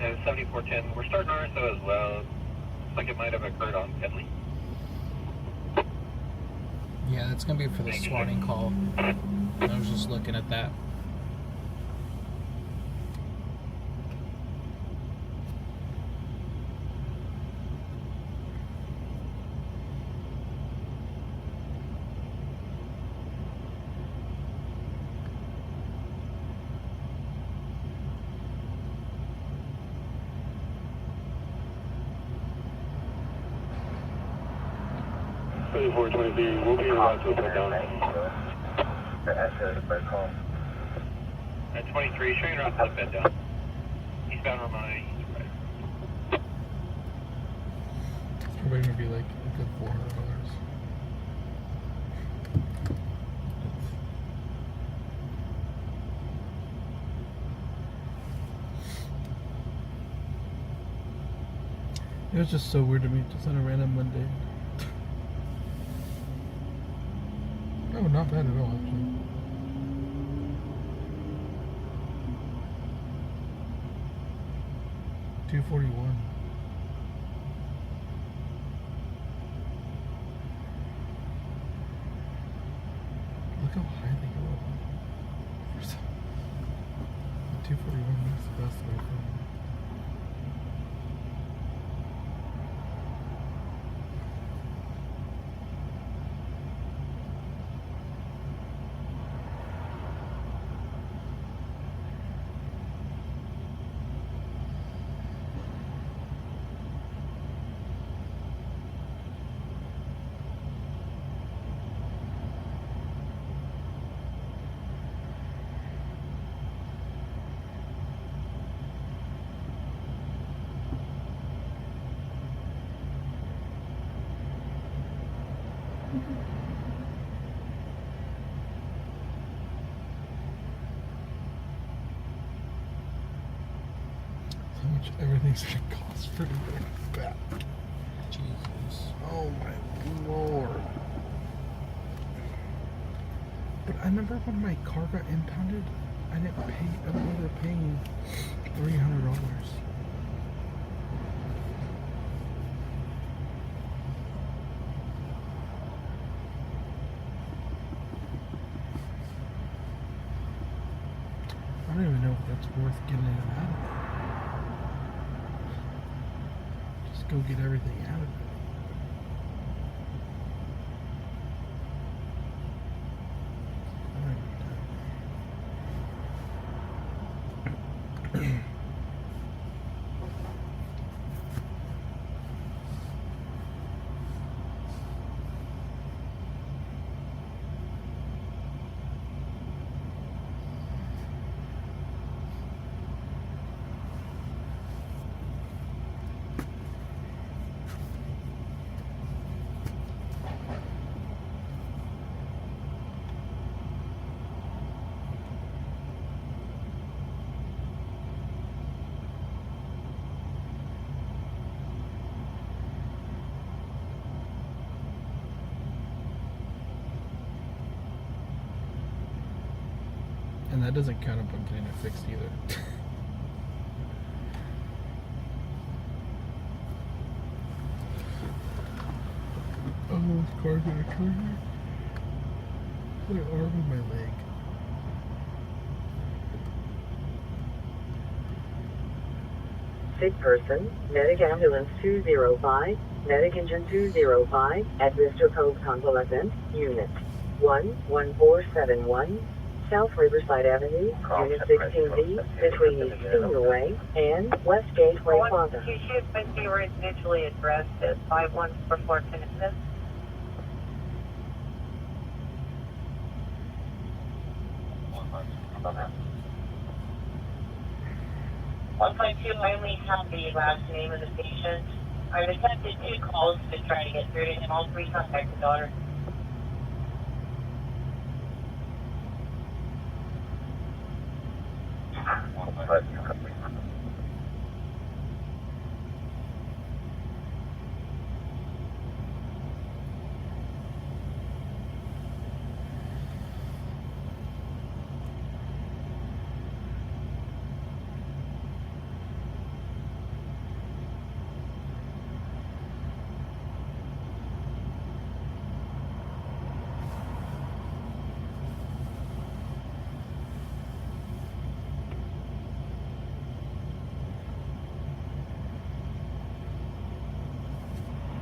And 7410, we're starting RSO as well. Looks like it might have occurred on Pedley. Yeah, that's gonna be for the swatting call. I was just looking at that. We'll be around to put down. At 23, showing around to the bed down. Eastbound Ramona, east right. It's probably gonna be like a good $400. It was just so weird to me, just on a random Monday. Oh, not bad at all, actually. $241. Look how high they go up. $241 is the best way for me. How much everything's gonna cost for the back. Jesus. Oh my lord. But I remember when my car got impounded, I didn't pay, I remember paying $300. I don't even know if that's worth getting it out of it. Just go get everything out of it. And that doesn't count up on getting it fixed either. Oh, this car's gonna kill me. My arm and my leg. Sick person, medic ambulance 205, Medic Engine 205 at Mr. Cove Convalescent, Unit 11471, South Riverside Avenue, Unit 16B, between East Senior Way and West Gateway Plaza. You should be initially addressed as 5144 Tennessee. 152, I only have the last name of the patient. I've attempted 2 calls to try to get through to him. All 3 contacted daughter.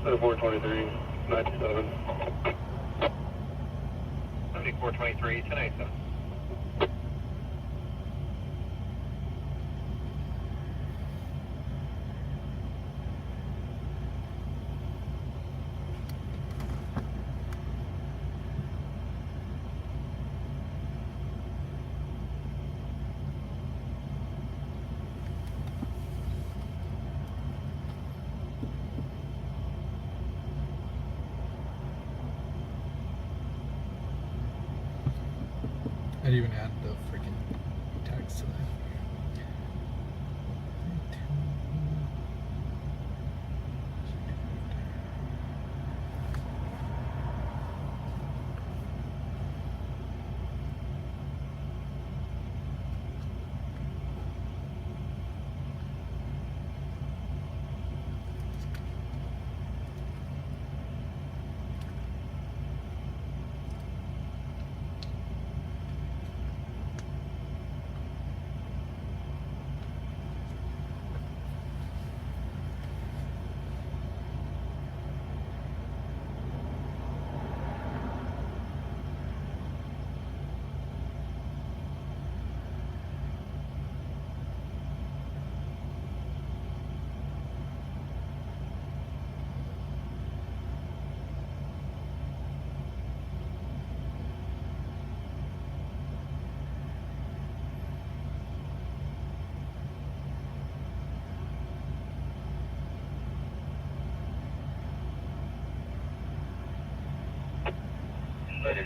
Center 423, 97. 7423, 1087. I'd even add the freaking tags to that.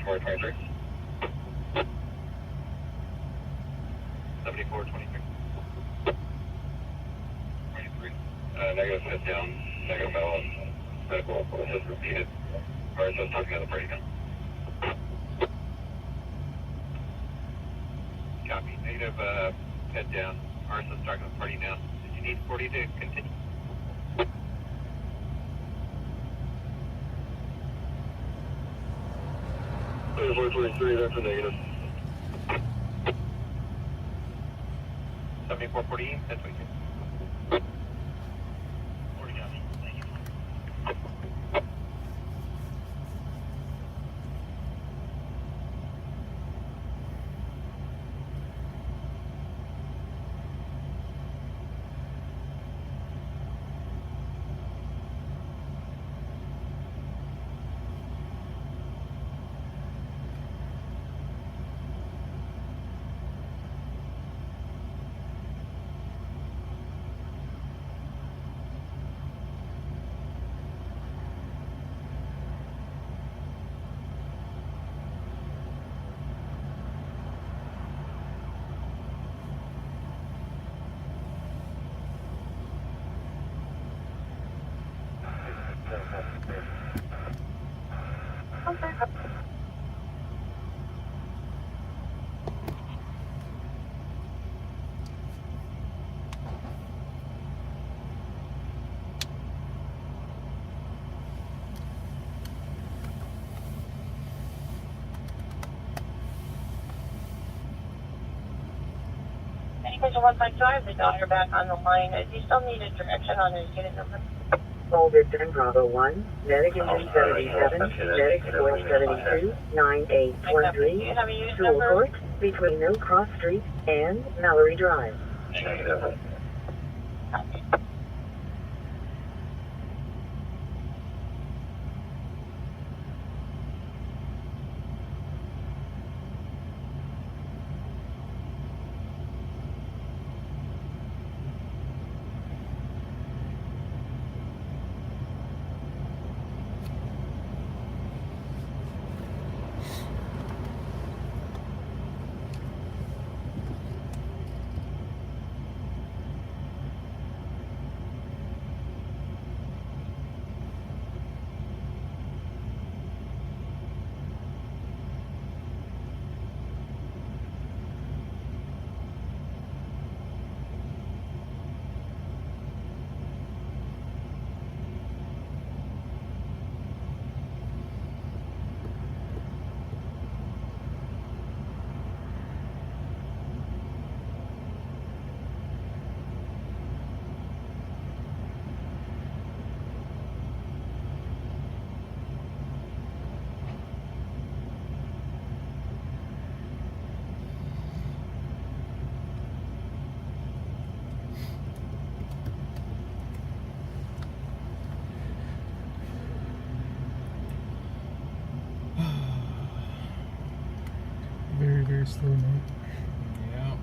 Four 23. 7423. 23. Negative sit down, negative balance, medical assist repeated. Alright, so talking to the party now. Copy. Negative head down. RSS talking to the party now. Did you need 40 to continue? Center 423, that's a negative. 7440, that's what you said. 40 copy. Thank you. Any question once I drive the daughter back on the line, do you still need a direction on his unit number? Boulder 10 Bravo 1, Medic 377, Medic 472, 9813, School Court, between Mill Cross Street and Mallory Drive. Negative. Very, very slow night. Yeah.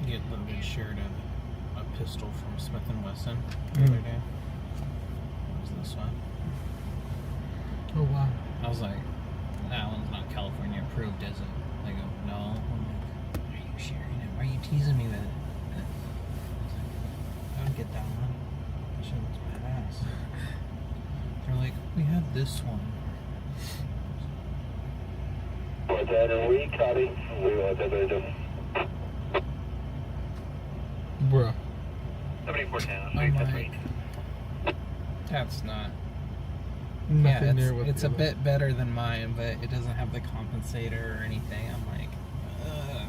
Get Logan shared a pistol from Smith & Wesson the other day. What was this one? Oh wow. I was like, that one's not California approved, is it? They go, no. I'm like, why are you sharing it? Why are you teasing me with it? I was like, I would get that one. That shit looks badass. They're like, we have this one. Fontana, we copy. We want to Bruh. Somebody Fontana, I'm like, that's not. Nothing Yeah, near what it's the a other- bit better than mine, but it doesn't have the compensator or anything. I'm like, ugh.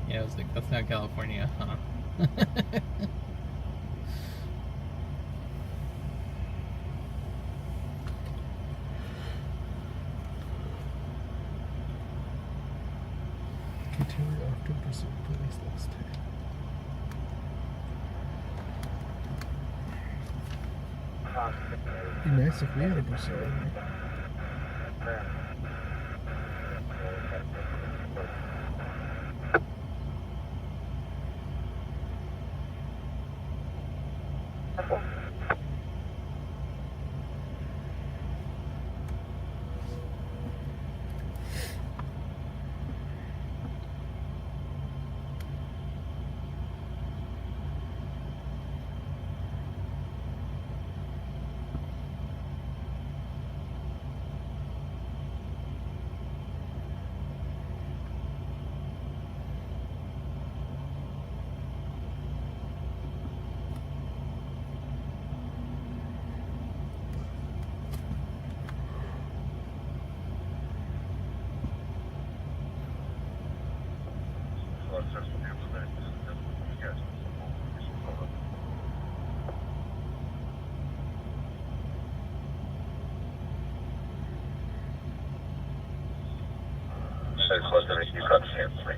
Yeah, I was like, that's not California, huh? Continue after pursuit police last day. Be nice if we had a pursuit. You got canceling.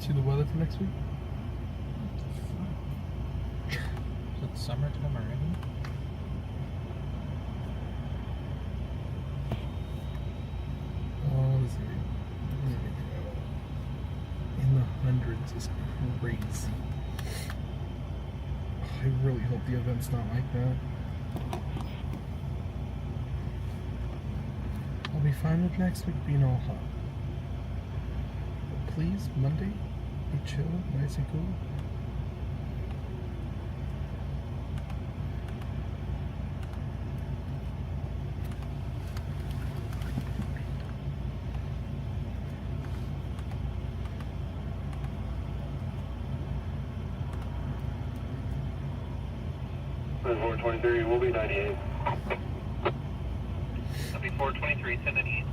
see the weather for next week? Is it summertime already? Oh, this is in the hundreds is crazy. I really hope the event's not like that. I'll be fine with next week being all hot. But please, Monday, be chill, nice and cool. Reservoir 23, we'll be 98. That'll be 423, 1098.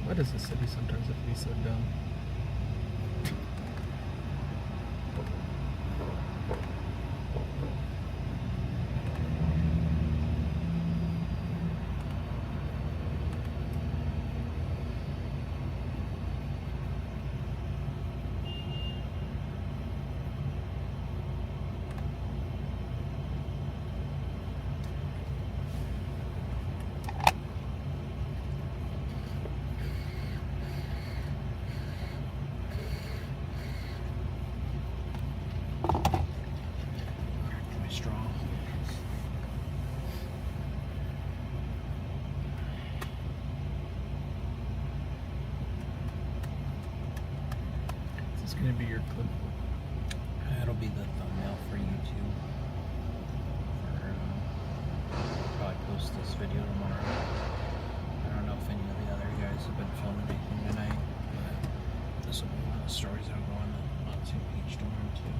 Why does the city sometimes have to be so dumb? Is this going to be your clip? That'll be the thumbnail for YouTube. Probably post this video tomorrow. I don't know if any of the other guys have been filming anything tonight, but this will be one of the stories that'll go on the St. Page tomorrow too.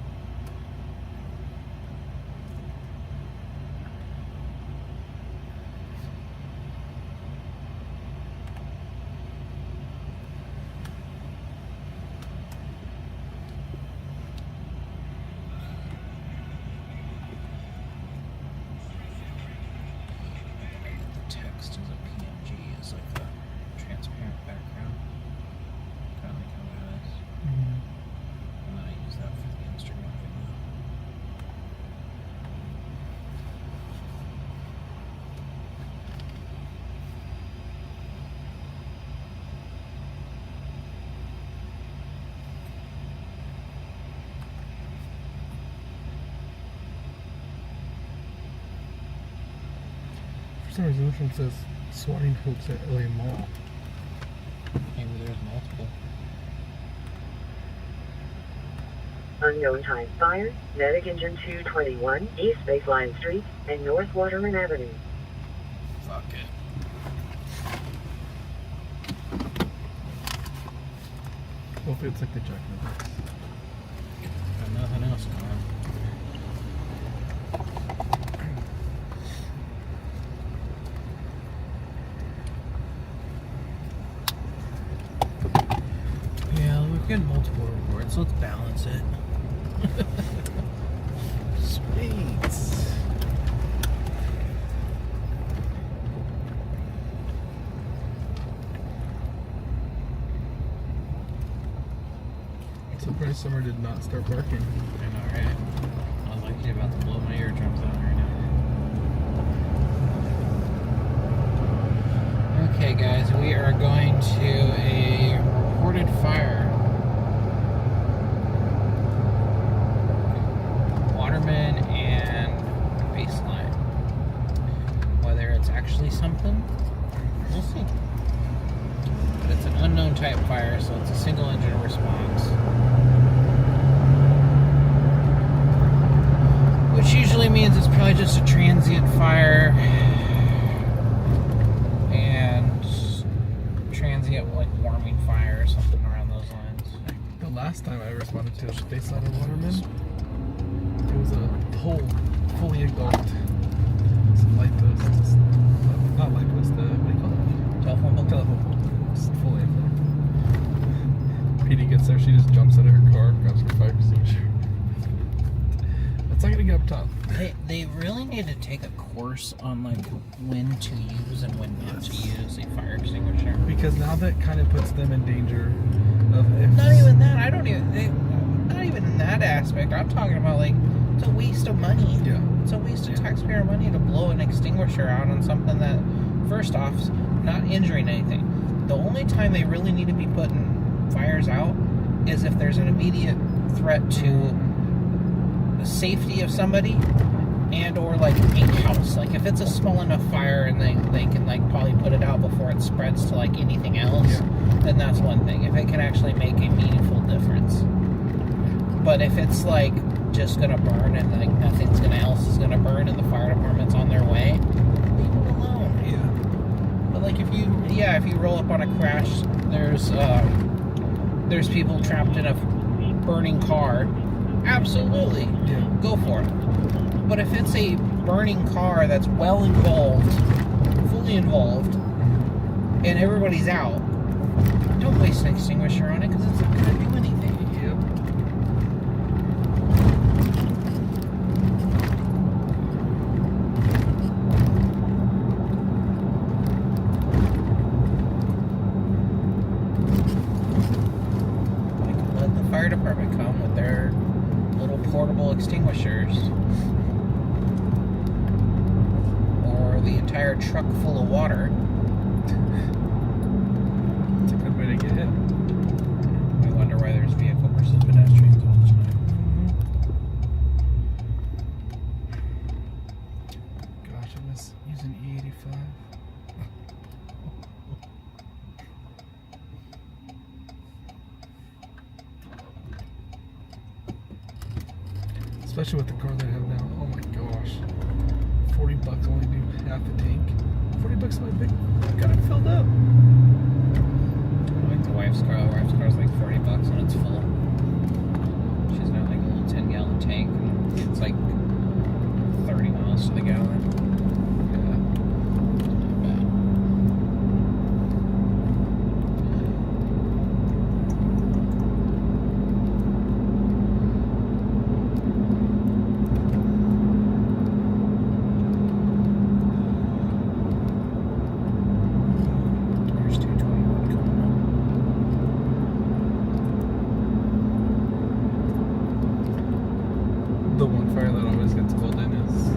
Text as a PNG is like a transparent background, kind of like how that is. And then I use that for the Instagram video. For some reason, this one says swatting hooks at LA Mall. Maybe there's multiple. Unknown type fire, Medic Engine 221, East Baseline Street, and North Waterman Avenue. Fuck it. Hopefully it's like the Jack in the Box. Got nothing else going on. Yeah, we're getting multiple reports, so let's balance it. Sweet. I'm surprised summer did not start barking. I know, right? I was like, you're about to blow my eardrums out right now. Okay, guys, we are going to a reported fire. Waterman and Baseline. Whether it's actually something, we'll see. But it's an unknown type fire, so it's a single engine response. Which usually means it's probably just a transient fire. And transient like warming fire or something around those lines. The last time I responded to a space ladder waterman, it was a pole fully engulfed. Some light posts. Not light posts, what do you call it? Telephone pole. Just fully engulfed. PD gets there, she just jumps out of her car, grabs her fire extinguisher. That's not gonna get up top. They really need to take a course on like when to use and when not to use a fire extinguisher. Because now that kind of puts them in danger of not even that. Not even in that aspect. I'm talking about like it's a waste of money. Yeah. It's a waste of taxpayer money to blow an extinguisher out on something that, first off, is not injuring anything. The only time they really need to be putting fires out is if there's an immediate threat to the safety of somebody and or like a house. Like if it's a small enough fire and they can like probably put it out before it spreads to like anything else, then that's one thing. If it can actually make a meaningful difference. But if it's like just gonna burn and like nothing else is gonna burn and the fire department's on their way, leave it alone. Yeah. But like if you roll up on a crash, there's people trapped in a burning car. Absolutely. Yeah. Go for it. But if it's a burning car that's well involved, fully involved, and everybody's out, don't waste an extinguisher on it because it's not going to do anything. Yep. Like, let the fire department come with their little portable extinguishers. The entire truck full of water. It's a good way to get hit. I wonder why there's vehicle versus pedestrians all the time. Gosh, I miss using E85. Especially with the car that I have now. Oh my gosh. $40 only do half the tank. $40 my big. Got it filled up. Like the wife's car. The wife's car's like $40 and it's full. She's got like a little 10-gallon tank. And it's like 30 miles to the gallon. Yeah. Not bad. The one fire that always gets called in is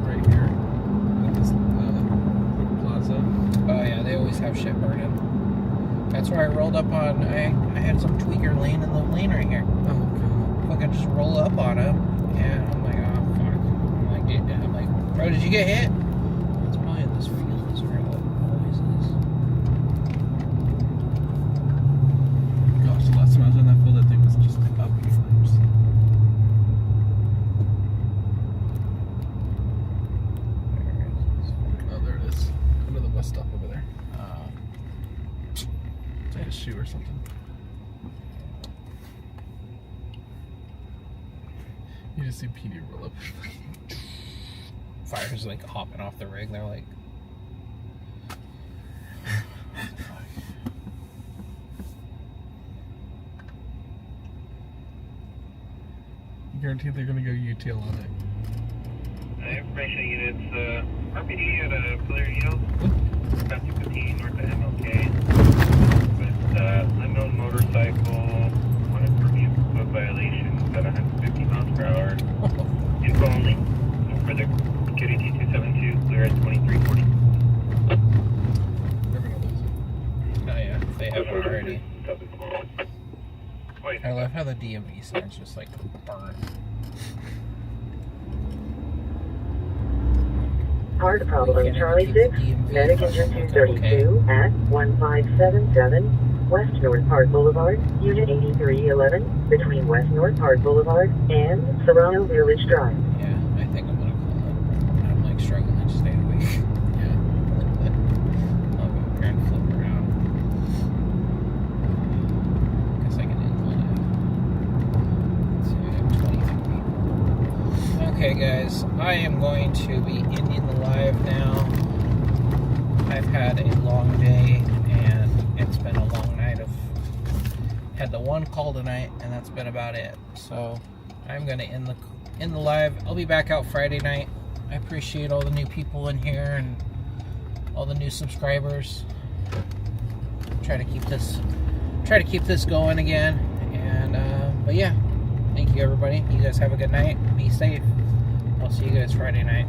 right here at this plaza. Oh yeah, they always have shit burning. That's where I rolled up on. I had some tweaker laying in the lane right here. Oh god. Fucking just roll up on him, and I'm like, oh fuck. I'm like, bro, did you get hit? It's probably in this field. Is where the noise is. Gosh, the last time I was in that field, that thing was just up in flames. Oh, there it is. Under the bus stop over there. It's like a shoe or something. You just see PD roll up. Fire's like hopping off the rig. They're like, Guaranteed they're gonna go UTL on it. Information units, RPD at Bernardino, about 215 north of MLK, with unknown motorcycle, wanted for vehicle code violations at 150 miles per hour. Info only. For the KDT 272, clear at 2340. They're gonna lose it. oh yeah, they have already. I love how the DMV signs just like burn. Hard problem, Charlie 6, medic engine 232 at 1577 West North Park Boulevard, Unit 8311, between West North Park Boulevard and Serrano Village Drive. Yeah, I think I'm gonna call it. I'm like struggling to stay awake. Yeah. I'll go up here and flip around. Guess I can incline it. Okay, guys, I am going to be ending the live now. I've had a long day, and it's been a long night. I've had the one call tonight, and that's been about it. So I'm going to end the live. I'll be back out Friday night. I appreciate all the new people in here and all the new subscribers. Try to keep this going again. And but yeah, thank you everybody. You guys have a good night. Be safe. I'll see you guys Friday night.